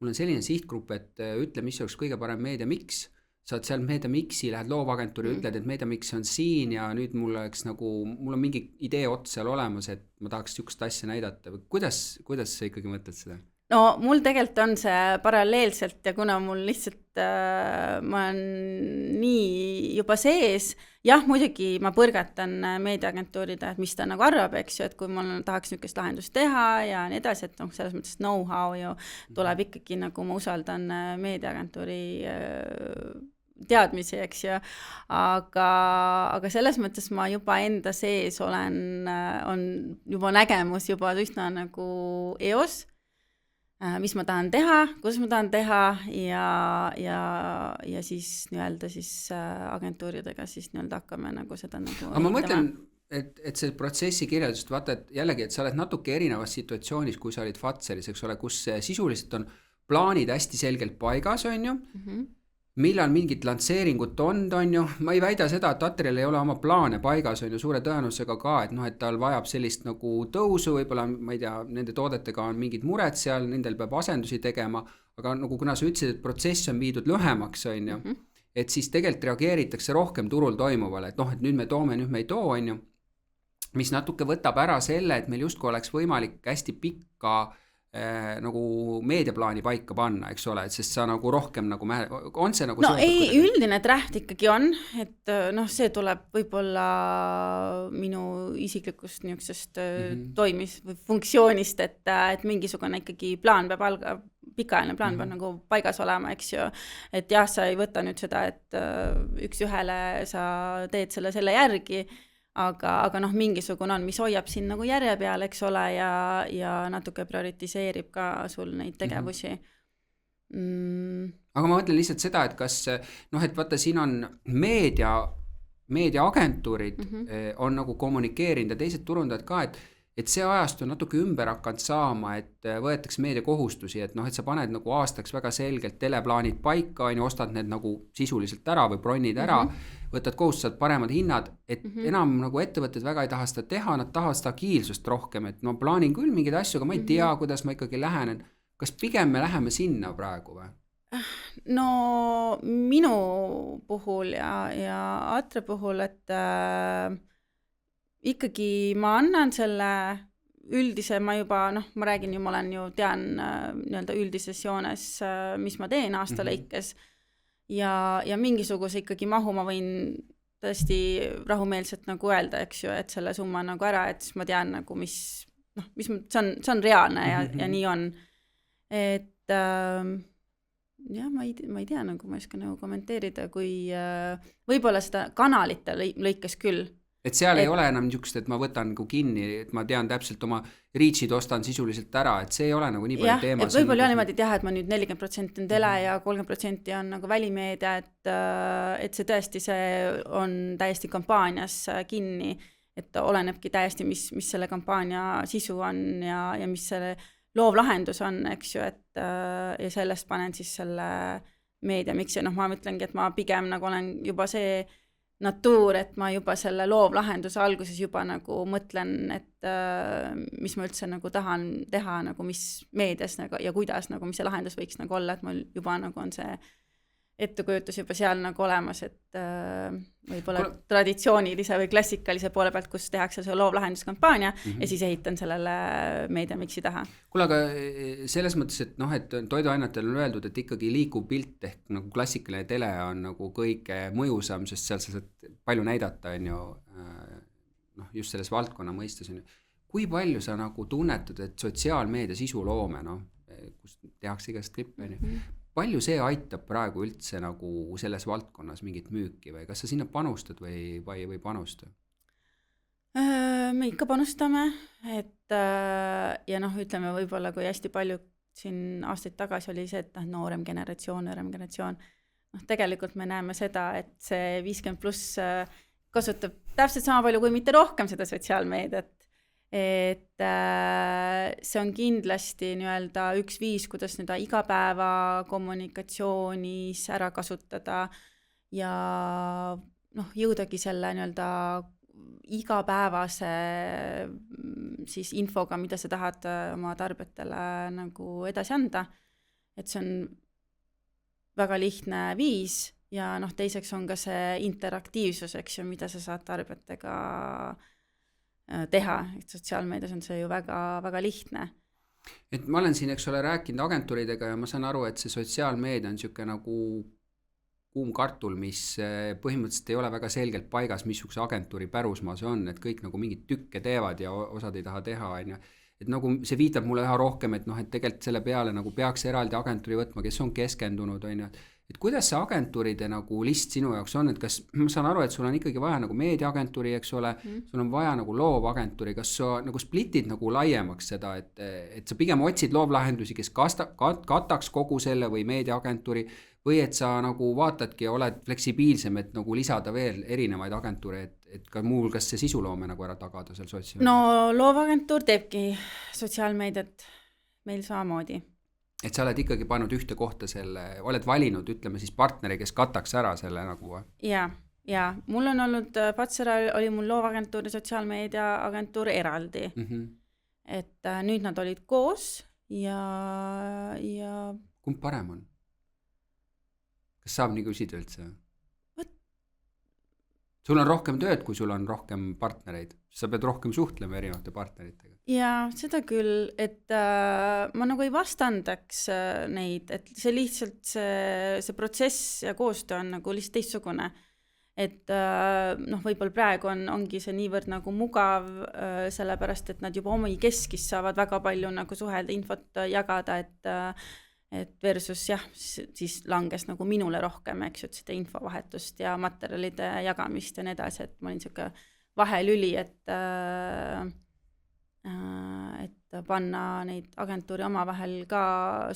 mul on selline sihtgrupp, et ütle, mis oleks kõige parem meedia miks. Saad seal meedia miksi, lähed loovagentuuri, ütled, et meedia miks on siin ja nüüd mul on mingi idee ots seal olemas, et ma tahaks niisugust asja näidata. Kuidas sa ikkagi mõtled seda? No mul tegelikult on see paralleelselt ja kuna mul lihtsalt ma olen nii juba sees, jah, muidugi ma põrgatan meediaagentuuride, et mis ta nagu arvab, eks ju, et kui mul tahaks niisugust lahendust teha ja nii edasi, et noh, selles mõttes know-how ju tuleb ikkagi, nagu ma usaldan meediaagentuuri teadmisi, eks ju, aga selles mõttes ma juba enda sees on juba nägemus juba üsna nagu eos, mis ma tahan teha, kuidas ma tahan teha ja siis nii-öelda siis agentuuridega siis nii-öelda hakkame nagu seda nagu aga ma mõtlen, et see protsessi kirjeldust, vaata, et jällegi, et sa oled natuke erinevas situatsioonis, kui sa olid Fatseris, eks ole, kus sisuliselt on plaanid hästi selgelt paigas, on ju, millal mingid lansseeringut on ju, ma ei väida seda, et Atrial ei ole oma plaane paigas, on ju suure tõenusega ka, et noh, et tal vajab sellist nagu tõusu, võib-olla, ma ei tea, nende toodetega on mingid mured seal, nendel peab asendusi tegema, aga nagu kuna sa ütlesid, et protsess on viidud lühemaks, on ju, et siis tegelikult reageeritakse rohkem turul toimuvale, et noh, et nüüd me toome, nüüd me ei too, on ju, mis natuke võtab ära selle, et meil justkui oleks võimalik hästi pikka nagu meediaplaani paika panna, eks ole, et sest sa nagu rohkem nagu on see nagu no ei, üldine trahv ikkagi on, et noh, see tuleb võib-olla minu isiklikust niisugusest toimis või funktsioonist, et mingisugune ikkagi plaan peab pikaajaline plaan peab nagu paigas olema, eks ju, et jah, sa ei võta nüüd seda, et üks ühele sa teed selle järgi, aga noh, mingisugune on, mis hoiab siin nagu järje peal, eks ole, ja natuke prioritiseerib ka sul neid tegevusi. Aga ma mõtlen lihtsalt seda, et kas noh, et vaata, siin on meediaagentuurid on nagu kommunikeerinud ja teised turundajad ka, et see ajast on natuke ümber hakanud saama, et võetakse meediakohustusi, et noh, et sa paned nagu aastaks väga selgelt teleplaanid paika, ostad need nagu sisuliselt ära või bronnid ära, võtad kohustused paremad hinnad, et enam nagu ettevõtted väga ei taha seda teha, nad tahavad seda agiilsust rohkem, et ma plaanin küll mingeid asju, aga ma ei tea, kuidas ma ikkagi lähenen. Kas pigem me läheme sinna praegu või? No minu puhul ja Atre puhul, et ikkagi ma annan selle üldise, ma juba, noh, ma räägin ju, ma olen ju tean nii-öelda üldises joones, mis ma teen aasta lõikes ja mingisuguse ikkagi mahu ma võin tõesti rahumeelselt nagu öelda, eks ju, et selle summa nagu ära, et siis ma tean nagu, see on reaalne ja nii on. Et jah, ma ei tea, nagu ma ei oska nagu kommenteerida, kui võib-olla seda kanalite lõikes küll. Et seal ei ole enam niisugust, et ma võtan nagu kinni, et ma tean täpselt oma reach'id ostan sisuliselt ära, et see ei ole nagu nii palju teema. Et võib-olla niimoodi teha, et ma nüüd 40% on tele ja 30% on nagu välimeedia, et see tõesti, see on täiesti kampaanias kinni, et olenebki täiesti, mis selle kampaania sisu on ja mis selle loovlahendus on, eks ju, et ja sellest panen siis selle meedia miksi, noh, ma mõtlengi, et ma pigem nagu olen juba see natuur, et ma juba selle loovlahenduse alguses juba nagu mõtlen, et mis ma üldse nagu tahan teha, nagu mis meedias nagu, ja kuidas, nagu mis see lahendus võiks nagu olla, et mul juba nagu on see ettekujutus juba seal nagu olemas, et võib-olla traditsioonilise või klassikalise poole pealt, kus tehakse see loovlahenduskampaania ja siis ehitan sellele meediamiksi taha. Kuule, aga selles mõttes, et noh, et toiduainetel on öeldud, et ikkagi liikuv pilt ehk nagu klassikaline tele on nagu kõige mõjusam, sest seal sa saad palju näidata, on ju, noh, just selles valdkonna mõistes on ju. Kui palju sa nagu tunnetad, et sotsiaalmeedia sisuloome, noh, kus tehakse igast klippe, on ju, palju see aitab praegu üldse nagu selles valdkonnas mingit müüki või kas sa sinna panustad või panusta? Me ikka panustame, et ja noh, ütleme võib-olla, kui hästi palju siin aastaid tagasi oli see, et noorem generatsioon, noh, tegelikult me näeme seda, et see 50+ kasutab täpselt sama palju, kui mitte rohkem seda sotsiaalmeediat. Et see on kindlasti nii-öelda üks viis, kuidas seda igapäeva kommunikatsioonis ära kasutada ja noh, jõudagi selle nii-öelda igapäevase siis infoga, mida sa tahad oma tarbijatele nagu edasi anda. Et see on väga lihtne viis ja noh, teiseks on ka see interaktiivsus, eks ju, mida sa saad tarbijatega teha, et sotsiaalmeedias on see ju väga, väga lihtne. Et ma olen siin, eks ole, rääkinud agentuuridega ja ma saan aru, et see sotsiaalmeedia on niisugune nagu kuum kartul, mis põhimõtteliselt ei ole väga selgelt paigas, missuguse agentuuri pärusmaa see on, et kõik nagu mingid tükke teevad ja osad ei taha teha, on ju. Et nagu see viitab mulle üha rohkem, et noh, et tegelikult selle peale nagu peaks eraldi agentuuri võtma, kes on keskendunud, on ju. Et kuidas see agentuuride nagu list sinu jaoks on, et kas ma saan aru, et sul on ikkagi vaja nagu meediaagentuuri, eks ole, sul on vaja nagu loovagentuuri, kas sa nagu splitid nagu laiemaks seda, et sa pigem otsid loovlahendusi, kes kataks kogu selle või meediaagentuuri või et sa nagu vaatadki ja oled fleksibiilsem, et nagu lisada veel erinevaid agentuure, et ka muul kas see sisuloome nagu ära tagada seal sotsiaalmeedias? No loovagentuur teebki sotsiaalmeediat meil samamoodi. Et sa oled ikkagi pannud ühte kohta selle, oled valinud, ütleme siis partneri, kes kataks ära selle nagu? Ja mul on olnud, Patsera oli mul loovagentuur ja sotsiaalmeedia agentuur eraldi. Et nüüd nad olid koos ja... Kumb parem on? Kas saab nii küsida üldse? sul on rohkem tööd, kui sul on rohkem partnereid. Sa pead rohkem suhtlema erinevate partneritega. Ja seda küll, et ma nagu ei vastandaks neid, et see lihtsalt see protsess ja koostöö on nagu lihtsalt teistsugune. Et võib-olla praegu ongi see niivõrd nagu mugav, sellepärast, et nad juba omi keskis saavad väga palju nagu suhelda, infot jagada, et versus jah, siis langes nagu minule rohkem, eks ju, et seda infovahetust ja materjalide jagamist ja nii edasi, et ma olin siuke vahelüli, et panna neid agentuuri omavahel ka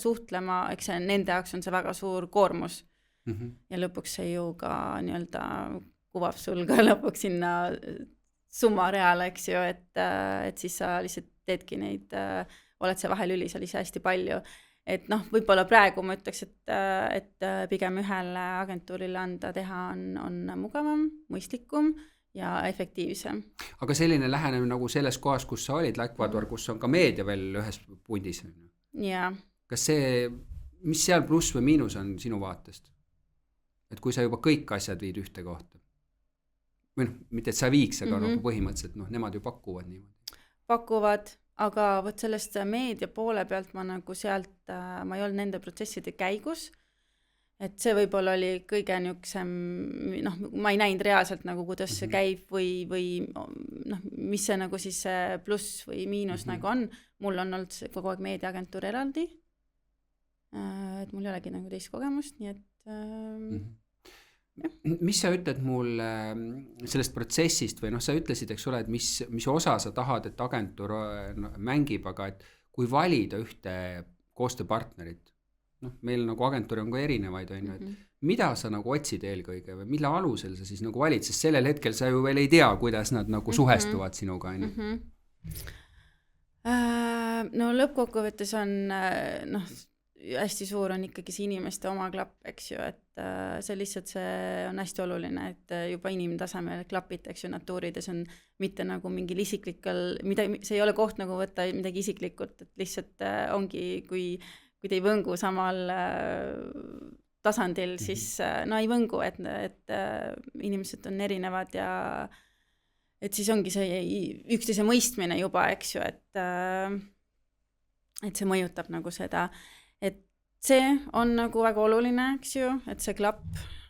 suhtlema, eks see nende jaoks on see väga suur koormus. Ja lõpuks see ju ka nii-öelda kuvab sul ka lõpuks sinna summareale, eks ju, et siis sa lihtsalt teedki neid, oled see vahelüli seal ise hästi palju. Et võib-olla praegu ma ütleks, et pigem ühele agentuurile anda teha on mugavam, mõistlikum ja efektiivsem. Aga selline lähenemine nagu selles kohas, kus sa olid, Ecuador, kus on ka meedia veel ühes pundis. Jaa. Kas see, mis seal pluss või miinus on sinu vaatest? Et kui sa juba kõik asjad viid ühte kohta? Või mitte et sa viiks, aga põhimõtteliselt nemad ju pakuvad niimoodi. Pakuvad, aga võt sellest meedia poole pealt ma nagu sealt, ma ei olnud nende protsesside käigus, et see võib-olla oli kõige niuksem, ma ei näinud reaalselt nagu, kuidas see käib või mis see nagu siis see pluss või miinus nagu on. Mul on olnud kogu aeg meediaagentuur eraldi, et mul ei olegi nagu teist kogemust, nii et Mis sa ütled mul sellest protsessist või sa ütlesid, eks ole, et mis osa sa tahad, et agentuur mängib, aga et kui valida ühte koostööpartnerit, meil nagu agentuuri on ka erinevaid, on ju, et mida sa nagu otsid eelkõige või mille alusel sa siis nagu valid, sest sellel hetkel sa ju veel ei tea, kuidas nad nagu suhestuvad sinuga, on ju? No lõppkokkuvõttes on, hästi suur on ikkagi see inimeste oma klapp, eks ju, et see lihtsalt see on hästi oluline, et juba inimtasemel klapid, eks ju, natuurides on mitte nagu mingil isiklikul, see ei ole koht nagu võtta midagi isiklikult, et lihtsalt ongi, kui te ei võngu samal tasandil, siis ei võngu, et inimesed on erinevad ja et siis ongi see üksteise mõistmine juba, eks ju, et see mõjutab nagu seda. Et see on nagu väga oluline, eks ju, et see klapp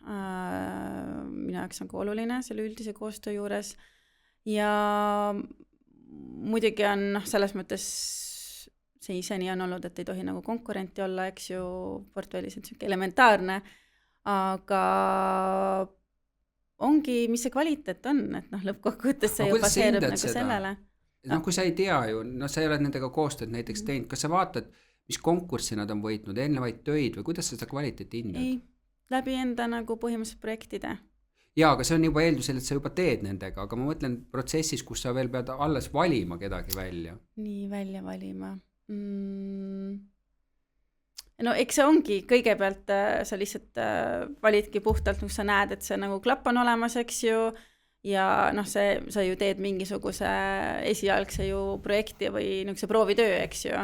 minu jaoks nagu oluline selle üldise koostöö juures ja muidugi on selles mõttes see ise nii on olnud, et ei tohi nagu konkurenti olla, eks ju, portfellis on selline elementaarne, aga ongi, mis see kvaliteet on, et lõppkokkuvõttes see ju baseerub nagu sellele. Kui sa ei tea ju, sa ei ole nendega koostööd näiteks teinud, kas sa vaatad, mis konkurssi nad on võitnud, eelnevaid töid või kuidas sa seda kvaliteeti hindad? Ei, läbi enda nagu põhimõtteliselt projektide. Jaa, aga see on juba eeldusel, et sa juba teed nendega, aga ma mõtlen protsessis, kus sa veel pead alles valima kedagi välja. Nii, välja valima. No eks see ongi, kõigepealt sa lihtsalt validki puhtalt, kus sa näed, et see nagu klapp on olemas, eks ju, ja sa ju teed mingisuguse esialgse ju projekti või niisuguse proovitöö, eks ju.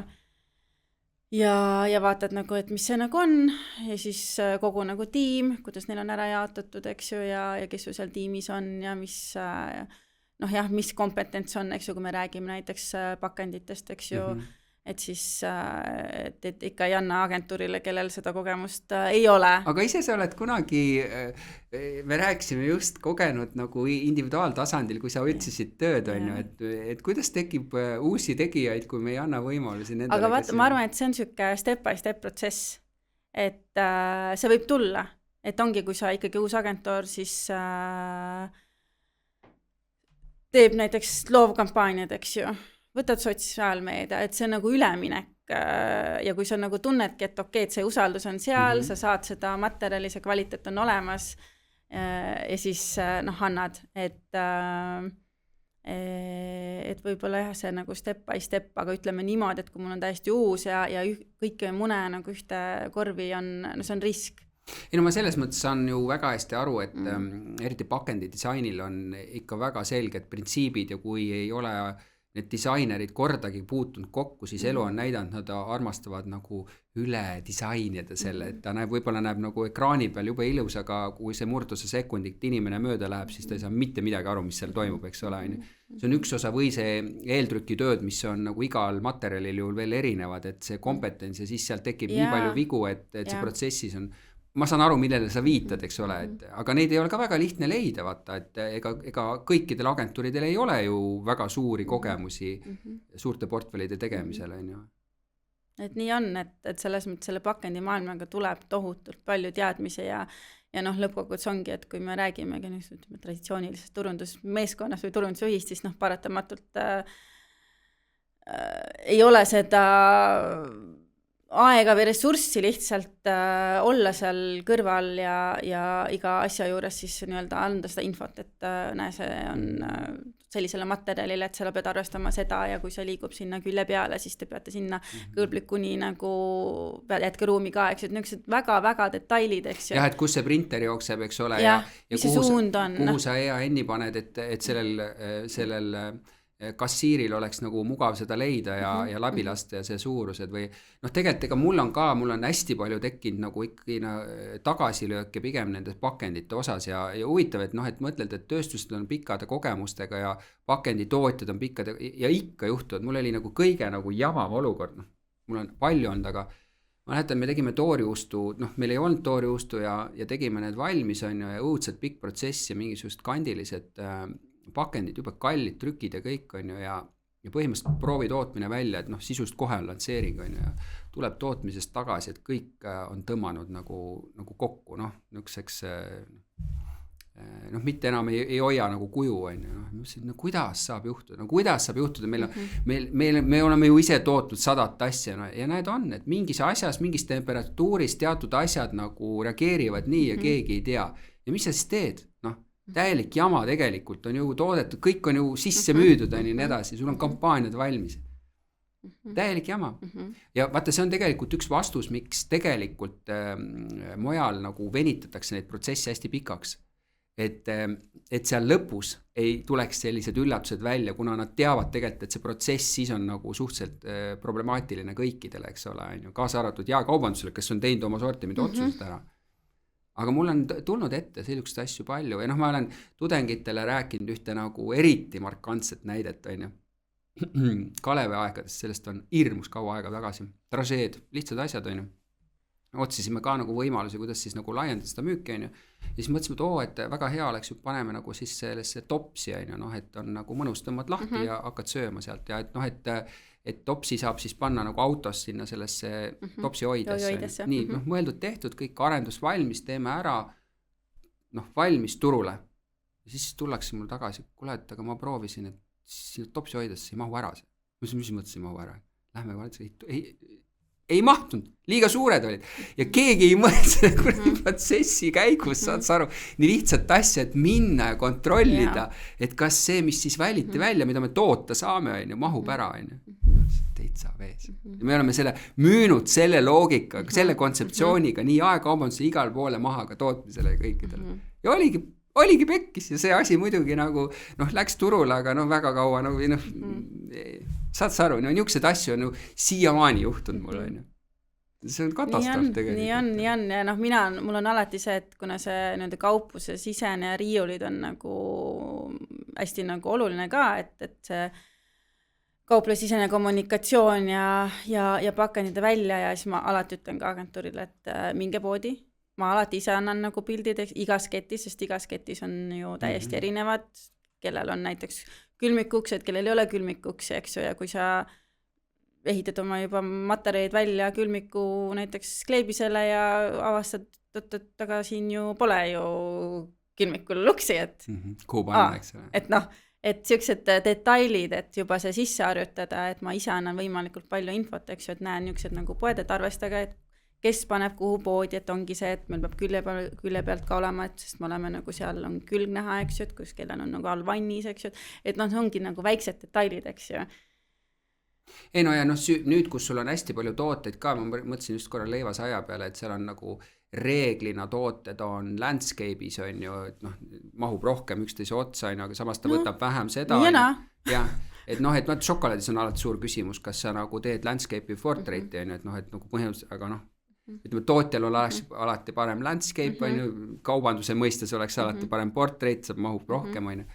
Ja vaatad nagu, et mis see nagu on ja siis kogu nagu tiim, kuidas neil on ära jaotatud, eks ju, ja kes ju seal tiimis on ja mis, mis kompetents on, eks ju, kui me räägime näiteks pakenditest, eks ju, et siis et ikka ei anna agentuurile, kellel seda kogemust ei ole. Aga ise sa oled kunagi, me rääkisime just kogenud nagu individuaaltasandil, kui sa otsisid tööd, on ju, et kuidas tekib uusi tegijaid, kui me ei anna võimalusi nendele. Aga vaata, ma arvan, et see on siuke step by step protsess, et see võib tulla, et ongi, kui sa ikkagi uus agentuur, siis teeb näiteks loovkampaaniad, eks ju, võtad sotsiaalmeedia, et see on nagu üleminek ja kui sa nagu tunnedki, et okei, et see usaldus on seal, sa saad seda materjali, see kvaliteet on olemas ja siis annad, et võib-olla jah, see nagu step by step, aga ütleme niimoodi, et kui mul on täiesti uus ja kõike mune nagu ühte korvi on, see on risk. Ei, ma selles mõttes saan ju väga hästi aru, et eriti pakendi disainil on ikka väga selged printsiibid ja kui ei ole need disainerid kordagi puutunud kokku, siis elu on näidanud, nad armastavad nagu üle disainida selle, et ta võib-olla näeb nagu ekraani peal jube ilus, aga kui see murduse sekundit inimene mööda läheb, siis ta ei saa mitte midagi aru, mis seal toimub, eks ole, see on üks osa või see eeltrükitööd, mis on nagu igal materjalil ju veel erinevad, et see kompetents ja siis sealt tekib nii palju vigu, et see protsessis on, ma saan aru, millele sa viitad, eks ole, et, aga neid ei ole ka väga lihtne leida, vaata, et ega kõikidel agentuuridel ei ole ju väga suuri kogemusi suurte portfellide tegemisel, on ju. Et nii on, et selles mõttes selle pakendi maailmaga tuleb tohutult palju teadmisi ja noh, lõppkokkuvõttes ongi, et kui me räägime traditsioonilisest turundusmeeskonnast või turundusjuhist, siis noh, paratamatult ei ole seda aega või ressurssi lihtsalt olla seal kõrval ja iga asja juures siis nii-öelda anda seda infot, et näe, see on sellisele materjalile, et seal pead arvestama seda ja kui see liigub sinna külje peale, siis te peate sinna kõlblikuni nagu jätkeruumi ka, eks, et niisugused väga-väga detailid, eks ju. Jah, et kus see printer jookseb, eks ole, ja kuhu sa EAN-i paned, et sellel kassiiril oleks nagu mugav seda leida ja läbi lasta ja see suurused või noh, tegelikult ega mul on hästi palju tekkinud nagu ikkagi tagasilööke pigem nendes pakendite osas ja huvitav, et noh, et mõtled, et tööstused on pikkade kogemustega ja pakenditootjad on pikkade ja ikka juhtuvad, mul oli nagu kõige nagu javam olukord, noh, mul on palju olnud, aga ma mäletan, me tegime tooriustu, noh, meil ei olnud tooriustu ja tegime need valmis, on ju, ja õudselt pikk protsess ja mingisugused kandilised pakendid, jube kallid trükid ja kõik, on ju, ja põhimõtteliselt proovi tootmine välja, et noh, sisust kohe on lantseering, on ju, ja tuleb tootmisest tagasi, et kõik on tõmmanud nagu kokku, noh, niisuguseks noh, mitte enam ei hoia nagu kuju, on ju, no kuidas saab juhtuda, me oleme ju ise tootnud 100 asja, no, ja näed on, et mingis asjas, mingis temperatuuris teatud asjad nagu reageerivad nii ja keegi ei tea, ja mis sa siis teed, noh, täielik jama tegelikult on ju toodetud, kõik on ju sisse müüdud, on ju nii edasi, sul on kampaaniad valmis. Täielik jama. Ja vaata, see on tegelikult üks vastus, miks tegelikult mujal nagu venitatakse neid protsessi hästi pikaks. Et seal lõpus ei tuleks sellised üllatused välja, kuna nad teavad tegelikult, et see protsess siis on nagu suhteliselt problemaatiline kõikidele, eks ole, on ju, kaasa arvatud jaekaubandusele, kes on teinud oma sortimid otsused ära. Aga mul on tulnud ette sellised asju palju ja noh, ma olen tudengitele rääkinud ühte nagu eriti markantset näidet, on ju. Kalevi aegadest, sellest on hirmus kaua aega tagasi. Tražeed, lihtsad asjad, on ju. Otsisime ka nagu võimalusi, kuidas siis nagu laiendada seda müüki, on ju. Ja siis mõtlesime, et väga hea oleks ju paneme nagu siis sellesse topsi, on ju, noh, et on nagu mõnus tõmbad lahti ja hakkad sööma sealt ja et noh, et topsi saab siis panna nagu autos sinna sellesse topsi hoidesse. Nii, noh, mõeldud tehtud, kõik arendus valmis, teeme ära, noh, valmis turule. Ja siis tullakse mul tagasi, kuule, et aga ma proovisin, et sinna topsi hoidesse ei mahu ära see. Mis mõttes ei mahu ära? Lähme valitse, ei mahtunud, liiga suured olid ja keegi ei mõelnud selle protsessi käigus, saad sa aru, nii lihtsalt asja, et minna ja kontrollida, et kas see, mis siis väliti välja, mida me toota saame, on ju, mahub ära, on ju. Teitsa vees. Ja me oleme selle müünud selle loogikaga, selle kontseptsiooniga nii aekaubanduse igal poole maha ka tootmisele ja kõikidele. Ja oligi pekkis ja see asi muidugi nagu, noh, läks turule, aga noh, väga kaua, noh, saad sa aru, no niisugused asju on ju siiamaani juhtunud mul, on ju. See on katastroof tegelikult. Nii on, ja noh, mul on alati see, et kuna see nende kaupluse sisene ja riiulid on nagu hästi nagu oluline ka, et see kauplesisene kommunikatsioon ja pakendide välja ja siis ma alati ütlen ka agentuurile, et minge poodi. Ma alati ise annan nagu pildid igas ketis, sest igas ketis on ju täiesti erinevad, kellel on näiteks külmikuksed, kellel ei ole külmikuksi, eks ju, ja kui sa ehitad oma juba materjalid välja külmiku näiteks kleebisele ja avastad, aga siin ju pole ju külmikul luksi, et kuhu panna, eks ole. Et noh, et siuksed detailid, et juba see sisse harjutada, et ma ise annan võimalikult palju infot, eks ju, et näen niisugused nagu poed, et arvestage, et kes paneb kuhu poodi, et ongi see, et meil peab külje pealt ka olema, et sest me oleme nagu seal on külg näha, eks ju, et kus kellel on nagu all vannis, eks ju, et noh, see ongi nagu väiksed detailid, eks ju. Ei no ja noh, nüüd, kus sul on hästi palju tooteid ka, ma mõtlesin just korra leivasaia peale, et seal on nagu reeglina tooted on landscape'is, on ju, et noh, mahub rohkem üksteise otsa, on ju, aga samas ta võtab vähem seda. Ja et noh, et šokolaadis on alati suur küsimus, kas sa nagu teed landscape'i portrait'i on ju, et noh, et nagu põhimõtteliselt, aga noh, ütleme, tootjal on alati parem landscape on ju, kaubanduse mõistes oleks alati parem portrait, saab mahub rohkem on ju.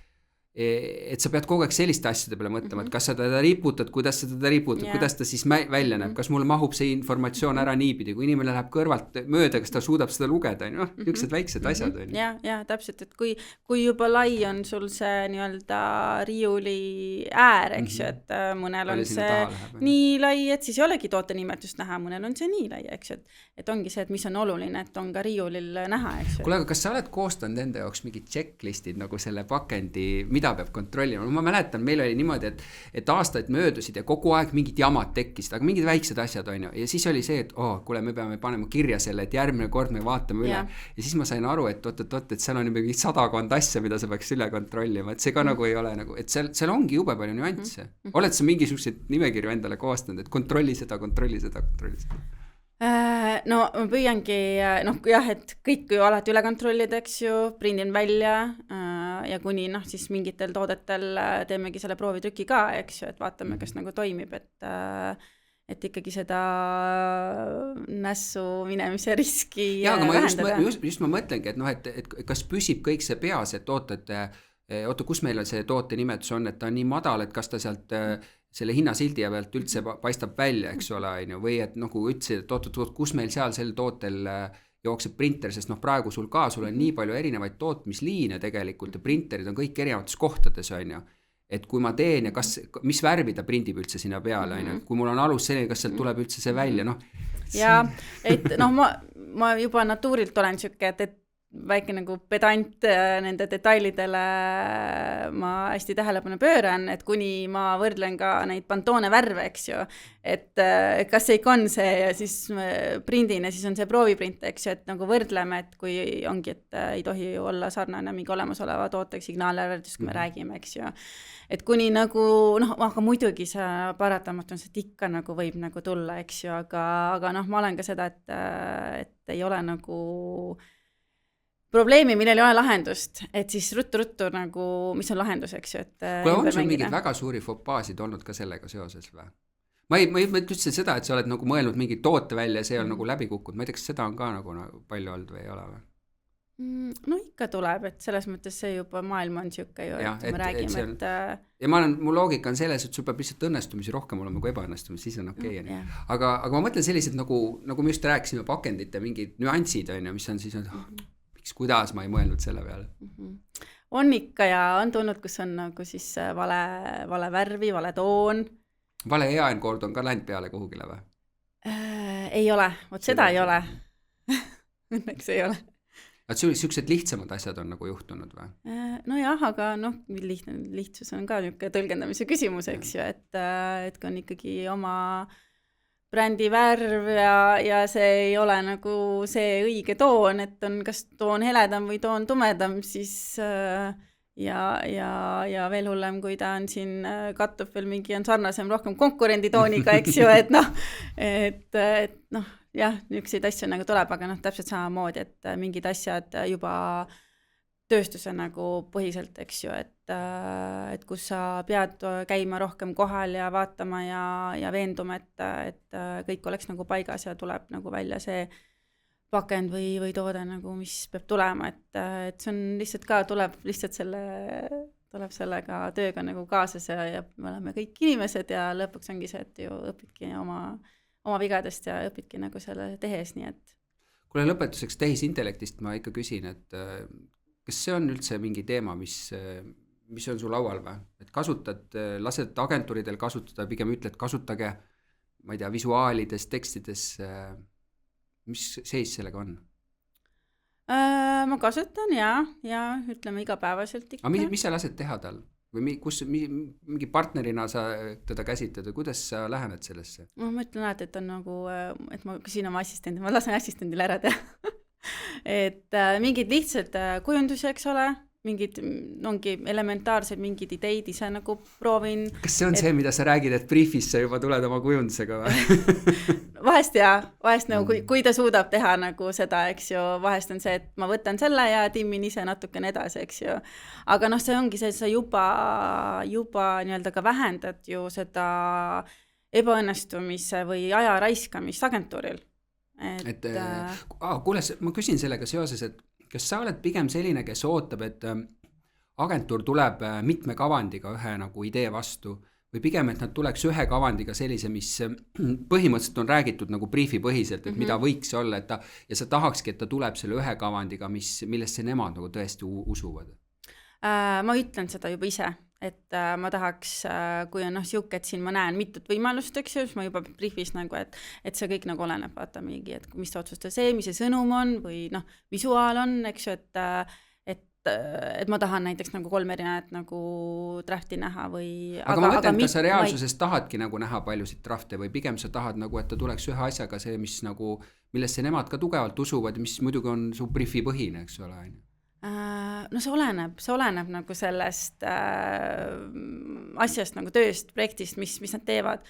Et sa pead kogu aeg selliste asjade peale mõtlema, et kas sa teda riputad, kuidas sa teda riputad, kuidas ta siis välja näeb, kas mul mahub see informatsioon ära niipidi, kui inimene läheb kõrvalt mööda, kas ta suudab seda lugeda, noh, niisugused väiksed asjad on ju. Ja, täpselt, et kui juba lai on sul see nii-öelda riiuli äär, eks ju, et mõnel on see nii lai, et siis ei olegi toote nimetust näha, mõnel on see nii lai, eks ju, et ongi see, et mis on oluline, et on ka riiulil näha, eks ju. Kuule, aga kas sa oled koostanud enda jaoks mingid checklistid nagu selle pakendi, mida peab kontrollima? Ma mäletan, meil oli niimoodi, et aastaid möödusid ja kogu aeg mingid jamad tekkisid, aga mingid väiksed asjad on ju. Ja siis oli see, et kuule, me peame panema kirja selle, et järgmine kord me vaatame üle. Ja siis ma sain aru, et et seal on mingi 100 asja, mida sa peaks üle kontrollima, et see ka nagu ei ole nagu, et seal ongi jube palju nüansse. Oled sa mingisugused nimekirju endale koostanud, et kontrolli seda. No ma püüangi, et kõik ju alati üle kontrollida, eks ju, prindin välja ja kuni siis mingitel toodetel teemegi selle proovitrüki ka, eks ju, et vaatame, kas nagu toimib, et ikkagi seda nässu minemise riski aga vähendada. Just ma mõtlengi, et kas püsib kõik see peas, et oota, kus meil see toote nimetus on, et ta on nii madal, et kas ta sealt selle hinnasildi pealt üldse paistab välja, eks ole, või et nagu ütlesid, et oot, kus meil seal sel tootel jookseb printer, sest praegu sul on nii palju erinevaid tootmisliine tegelikult ja printerid on kõik erinevates kohtades, on ju. Et kui ma teen ja mis värvi ta prindib üldse sinna peale, on ju, kui mul on alus selline, kas sealt tuleb üldse see välja, noh. Ja, et ma juba natuurilt olen siuke, et väike nagu pedant nende detailidele ma hästi tähelepanu pööran, et kuni ma võrdlen ka neid Pantone värve, eks ju, et kas see ikka on see ja siis prindin ja siis on see prooviprint, eks ju, et nagu võrdleme, et kui ongi, et ei tohi olla sarnane mingi olemasoleva tootega signaalvärvedus, kui me räägime, eks ju. Et kuni nagu, aga muidugi see paratamatult on, see ikka nagu võib nagu tulla, eks ju, aga ma olen ka seda, et ei ole nagu probleemi, millel ei ole lahendust, et siis ruttu nagu, mis on lahendus, eks ju, et kui on sul mingid väga suuri fopaasid olnud ka sellega seoses või? Ma ei ütlesin seda, et sa oled nagu mõelnud mingi toote välja ja see on nagu läbi kukkunud, ma ei tea, kas seda on ka nagu palju olnud või ei ole või? No ikka tuleb, et selles mõttes see juba maailm on siuke ju, et me räägime, et ja mu loogika on selles, et sul peab lihtsalt õnnestumisi rohkem olema kui ebaõnnestumisi, siis on okei. Aga ma mõtlen sellised nagu me just rääkisime pakendite mingid nüansid, on ju, mis on siis kuidas ma ei mõelnud selle peale. On ikka ja on tulnud, kus on nagu siis vale värvi, vale toon. Vale EAN-kood on ka läinud peale kuhugile või? Ei ole, seda ei ole. Õnneks ei ole. Et sellised lihtsamad asjad on nagu juhtunud või? Nojah, aga lihtsus on ka niisugune tõlgendamise küsimus, eks ju, et kui on ikkagi oma brändi värv ja see ei ole nagu see õige toon, et on kas toon heledam või toon tumedam, siis ja veel hullem, kui ta on siin kattub veel mingi on sarnasem rohkem konkurenditooniga, eks ju, et jah, niisuguseid asju nagu tuleb, aga täpselt samamoodi, et mingid asjad juba tööstuse nagu põhiselt, eks ju, et kus sa pead käima rohkem kohal ja vaatama ja veenduma, et kõik oleks nagu paigas ja tuleb nagu välja see pakend või toode nagu, mis peab tulema, et see on lihtsalt ka, tuleb sellega tööga nagu kaasas ja me oleme kõik inimesed ja lõpuks ongi see, et ju õpidki oma vigadest ja õpidki nagu selle tehes, nii et. Kuule, lõpetuseks tehisintellektist ma ikka küsin, et kas see on üldse mingi teema, mis on sul laual või? Et lased agentuuridel kasutada, pigem ütled, kasutage, ma ei tea, visuaalides, tekstides, mis seis sellega on? Ma kasutan ja ütleme igapäevaselt ikka. Aga mis sa lased teha tal? Või mingi partnerina sa teda käsitled või kuidas sa lähened sellesse? Ma ütlen alati, et on nagu, et ma küsin oma assistendile, ma lasen assistendile ära teha. Et mingid lihtsalt kujundusi, eks ole, mingid, ongi elementaarsed mingid ideid ise nagu proovin. Kas see on see, mida sa räägid, et briefis sa juba tuled oma kujundusega või? vahest nagu, kui ta suudab teha nagu seda, eks ju, vahest on see, et ma võtan selle ja timmin ise natukene edasi, eks ju. Aga noh, see ongi see, sa juba nii-öelda ka vähendad ju seda ebaõnnestumise või aja raiskamist agentuuril. Kuule, ma küsin sellega seoses, et kas sa oled pigem selline, kes ootab, et agentuur tuleb mitme kavandiga ühe nagu idee vastu või pigem, et nad tuleks ühe kavandiga sellise, mis põhimõtteliselt on räägitud nagu briefi põhiselt, et mida võiks olla, et ja sa tahakski, et ta tuleb selle ühe kavandiga, millesse nemad nagu tõesti usuvad? Ma ütlen seda juba ise, et ma tahaks, kui on siuke, et siin ma näen mitut võimalust, eks ju, siis ma juba briefis nagu, et see kõik nagu oleneb, vaata mingi, et mis otsustada see, mis see sõnum on või visuaal on, eks ju, et ma tahan näiteks nagu 3 erinevat nagu drafti näha või... Aga ma mõtlen, kas sa reaalsuses tahadki nagu näha paljusid drafte või pigem sa tahad nagu, et ta tuleks ühe asjaga see, mis nagu, millesse nemad ka tugevalt usuvad ja mis muidugi on su briefi põhine, eks ole, on ju? No see oleneb nagu sellest asjast nagu tööst, projektist, mis nad teevad.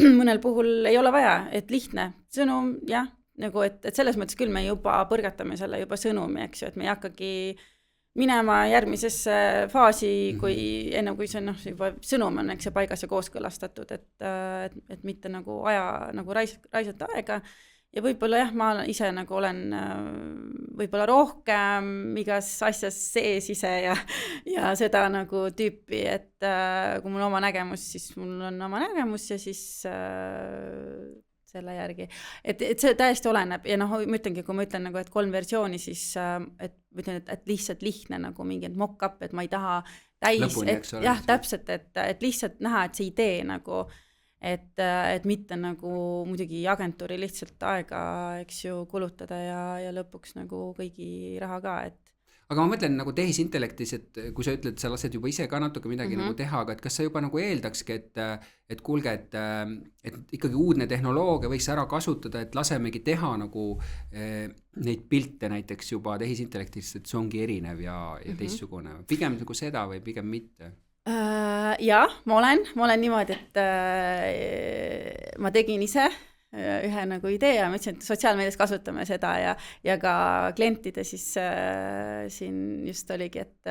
Mõnel puhul ei ole vaja, et lihtne sõnum, jah, nagu et selles mõttes küll me juba põrgatame selle juba sõnumi, eks ju, et me ei hakkagi minema järgmisesse faasi, enne kui see juba sõnum on, eks see paigas ja kooskõlastatud, et mitte nagu aja nagu raisata aega. Ja võib-olla jah, ma ise nagu olen võib-olla rohkem igas asjas sees ise ja seda nagu tüüpi, et kui mul oma nägemus, siis mul on oma nägemus ja siis selle järgi. Et see täiesti oleneb ja ma ütlengi, kui ma ütlen nagu, et 3 versiooni, siis et lihtsalt lihtne nagu mingi mock-up, et ma ei taha täis, lõpuni, jah, täpselt, et lihtsalt näha, et see idee nagu et mitte nagu muidugi agentuuri lihtsalt aega, eks ju, kulutada ja lõpuks nagu kõigi raha ka, et aga ma mõtlen nagu tehisintellektis, et kui sa ütled, sa lased juba ise ka natuke midagi nagu teha, aga et kas sa juba nagu eeldakski, et kuulge, et ikkagi uudne tehnoloogia võiks ära kasutada, et lasemegi teha nagu neid pilte näiteks juba tehisintellektis, et see ongi erinev ja teistsugune. Pigem nagu seda või pigem mitte? Jah, ma olen niimoodi, et ma tegin ise ühe nagu idee ja ma ütlesin, et sotsiaalmeedias kasutame seda ja ka klientide siis siin just oligi, et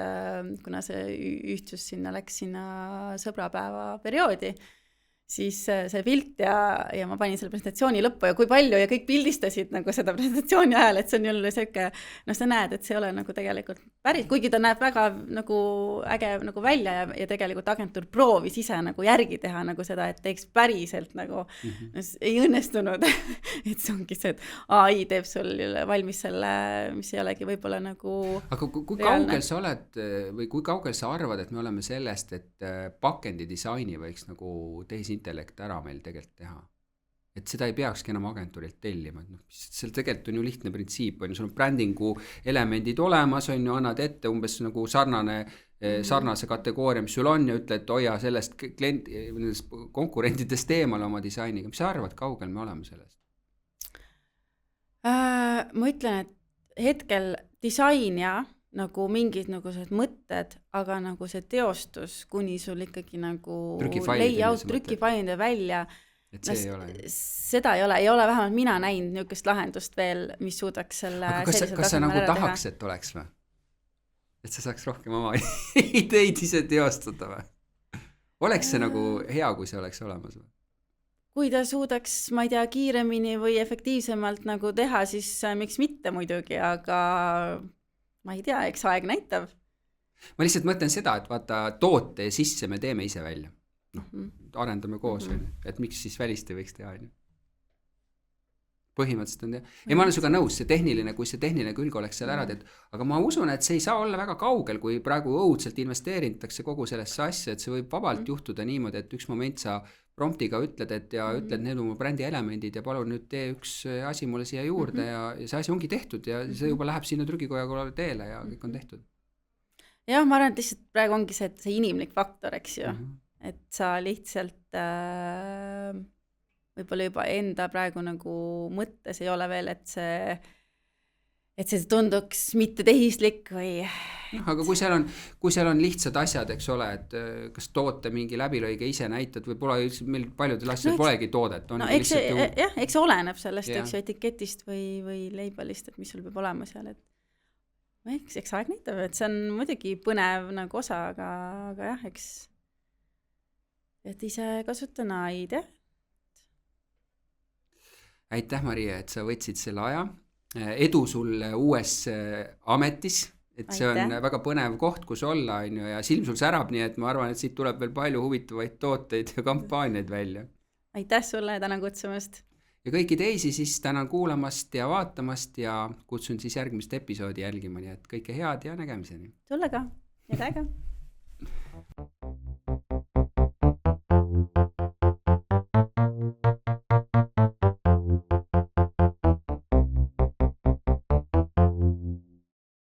kuna see ühtsus sinna läks sinna sõbrapäeva perioodi, siis see pilt ja ma panin selle presentatsiooni lõppu ja kui palju ja kõik pildistasid nagu seda presentatsiooni ajal, et see on jälle selline, sa näed, et see ei ole nagu tegelikult päris, kuigi ta näeb väga nagu äge nagu välja ja tegelikult agentuur proovis ise nagu järgi teha nagu seda, et teeks päriselt nagu ei õnnestunud, et see ongi see, et AI teeb sul valmis selle, mis ei olegi võib-olla nagu aga kui kaugel sa oled või kui kaugel sa arvad, et me oleme sellest, et pakendi disaini võiks nagu tehisintellekt ära meil tegelikult teha. Et seda ei peakski enam agentuurilt tellima. Seal tegelikult on ju lihtne printsiip, on ju, sul on brändingu elemendid olemas, on ju, annad ette umbes nagu sarnase kategooria, mis sul on ja ütle, et hoia sellest konkurentidest eemale oma disainiga. Mis sa arvad, kaugel me oleme sellest? Ma ütlen, et hetkel disain ja nagu mingid nagu mõtted, aga nagu see teostus, kuni sul ikkagi nagu layout, trükifailide välja, et see ei ole. Seda ei ole vähemalt mina näinud niisugust lahendust veel, mis suudaks selle aga kas sa nagu tahaks, et oleks või? Et sa saaks rohkem oma ideid ise teostada või? Oleks see nagu hea, kui see oleks olemas või? Kui ta suudaks, ma ei tea, kiiremini või efektiivsemalt nagu teha, siis miks mitte muidugi, aga ma ei tea, eks aeg näitab. Ma lihtsalt mõtlen seda, et vaata toote sisse me teeme ise välja. Arendame koos, et miks siis välist ei võiks teha. Põhimõtteliselt on ja ma olen suga nõus, see tehniline, kui see tehniline külg oleks seal ära teed, aga ma usun, et see ei saa olla väga kaugel, kui praegu õudselt investeeritakse kogu sellesse asja, et see võib vabalt juhtuda niimoodi, et üks moment sa promptiga ütled, ütled need oma brändi elemendid ja palun nüüd tee üks asi mulle siia juurde ja see asi ongi tehtud ja see juba läheb sinna trükikoja teele ja kõik on tehtud. Jah, ma arvan, et lihtsalt praegu ongi see inimlik faktor, eks ju, et sa lihtsalt võib-olla juba enda praegu nagu mõttes ei ole veel, et see tunduks mitte tehislik või aga kui seal on lihtsad asjad, eks ole, et kas toote mingi läbilõige ise näitad või pole üldse, meil paljudel asjadel polegi toodet. No eks see oleneb sellest, eks ju, etiketist või labelist, et mis sul peab olema seal, et eks aeg näitab, et see on muidugi põnev nagu osa, aga jah, eks et ise kasutana ei tea. Aitäh, Maria, et sa võtsid selle aja. Edu sulle uues ametis, et see on väga põnev koht, kus olla, ja silm sul särab, nii et ma arvan, et siit tuleb veel palju huvitavaid tooteid ja kampaaniaid välja. Aitäh sulle, tänan kutsumast. Ja kõiki teisi siis tänan kuulamast ja vaatamast ja kutsun siis järgmist episoodi jälgima, nii et kõike head ja nägemiseni. Sulle ka, head aega.